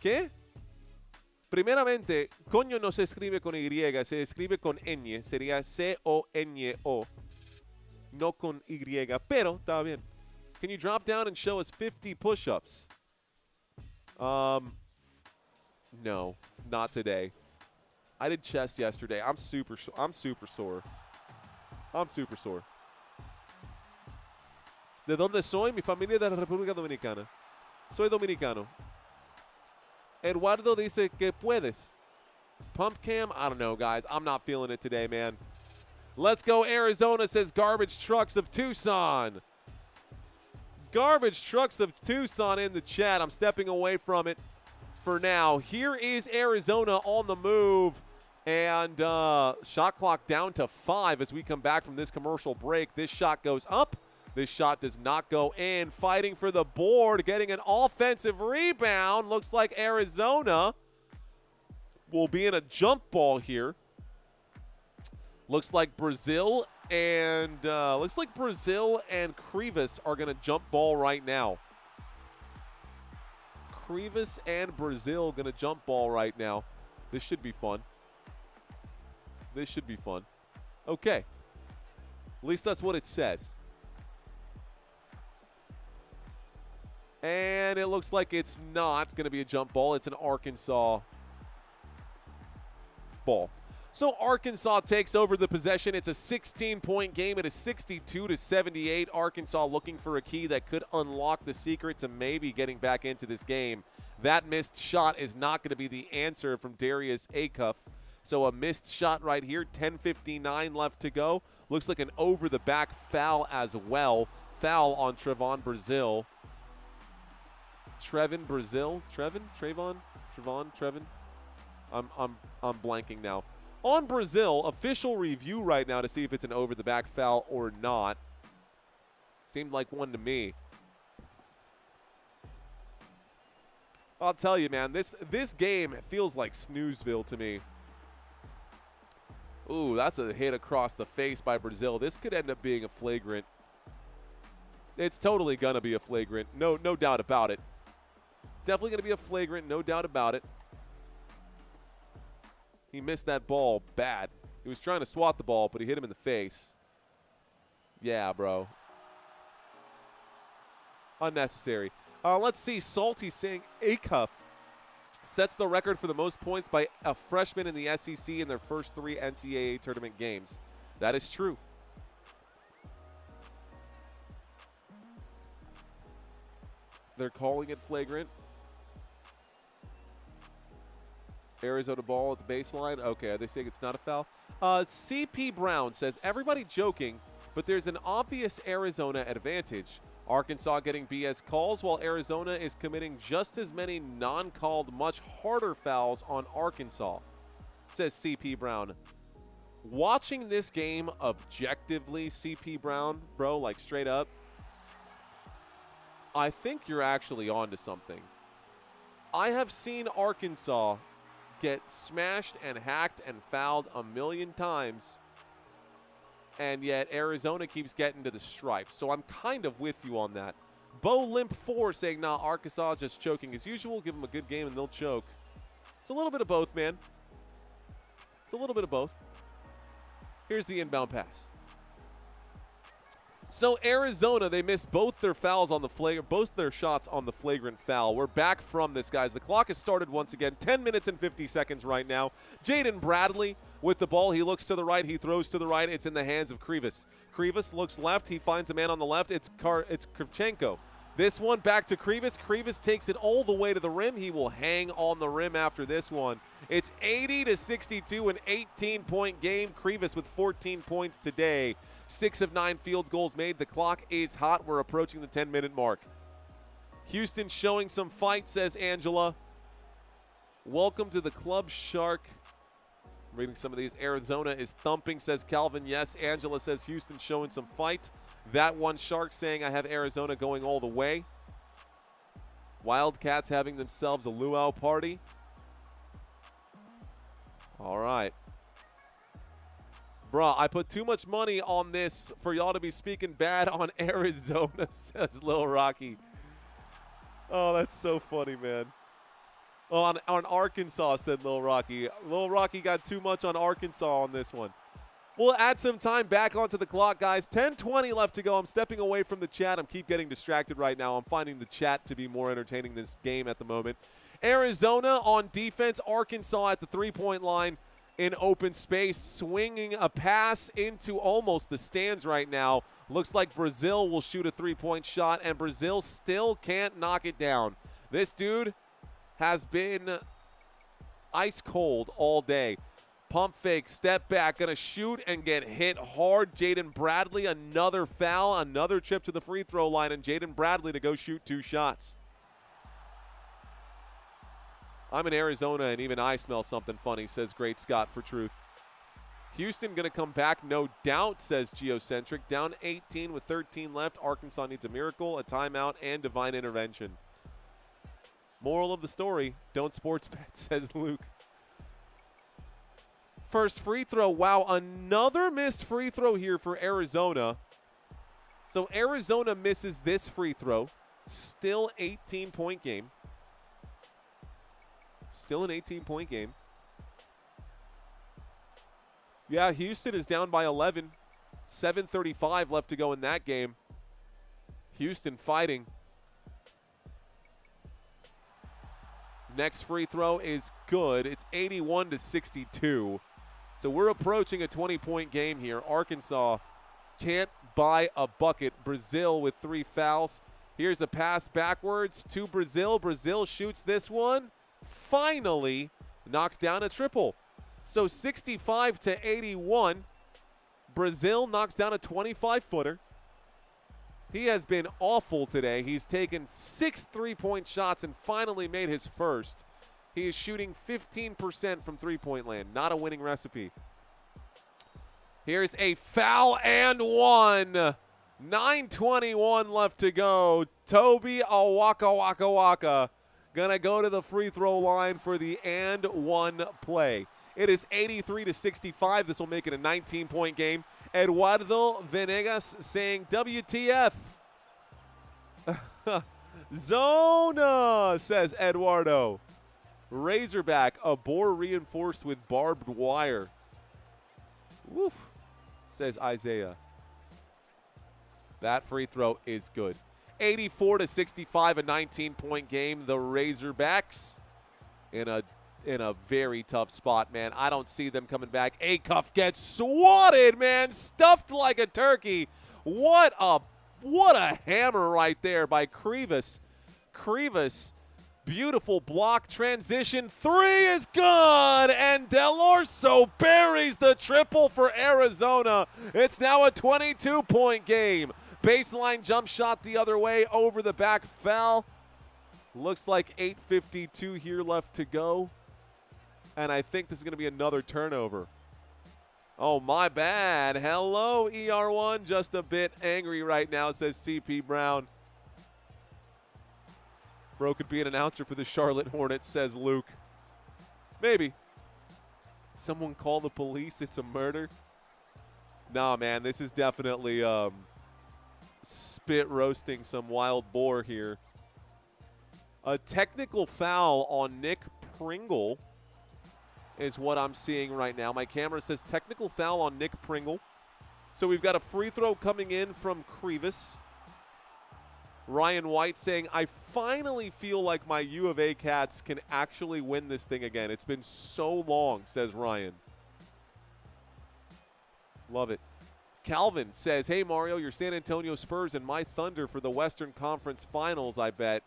¿Qué? Primeramente, coño no se escribe con Y, se escribe con ñ. Sería C-O-Ñ-O. No con Y, pero está bien. Can you drop down and show us 50 push-ups? No, not today. I did chest yesterday. I'm super sore. I'm super sore. ¿De dónde soy? Mi familia es de la República Dominicana. Soy dominicano. Eduardo dice que puedes. Pump cam? I don't know, guys. I'm not feeling it today, man. Let's go Arizona, says Garbage Trucks of Tucson. Garbage Trucks of Tucson in the chat. I'm stepping away from it for now. Here is Arizona on the move. And shot clock down to 5 as we come back from this commercial break. This shot goes up. This shot does not go in. Fighting for the board, getting an offensive rebound. Looks like Arizona will be in a jump ball here. Looks like Brazil and Krivas are going to jump ball right now. Krivas and Brazil going to jump ball right now. This should be fun. This should be fun. Okay. At least that's what it says. And it looks like it's not going to be a jump ball. It's an Arkansas ball. So Arkansas takes over the possession. It's a 16-point game. It is 62-78. Arkansas looking for a key that could unlock the secret to maybe getting back into this game. That missed shot is not going to be the answer from Darius Acuff. So a missed shot right here. 10:59 left to go. Looks like an over-the-back foul as well. Foul on Trevon Brazil. Trevon Brazil? Trevon? I'm blanking now. On Brazil, official review right now to see if it's an over-the-back foul or not. Seemed like one to me. I'll tell you, man, this game feels like Snoozeville to me. Ooh, that's a hit across the face by Brazil. This could end up being a flagrant. It's totally going to be a flagrant. No doubt about it. Definitely going to be a flagrant, no doubt about it. He missed that ball bad. He was trying to swat the ball, but he hit him in the face. Yeah, bro. Unnecessary. Let's see. Salty saying Acuff sets the record for the most points by a freshman in the SEC in their first 3 NCAA tournament games. That is true. They're calling it flagrant. Arizona ball at the baseline. Okay, are they saying it's not a foul? CP Brown says, everybody joking, but there's an obvious Arizona advantage. Arkansas getting BS calls while Arizona is committing just as many non-called, much harder fouls on Arkansas, says CP Brown. Watching this game objectively, CP Brown, bro, like straight up, I think you're actually onto something. I have seen Arkansas get smashed and hacked and fouled a million times, and yet Arizona keeps getting to the stripe. So I'm kind of with you on that. Bo Limp 4 saying, nah, Arkansas is just choking as usual. Give them a good game and they'll choke. It's a little bit of both, man. It's a little bit of both. Here's the inbound pass. So Arizona, they missed both their fouls on the both their shots on the flagrant foul. We're back from this, guys. The clock has started once again. 10 minutes and 50 seconds right now. Jaden Bradley with the ball. He looks to the right. He throws to the right. It's in the hands of Krivas. Krivas looks left. He finds a man on the left. It's Kravchenko. This one back to Krivas. Krivas takes it all the way to the rim. He will hang on the rim after this one. It's 80-62, an 18-point game. Krivas with 14 points today. 6 of 9 field goals made. The clock is hot. We're approaching the 10-minute mark. Houston showing some fight, says Angela. Welcome to the Club Shark. Reading some of these. Arizona is thumping, says Calvin. Yes, Angela says Houston showing some fight. That one Shark saying I have Arizona going all the way. Wildcats having themselves a luau party. All right. Bruh, I put too much money on this for y'all to be speaking bad on Arizona, says Lil Rocky. Oh, that's so funny, man. Oh, on Arkansas, said Lil Rocky. Lil Rocky got too much on Arkansas on this one. We'll add some time back onto the clock, guys. 10:20 left to go. I'm stepping away from the chat. I'm keep getting distracted right now. I'm finding the chat to be more entertaining this game at the moment. Arizona on defense. Arkansas at the three-point line in open space, swinging a pass into almost the stands right now. Looks like Brazil will shoot a three-point shot, and Brazil still can't knock it down. This dude has been ice cold all day. Pump fake, step back, going to shoot and get hit hard. Jaden Bradley, another foul, another trip to the free throw line, and Jaden Bradley to go shoot 2 shots. I'm in Arizona, and even I smell something funny, says Great Scott for Truth. Houston going to come back, no doubt, says Geocentric. Down 18 with 13 left. Arkansas needs a miracle, a timeout, and divine intervention. Moral of the story, don't sports bet, says Luke. First free throw. Wow, another missed free throw here for Arizona. So Arizona misses this free throw. Still 18-point game. Still an 18-point game. Yeah, Houston is down by 11. 7:35 left to go in that game. Houston fighting. Next free throw is good. It's 81-62. So we're approaching a 20-point game here. Arkansas can't buy a bucket. Brazil with 3 fouls. Here's a pass backwards to Brazil. Brazil shoots this one. Finally knocks down a triple. So 65-81. Brazil knocks down a 25-footer. He has been awful today. He's taken 6 3-point shots and finally made his first. He is shooting 15% from three-point land. Not a winning recipe. Here's a foul and one. 9:21 left to go. Toby Awaka gonna go to the free throw line for the and one play. It is 83-65. This will make it a 19-point game. Eduardo Venegas saying WTF. Zona, says Eduardo. Razorback, a bore reinforced with barbed wire. Woof, says Isaiah. That free throw is good. 84-65, a 19-point game. The Razorbacks in a very tough spot, man. I don't see them coming back. Acuff gets swatted, man. Stuffed like a turkey. What a hammer right there by Crevis. Crevis, beautiful block transition. Three is good, and Del Orso buries the triple for Arizona. It's now a 22-point game. Baseline jump shot the other way, over the back foul. Looks like 8:52 here left to go. And I think this is going to be another turnover. Oh, my bad. Hello, ER1. Just a bit angry right now, says CP Brown. Bro could be an announcer for the Charlotte Hornets, says Luke. Maybe. Someone call the police. It's a murder. Nah, man, this is definitely spit roasting some wild boar here. A technical foul on Nick Pringle is what I'm seeing right now. My camera says technical foul on Nick Pringle. So we've got a free throw coming in from Crevis. Ryan White saying, I finally feel like my U of A Cats can actually win this thing again. It's been so long, says Ryan. Love it. Calvin says, hey, Mario, your San Antonio Spurs and my Thunder for the Western Conference Finals, I bet.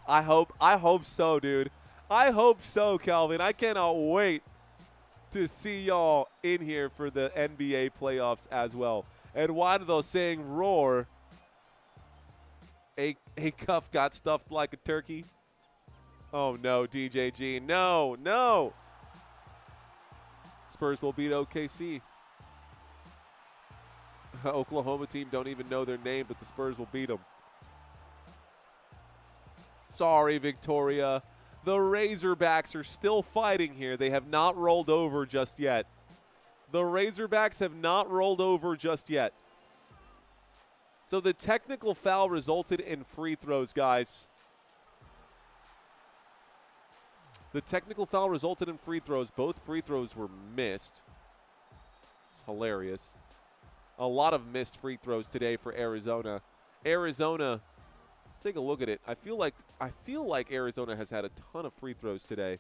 I hope so, dude. I hope so, Calvin. I cannot wait to see y'all in here for the NBA playoffs as well. Eduardo saying roar. Acuff got stuffed like a turkey. Oh, no, DJG. No, no. Spurs will beat OKC. Oklahoma team don't even know their name, but the Spurs will beat them. Sorry, Victoria. The Razorbacks are still fighting here. They have not rolled over just yet. The Razorbacks have not rolled over just yet. So the technical foul resulted in free throws, guys. The technical foul resulted in free throws. Both free throws were missed. It's hilarious. A lot of missed free throws today for Arizona. Arizona, let's take a look at it. I feel like Arizona has had a ton of free throws today.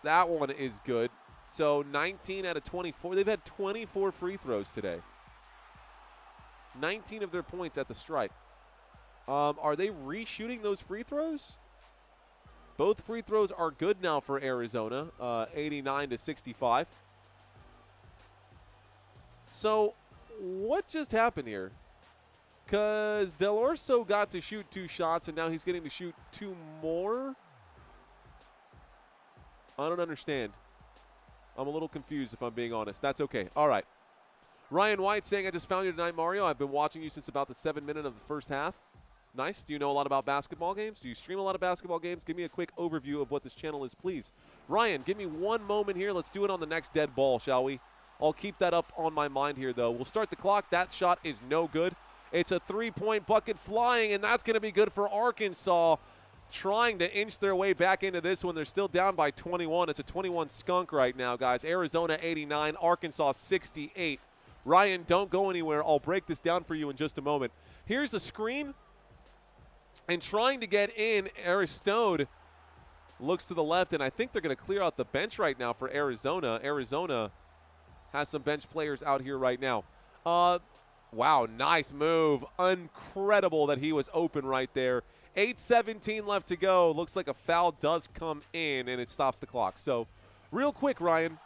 That one is good. So 19 out of 24. They've had 24 free throws today. 19 of their points at the stripe. Are they reshooting those free throws? Both free throws are good now for Arizona, 89-65. So what just happened here? Because Del Orso got to shoot 2 shots, and now he's getting to shoot 2 more? I don't understand. I'm a little confused, if I'm being honest. That's okay. All right. Ryan White saying, I just found you tonight, Mario. I've been watching you since about the 7th minute of the first half. Nice. Do you know a lot about basketball games? Do you stream a lot of basketball games? Give me a quick overview of what this channel is, please. Ryan, give me one moment here. Let's do it on the next dead ball, shall we? I'll keep that up on my mind here, though. We'll start the clock. That shot is no good. It's a 3-point bucket flying, and that's going to be good for Arkansas, trying to inch their way back into this one. They're still down by 21. It's a 21 skunk right now, guys. Arizona 89, Arkansas 68. Ryan, don't go anywhere. I'll break this down for you in just a moment. Here's the screen. And trying to get in, Aristode looks to the left, and I think they're going to clear out the bench right now for Arizona. Arizona has some bench players out here right now. Wow, nice move. Incredible that he was open right there. 8:17 left to go. Looks like a foul does come in, and it stops the clock. So, real quick, Ryan.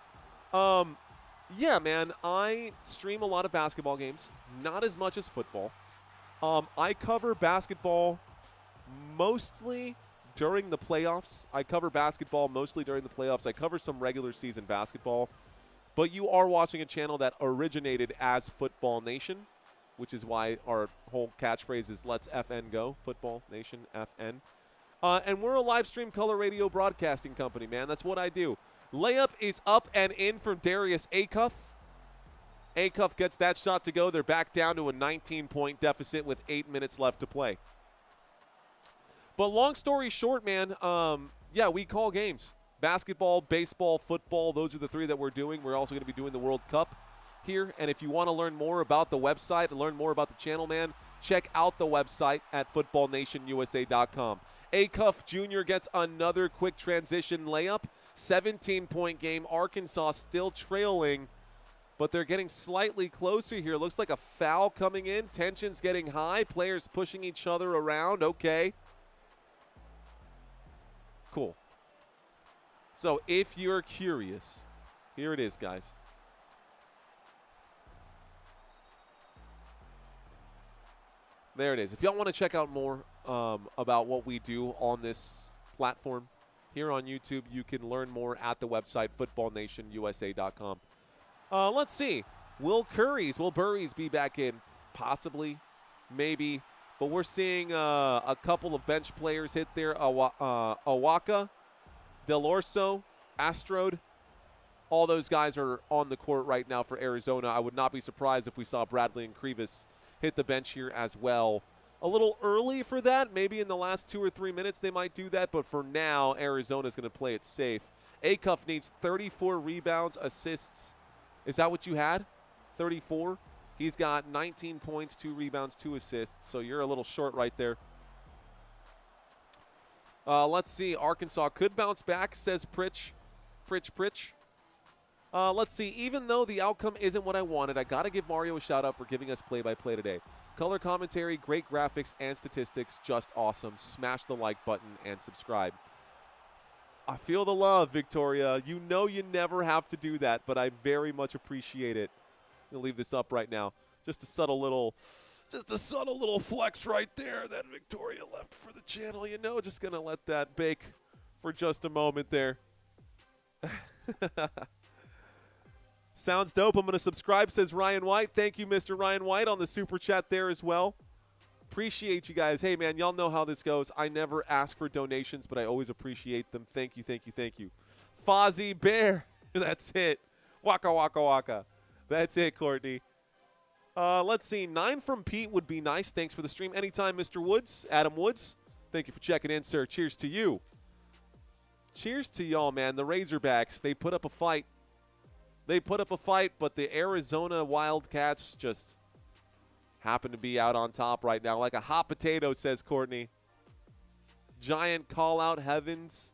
Yeah, man, I stream a lot of basketball games. Not as much as football. I cover basketball mostly during the playoffs. I cover some regular season basketball. But you are watching a channel that originated as Football Nation, which is why our whole catchphrase is Let's FN Go, Football Nation FN. And we're a live stream color radio broadcasting company, man. That's what I do. Layup is up and in from Darius Acuff. Acuff gets that shot to go. They're back down to a 19-point deficit with 8 minutes left to play. But long story short, man, yeah, we call games. Basketball, baseball, football, those are the three that we're doing. We're also going to be doing the World Cup here. And if you want to learn more about the website and learn more about the channel, man, check out the website at footballnationusa.com. Acuff Jr. gets another quick transition layup. 17-point game. Arkansas still trailing, but they're getting slightly closer here. Looks like a foul coming in. Tension's getting high. Players pushing each other around. Okay. Cool. So if you're curious, here it is, guys. There it is. If y'all want to check out more about what we do on this platform here on YouTube, you can learn more at the website, footballnationusa.com. Let's see. Will Burries be back in? Possibly. Maybe. But we're seeing a couple of bench players hit there. Awaka, Del Orso, Astrode. All those guys are on the court right now for Arizona. I would not be surprised if we saw Bradley and Krivas hit the bench here as well. A little early for that. Maybe in the last 2 or 3 minutes they might do that. But for now, Arizona's going to play it safe. Acuff needs 34 rebounds, assists. Is that what you had? 34? He's got 19 points, 2 rebounds, 2 assists. So you're a little short right there. Let's see. Arkansas could bounce back, says Pritch. Let's see. Even though the outcome isn't what I wanted, I got to give Mario a shout-out for giving us play-by-play today. Color commentary, great graphics, and statistics. Just awesome. Smash the like button and subscribe. I feel the love, Victoria. You know you never have to do that, but I very much appreciate it. I'm gonna leave this up right now. Just a subtle little flex right there that Victoria left for the channel. You know, just gonna let that bake for just a moment there. Sounds dope. I'm gonna subscribe, says Ryan White. Thank you, Mr. Ryan White, on the super chat there as well. Appreciate you guys. Hey, man, y'all know how this goes. I never ask for donations, but I always appreciate them. Thank you. Fozzie Bear. That's it. Waka, waka, waka. That's it, Courtney. Let's see. 9 from Pete would be nice. Thanks for the stream. Anytime, Mr. Woods. Adam Woods. Thank you for checking in, sir. Cheers to you. Cheers to y'all, man. The Razorbacks, they put up a fight. But the Arizona Wildcats just happen to be out on top right now. Like a hot potato, says Courtney. Giant call-out heavens.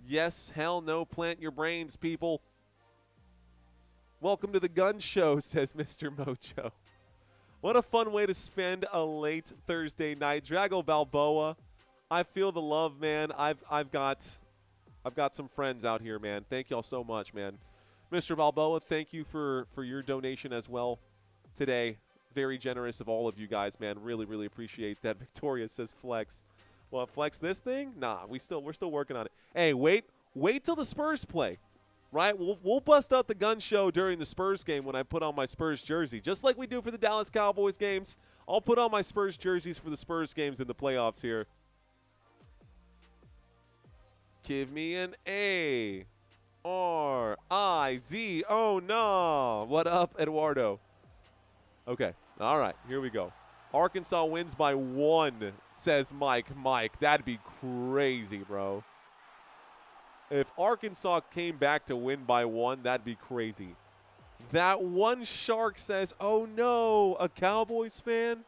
Yes, hell no, plant your brains, people. Welcome to the gun show, says Mr. Mojo. What a fun way to spend a late Thursday night. Drago Balboa, I feel the love, man. I've got some friends out here, man. Thank y'all so much, man. Mr. Balboa, thank you for your donation as well today. Very generous of all of you guys, man. Really, really appreciate that. Victoria says flex. Well, flex this thing? Nah, we're still working on it. Hey, wait till the Spurs play. Right? We'll bust out the gun show during the Spurs game when I put on my Spurs jersey. Just like we do for the Dallas Cowboys games. I'll put on my Spurs jerseys for the Spurs games in the playoffs here. Give me an A. R-I-Z. Oh, no. What up, Eduardo? Okay. All right. Here we go. Arkansas wins by 1, says Mike. Mike, that'd be crazy, bro. If Arkansas came back to win by 1, that'd be crazy. That one shark says, oh, no, a Cowboys fan?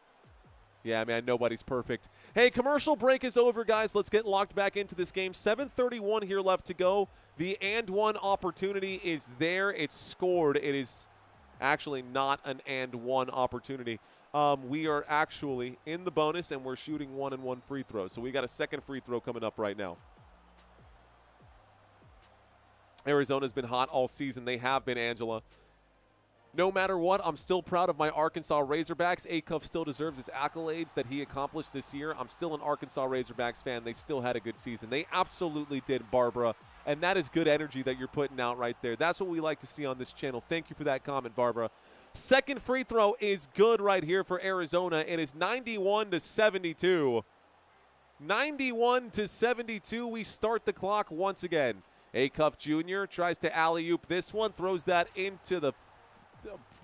Yeah, man, nobody's perfect. Hey, commercial break is over, guys. Let's get locked back into this game. 7:31 here left to go. The and one opportunity is there. It's scored. It is actually not an and one opportunity. We are actually in the bonus, and we're shooting 1-and-1 free throws. So we got a second free throw coming up right now. Arizona's been hot all season. They have been, Angela. No matter what, I'm still proud of my Arkansas Razorbacks. Acuff still deserves his accolades that he accomplished this year. I'm still an Arkansas Razorbacks fan. They still had a good season. They absolutely did, Barbara. And that is good energy that you're putting out right there. That's what we like to see on this channel. Thank you for that comment, Barbara. Second free throw is good right here for Arizona. It is 91-72. 91-72, we start the clock once again. Acuff Jr. tries to alley-oop this one, throws that into the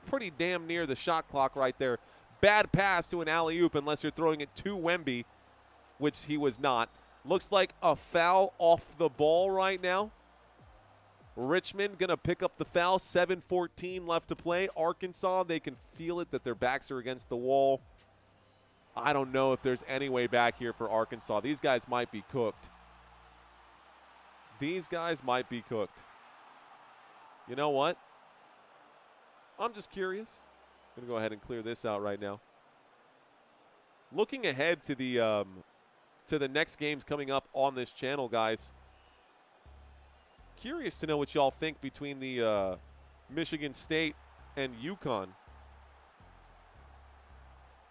pretty damn near the shot clock right there. Bad pass to an alley-oop unless you're throwing it to Wemby, which he was not. Looks like a foul off the ball right now. Richmond going to pick up the foul. 7:14 left to play. Arkansas, they can feel it that their backs are against the wall. I don't know if there's any way back here for Arkansas. These guys might be cooked. These guys might be cooked. You know what? I'm just curious. I'm going to go ahead and clear this out right now. Looking ahead to the next games coming up on this channel, guys. Curious to know what y'all think between the Michigan State and UConn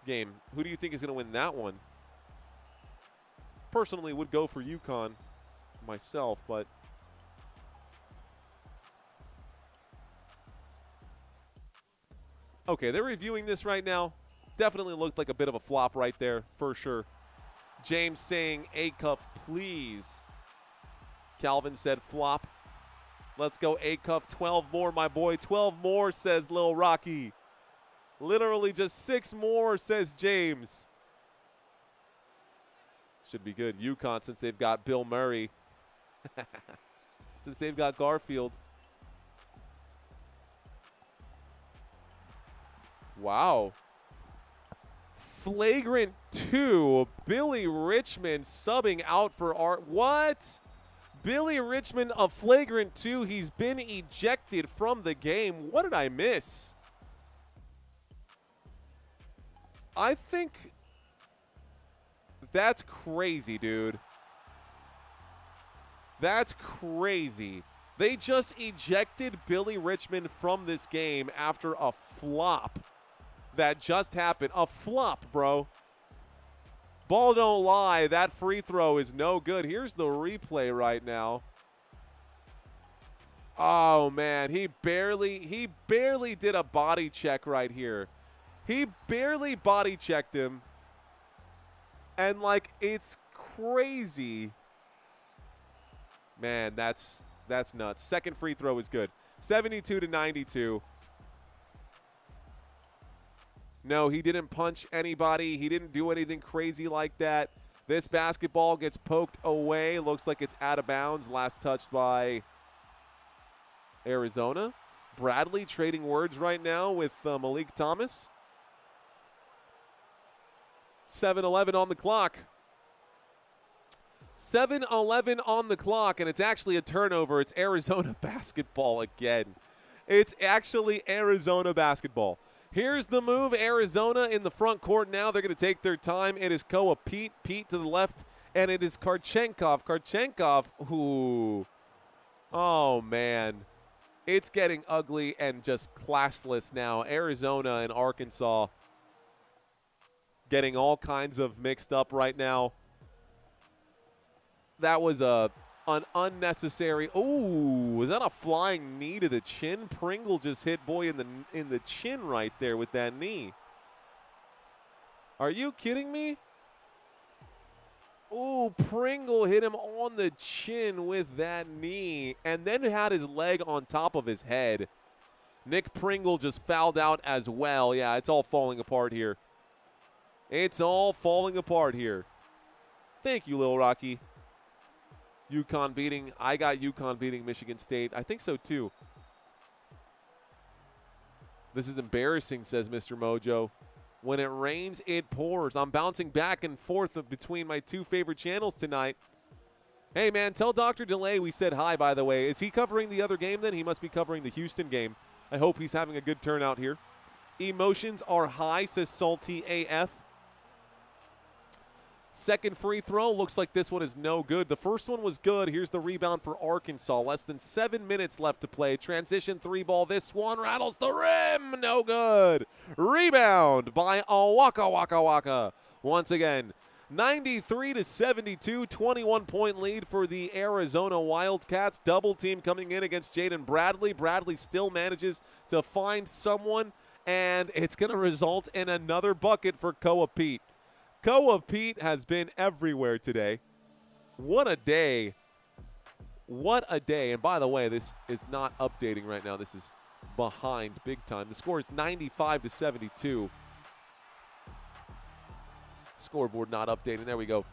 game. Who do you think is going to win that one? Personally, would go for UConn myself, but okay, they're reviewing this right now. Definitely looked like a bit of a flop right there, for sure. James saying, Acuff, please. Calvin said flop. Let's go, Acuff. 12 more, my boy. 12 more, says Lil Rocky. Literally just 6 more, says James. Should be good. UConn, since they've got Bill Murray. Since they've got Garfield. Wow. Flagrant 2. Billy Richmond subbing out for Art. What? Billy Richmond, a flagrant 2. He's been ejected from the game. What did I miss? I think that's crazy, dude. That's crazy. They just ejected Billy Richmond from this game after a flop that just happened. A flop, bro. Ball don't lie. That free throw is no good. Here's the replay right now. Oh, man. He barely did a body check right here. He barely body checked him. And, like, it's crazy. Man, that's nuts. Second free throw is good. 72-92. No, he didn't punch anybody. He didn't do anything crazy like that. This basketball gets poked away. Looks like it's out of bounds. Last touched by Arizona. Bradley trading words right now with Malik Thomas. 7:11 on the clock. 7:11 on the clock, and it's actually a turnover. It's Arizona basketball again. It's actually Arizona basketball. Here's the move. Arizona in the front court now. They're going to take their time. It is Koa Pete. Pete to the left, and it is Karchenkov. Karchenkov, who, oh, man. It's getting ugly and just classless now. Arizona and Arkansas getting all kinds of mixed up right now. That was an unnecessary. Oh, was that a flying knee to the chin? Pringle just hit boy in the chin right there with that knee. Are you kidding me? Oh, Pringle hit him on the chin with that knee and then had his leg on top of his head. Nick Pringle just fouled out as well. Yeah, it's all falling apart here. It's all falling apart here. Thank you, Lil Rocky. UConn beating. I got UConn beating Michigan State. I think so, too. This is embarrassing, says Mr. Mojo. When it rains, it pours. I'm bouncing back and forth between my two favorite channels tonight. Hey, man, tell Dr. DeLay we said hi, by the way. Is he covering the other game then? He must be covering the Houston game. I hope he's having a good turnout here. Emotions are high, says Salty AF. Second free throw. Looks like this one is no good. The first one was good. Here's the rebound for Arkansas. Less than 7 minutes left to play. Transition three ball. This one rattles the rim. No good. Rebound by Waka Waka Waka. Once again, 93-72. 21-point lead for the Arizona Wildcats. Double team coming in against Jaden Bradley. Bradley still manages to find someone, and it's going to result in another bucket for Koa Pete. Koa Pete has been everywhere today. What a day. What a day. And by the way, this is not updating right now. This is behind big time. The score is 95-72. Scoreboard not updating. There we go.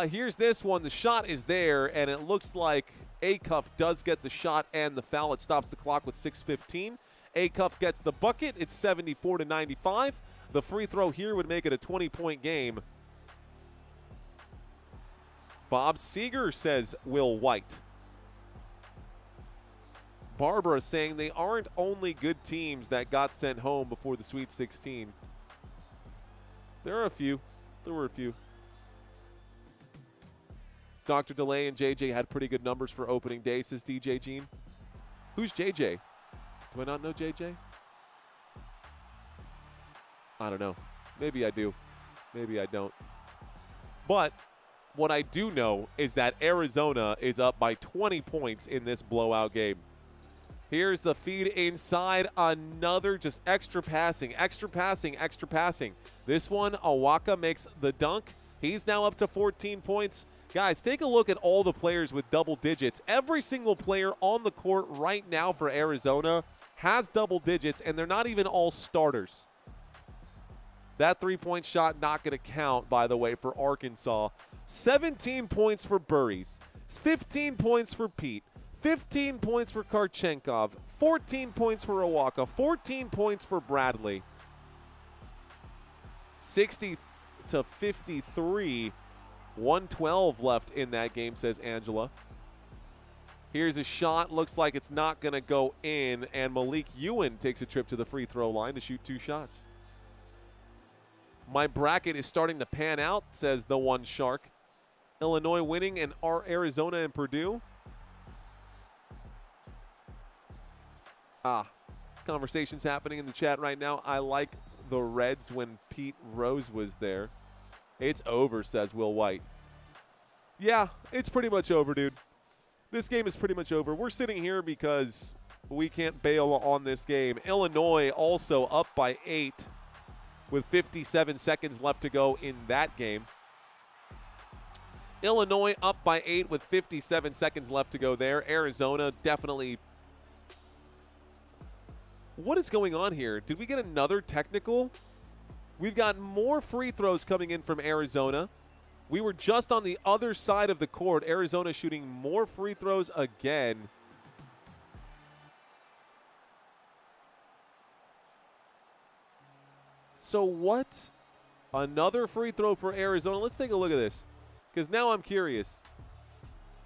Here's this one. The shot is there, and it looks like Acuff does get the shot and the foul. It stops the clock with 6:15. Acuff gets the bucket. It's 74-95. The free throw here would make it a 20-point game. Bob Seeger says Will White. Barbara saying they aren't only good teams that got sent home before the Sweet 16. There are a few. There were a few. Dr. DeLay and JJ had pretty good numbers for opening day, says DJ Gene. Who's JJ? Do I not know JJ? I don't know. Maybe I do. Maybe I don't. But what I do know is that Arizona is up by 20 points in this blowout game. Here's the feed inside. Another just extra passing, extra passing, extra passing. This one, Awaka makes the dunk. He's now up to 14 points. Guys, take a look at all the players with double digits. Every single player on the court right now for Arizona has double digits, and they're not even all starters. That three-point shot not going to count, by the way, for Arkansas. 17 points for Burries. 15 points for Pete. 15 points for Karchenkov. 14 points for Awaka. 14 points for Bradley. 60-53. 112 left in that game, says Angela. Here's a shot. Looks like it's not going to go in, and Malik Ewan takes a trip to the free throw line to shoot 2 shots. My bracket is starting to pan out, says the one shark. Illinois winning and Arizona and Purdue. Conversations happening in the chat right now. I like the Reds when Pete Rose was there. It's over, says Will White. Yeah, it's pretty much over, dude. This game is pretty much over. We're sitting here because we can't bail on this game. Illinois also up by 8 with 57 seconds left to go in that game. Illinois up by 8 with 57 seconds left to go there. Arizona definitely. What is going on here? Did we get another technical? We've got more free throws coming in from Arizona. We were just on the other side of the court. Arizona shooting more free throws again. So what? Another free throw for Arizona. Let's take a look at this, because now I'm curious.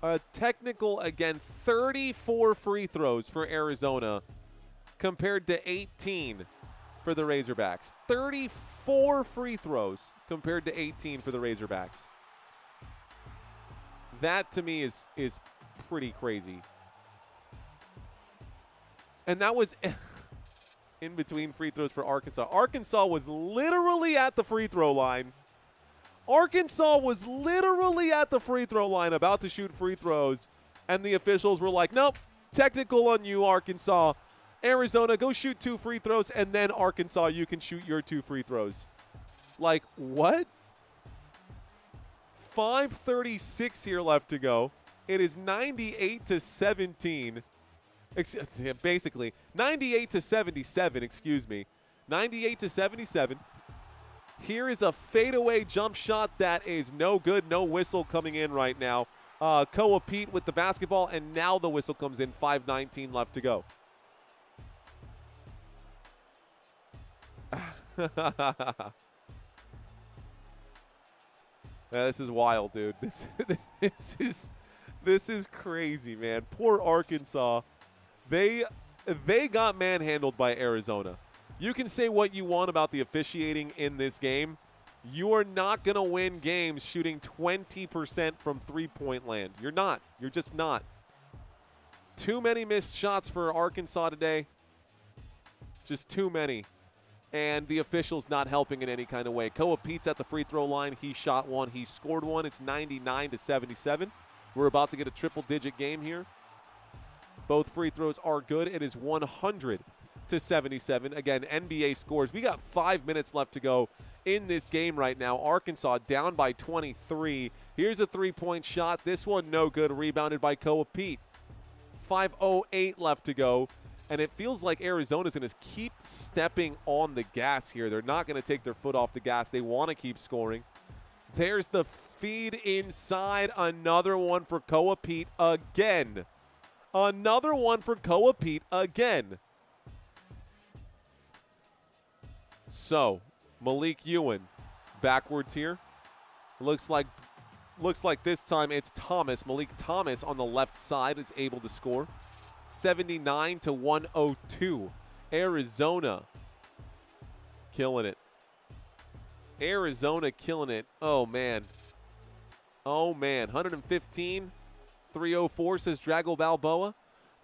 A technical again, 34 free throws for Arizona compared to 18 for the Razorbacks. 34 free throws compared to 18 for the Razorbacks. That to me is pretty crazy. And that was in between free throws for Arkansas. Arkansas was literally at the free throw line. Arkansas was literally at the free throw line about to shoot free throws, and the officials were like, nope, technical on you, Arkansas. Arizona, go shoot 2 free throws, and then Arkansas, you can shoot your 2 free throws. Like, what? 5:36 here left to go. It is 98-17. Basically, 98-77, excuse me. 98-77. Here is a fadeaway jump shot that is no good. No whistle coming in right now. Koa Pete with the basketball, and now the whistle comes in. 5:19 left to go. Yeah, this is wild, dude. This is crazy, man. Poor Arkansas. They got manhandled by Arizona. You can say what you want about the officiating in this game. You are not going to win games shooting 20% from three-point land. You're not. You're just not. Too many missed shots for Arkansas today. Just too many. And the officials not helping in any kind of way. Koa Pete's at the free throw line. He shot one. He scored one. It's 99-77. We're about to get a triple-digit game here. Both free throws are good. It is 100 to 77. Again, NBA scores. We got 5 minutes left to go in this game right now. Arkansas down by 23. Here's a three-point shot. This one no good. Rebounded by Koa Pete. 5:08 left to go. And it feels like Arizona's going to keep stepping on the gas here. They're not going to take their foot off the gas. They want to keep scoring. There's the feed inside. Another one for Koa Pete again. Another one for Koa Pete again. So, Malik Ewan backwards here. Looks like this time it's Thomas. Malik Thomas on the left side is able to score. 79 to 102. Arizona killing it. Arizona killing it. Oh, man. Oh, man. 115. 304 says Drago Balboa.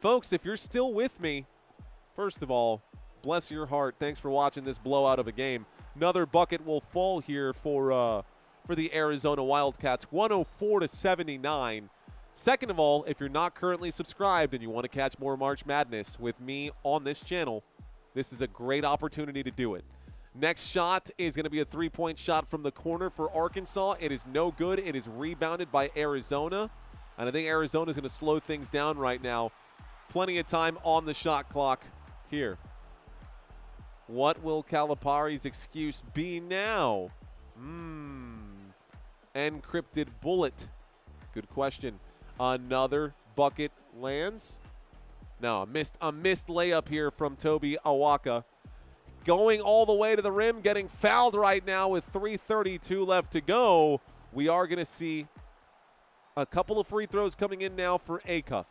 Folks, if you're still with me, first of all, bless your heart. Thanks for watching this blowout of a game. Another bucket will fall here for the Arizona Wildcats. 104 to 79. Second of all, if you're not currently subscribed and you want to catch more March Madness with me on this channel, this is a great opportunity to do it. Next shot is going to be a three-point shot from the corner for Arkansas. It is no good. It is rebounded by Arizona. And I think Arizona is going to slow things down right now. Plenty of time on the shot clock here. What will Calipari's excuse be now? Encrypted bullet. Good question. Another bucket lands. No, a missed layup here from Toby Awaka. Going all the way to the rim, getting fouled right now with 3:32 left to go. We are going to see a couple of free throws coming in now for Acuff.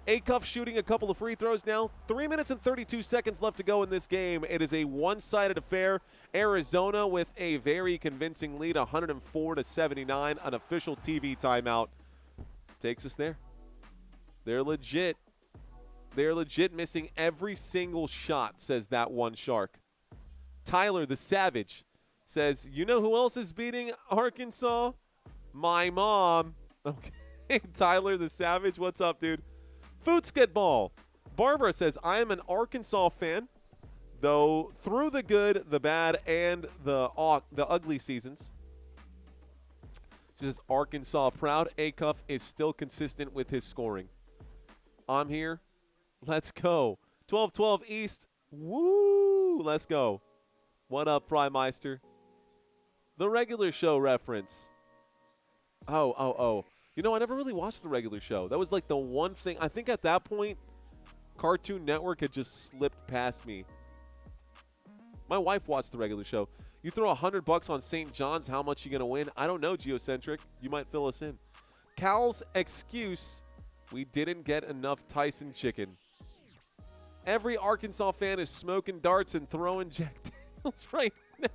Acuff shooting a couple of free throws now. 3 minutes and 32 seconds left to go in this game. It is a one-sided affair. Arizona with a very convincing lead, 104 to 79. An official TV timeout takes us there. They're legit. They're legit missing every single shot, says that one shark. Tyler the Savage says, you know who else is beating Arkansas? My mom. Okay, Tyler the Savage, what's up, dude? Footsketball. Barbara says, I am an Arkansas fan, though through the good, the bad, and the ugly seasons. She says, Arkansas proud. Acuff is still consistent with his scoring. I'm here. Let's go. 12-12 East. Woo! Let's go. What up, Frymeister? The regular show reference. Oh. You know, I never really watched the regular show. That was like the one thing. I think at that point, Cartoon Network had just slipped past me. My wife watched the regular show. You throw $100 on St. John's, how much you going to win? I don't know, Geocentric. You might fill us in. Cal's excuse, we didn't get enough Tyson chicken. Every Arkansas fan is smoking darts and throwing Jack Daniels right now.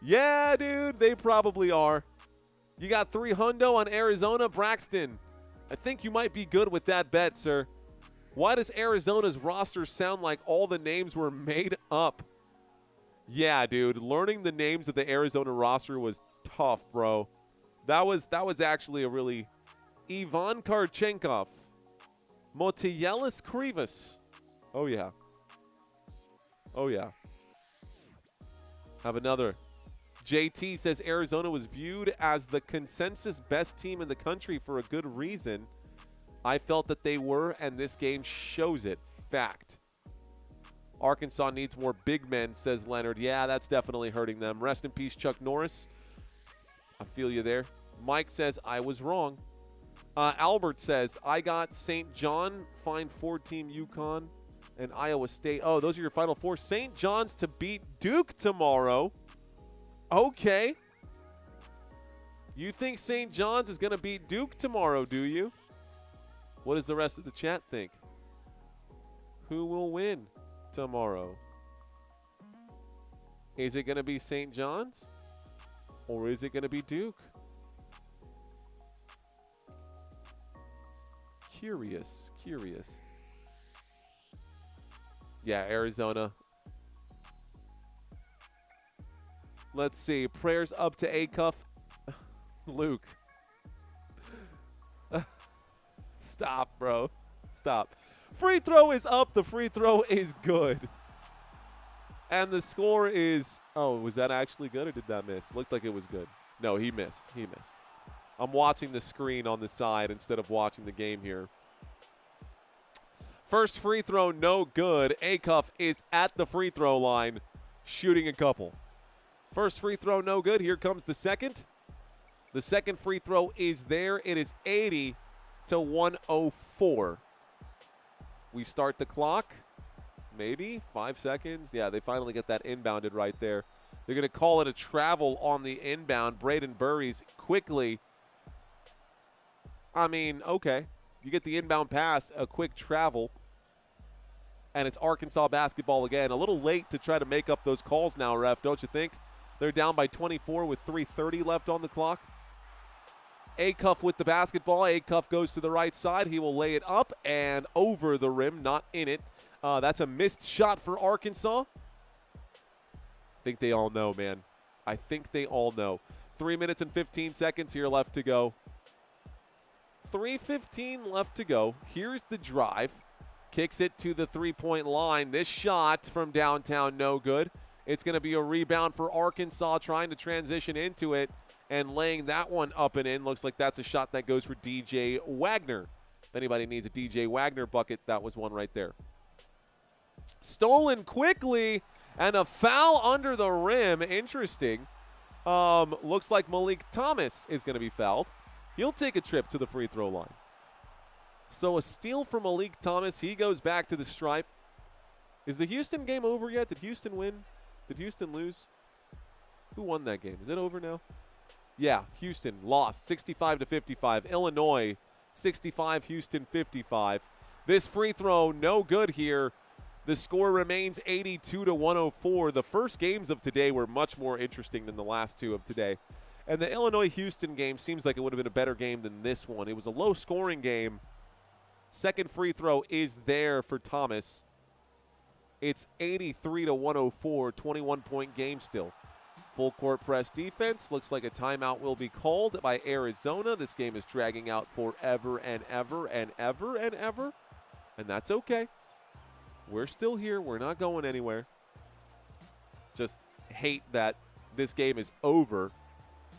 Yeah, dude, they probably are. You got $300 on Arizona. Braxton, I think you might be good with that bet, sir. Why does Arizona's roster sound like all the names were made up? Yeah, dude, learning the names of the Arizona roster was tough, bro. That was actually a really Ivan Karchenkov, Motiyelis Krivas. Oh yeah. Have another. JT says Arizona was viewed as the consensus best team in the country for a good reason. I felt that they were, and this game shows it. Fact. Arkansas needs more big men, says Leonard. Yeah, that's definitely hurting them. Rest in peace, Chuck Norris. I feel you there. Mike says, I was wrong. Albert says, I got St. John, Fine Four Team UConn, and Iowa State. Oh, those are your final four. St. John's to beat Duke tomorrow. Okay. You think St. John's is going to beat Duke tomorrow, do you? What does the rest of the chat think? Who will win tomorrow? Is it going to be St. John's? Or is it going to be Duke? Curious. Yeah, Arizona. Let's see. Prayers up to Acuff. Luke. Stop, bro. Stop. Free throw is up. The free throw is good. And the score is, oh, was that actually good or did that miss? Looked like it was good. No, he missed. He missed. I'm watching the screen on the side instead of watching the game here. First free throw, no good. Acuff is at the free throw line, shooting a couple. First free throw, no good. Here comes the second. The second free throw is there. It is 80 to 104. We start the clock. Maybe 5 seconds. Yeah, they finally get that inbounded right there. They're going to call it a travel on the inbound. Braden Burries quickly. I mean, okay. You get the inbound pass, a quick travel, and it's Arkansas basketball again. A little late to try to make up those calls now, ref, don't you think? They're down by 24 with 3:30 left on the clock. Acuff with the basketball. Acuff goes to the right side. He will lay it up and over the rim, not in it. That's a missed shot for Arkansas. I think they all know, man. I think they all know. 3 minutes and 15 seconds here left to go. 3:15 left to go. Here's the drive. Kicks it to the three-point line. This shot from downtown, no good. It's going to be a rebound for Arkansas, trying to transition into it and laying that one up and in. Looks like that's a shot that goes for DJ Wagner. If anybody needs a DJ Wagner bucket, that was one right there. Stolen quickly, and a foul under the rim. Interesting. Looks like Malik Thomas is going to be fouled. He'll take a trip to the free throw line. So a steal from Malik Thomas. He goes back to the stripe. Is the Houston game over yet? Did Houston win? Did Houston lose? Who won that game? Is it over now? Yeah, Houston lost 65 to 55. Illinois 65, Houston 55. This free throw no good here. The score remains 82 to 104. The first games of today were much more interesting than the last two of today. And the Illinois-Houston game seems like it would have been a better game than this one. It was a low-scoring game. Second free throw is there for Thomas. It's 83 to 104, 21-point game still. Full court press defense. Looks like a timeout will be called by Arizona. This game is dragging out forever and ever and ever and ever. And that's okay. We're still here. We're not going anywhere. Just hate that this game is over.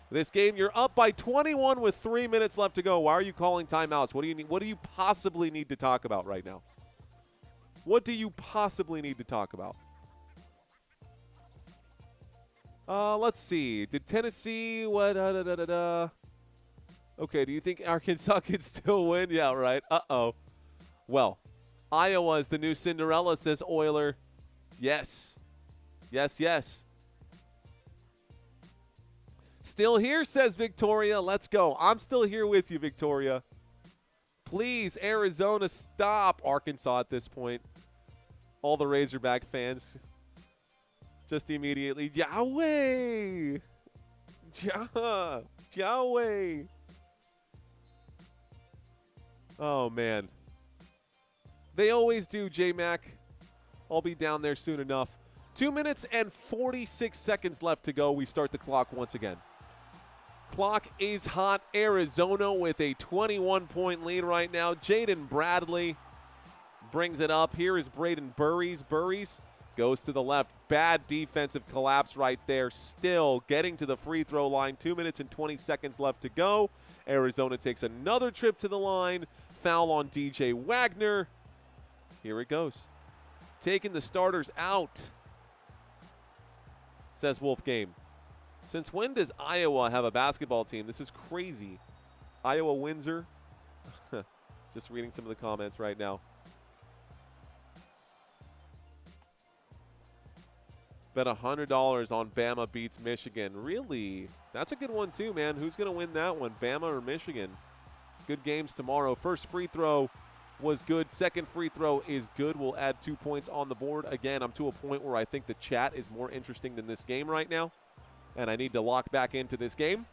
This game, you're up by 21 with 3 minutes left to go. Why are you calling timeouts? What do you need? What do you possibly need to talk about right now? What do you possibly need to talk about? Let's see. Did Tennessee what? Okay, do you think Arkansas can still win? Yeah, right. Uh-oh. Well, Iowa is the new Cinderella, says Euler. Yes. Yes, yes. Still here, says Victoria. Let's go. I'm still here with you, Victoria. Please, Arizona, stop. Arkansas at this point. All the Razorback fans just immediately, Yahweh! Yahweh! Oh, man. They always do, J-Mac. I'll be down there soon enough. 2 minutes and 46 seconds left to go. We start the clock once again. Clock is hot. Arizona with a 21-point lead right now. Jaden Bradley brings it up. Here is Braden Burries. Burries goes to the left. Bad defensive collapse right there. Still getting to the free throw line. 2 minutes and 20 seconds left to go. Arizona takes another trip to the line. Foul on DJ Wagner. Here it goes. Taking the starters out, says Wolf Game. Since when does Iowa have a basketball team? This is crazy. Iowa Windsor. Just reading some of the comments right now. Bet $100 on Bama beats Michigan. Really? That's a good one too, man. Who's going to win that one, Bama or Michigan? Good games tomorrow. First free throw was good. Second free throw is good. We'll add 2 points on the board. Again, I'm to a point where I think the chat is more interesting than this game right now, and I need to lock back into this game.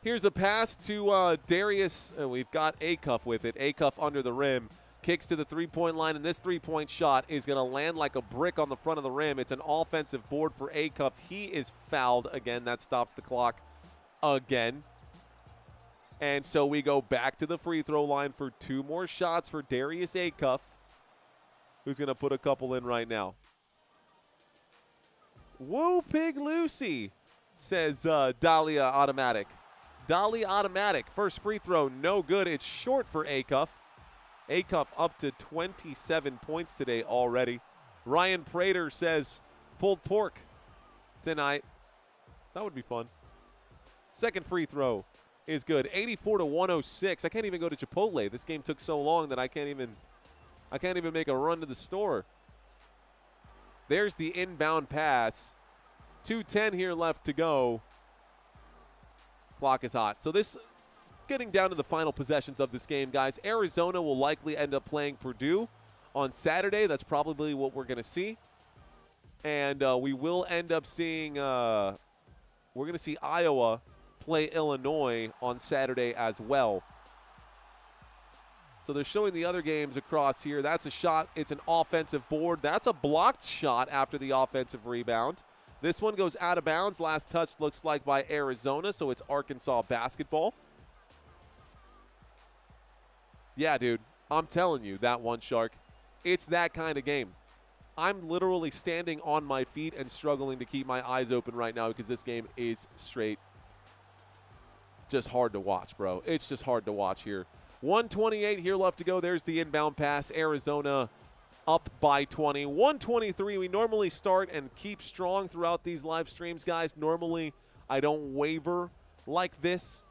Here's a pass to Darius. We've got Acuff with it. Acuff under the rim. Kicks to the three-point line, and this three-point shot is going to land like a brick on the front of the rim. It's an offensive board for Acuff. He is fouled again. That stops the clock again. And so we go back to the free throw line for 2 more shots for Darius Acuff, who's going to put a couple in right now. Woo Pig Lucy, says Dahlia Automatic. Dahlia Automatic, first free throw, no good. It's short for Acuff. Acuff up to 27 points today already. Ryan Prater says pulled pork tonight. That would be fun. Second free throw is good. 84-106. I can't even go to Chipotle. This game took so long that I can't even make a run to the store. There's the inbound pass. 2:10 here left to go. Clock is hot. So this, getting down to the final possessions of this game, guys. Arizona will likely end up playing Purdue on Saturday. That's probably what we're going to see. And we will end up seeing, we're going to see Iowa play Illinois on Saturday as well. So they're showing the other games across here. That's a shot. It's an offensive board. That's a blocked shot after the offensive rebound. This one goes out of bounds. Last touch looks like by Arizona, so it's Arkansas basketball. Yeah, dude, I'm telling you, that one, Shark, it's that kind of game. I'm literally standing on my feet and struggling to keep my eyes open right now because this game is straight just hard to watch, bro. It's just hard to watch here. 1:28 here left to go. There's the inbound pass. Arizona up by 20. 1:23. We normally start and keep strong throughout these live streams, guys. Normally, I don't waver like this,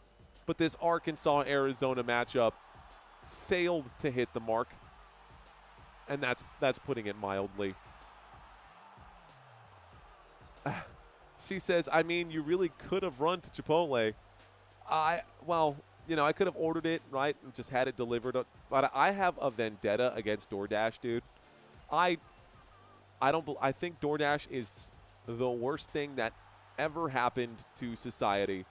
but this Arkansas-Arizona matchup failed to hit the mark, and that's putting it mildly. She says, I mean, you really could have run to Chipotle. Well, you know, I could have ordered it, right, and just had it delivered. But I have a vendetta against DoorDash, dude. I think DoorDash is the worst thing that ever happened to society.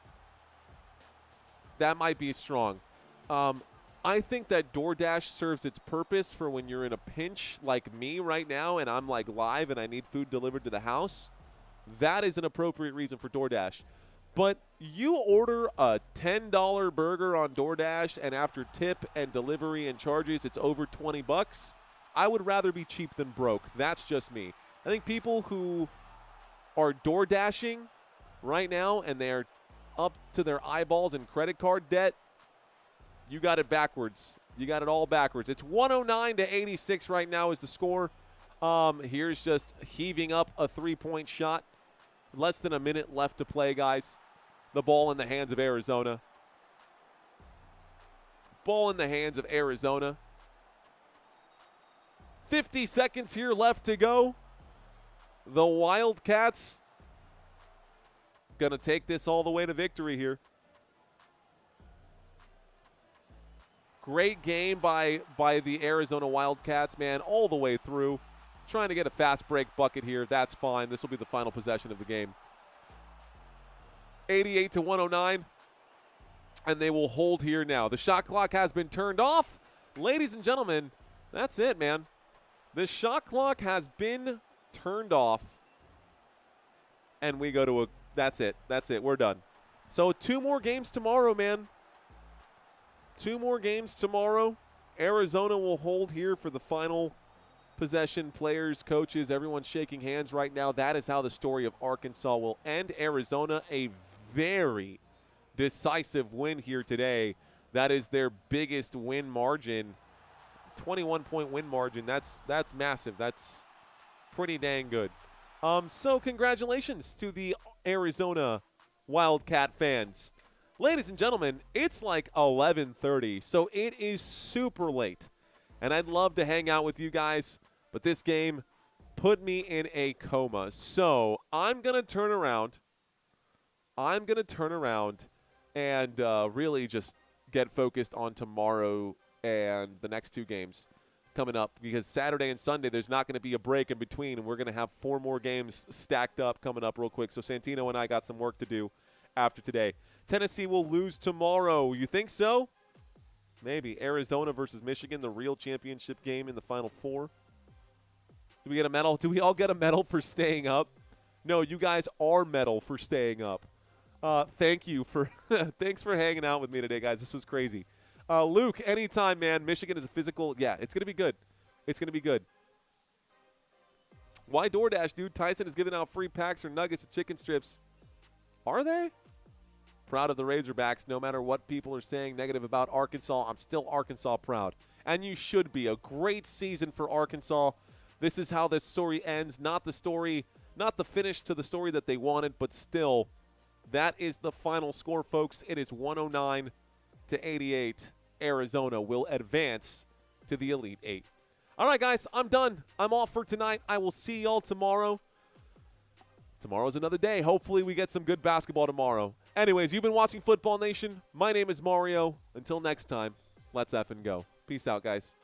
That might be strong. I think that DoorDash serves its purpose for when you're in a pinch like me right now and I'm like live and I need food delivered to the house. That is an appropriate reason for DoorDash. But you order a $10 burger on DoorDash and after tip and delivery and charges it's over $20. I would rather be cheap than broke. That's just me. I think people who are DoorDashing right now and they're up to their eyeballs in credit card debt, you got it backwards. You got it all backwards. It's 109-86 right now is the score. Here's just heaving up a three-point shot. Less than a minute left to play, guys. The ball in the hands of Arizona. Ball in the hands of Arizona. 50 seconds here left to go. The Wildcats going to take this all the way to victory here. Great game by the Arizona Wildcats, man, all the way through. Trying to get a fast break bucket here. That's fine. This will be the final possession of the game. 88-109. And they will hold here now. The shot clock has been turned off. Ladies and gentlemen, that's it, man. The shot clock has been turned off. And we go to a – that's it. That's it. We're done. So 2 more games tomorrow, man. 2 more games tomorrow. Arizona will hold here for the final possession. Players, coaches, everyone's shaking hands right now. That is how the story of Arkansas will end. Arizona, a very decisive win here today. That is their biggest win margin. 21-point win margin. That's massive. That's pretty dang good. So congratulations to the Arizona Wildcat fans. Ladies and gentlemen, it's like 11:30, so it is super late. And I'd love to hang out with you guys, but this game put me in a coma. So I'm going to turn around. And really just get focused on tomorrow and the next 2 games coming up, because Saturday and Sunday there's not going to be a break in between, and we're going to have 4 more games stacked up coming up real quick. So Santino and I got some work to do after today. Tennessee will lose tomorrow. You think so? Maybe. Arizona versus Michigan, the real championship game in the Final Four. Do we get a medal? Do we all get a medal for staying up? No, you guys are medal for staying up. Thank you for thanks for hanging out with me today, guys. This was crazy. Luke, anytime, man. Michigan is a physical. Yeah, it's gonna be good. It's gonna be good. Why DoorDash, dude? Tyson is giving out free packs or nuggets of chicken strips. Are they? Proud of the Razorbacks. No matter what people are saying negative about Arkansas, I'm still Arkansas proud. And you should be. A great season for Arkansas. This is how this story ends. Not the story, not the finish to the story that they wanted, but still, that is the final score, folks. It is 109-88. Arizona will advance to the Elite Eight. All right, guys, I'm done. I'm off for tonight. I will see y'all tomorrow. Tomorrow's another day. Hopefully we get some good basketball tomorrow. Anyways, you've been watching Football Nation. My name is Mario. Until next time, let's effing go. Peace out, guys.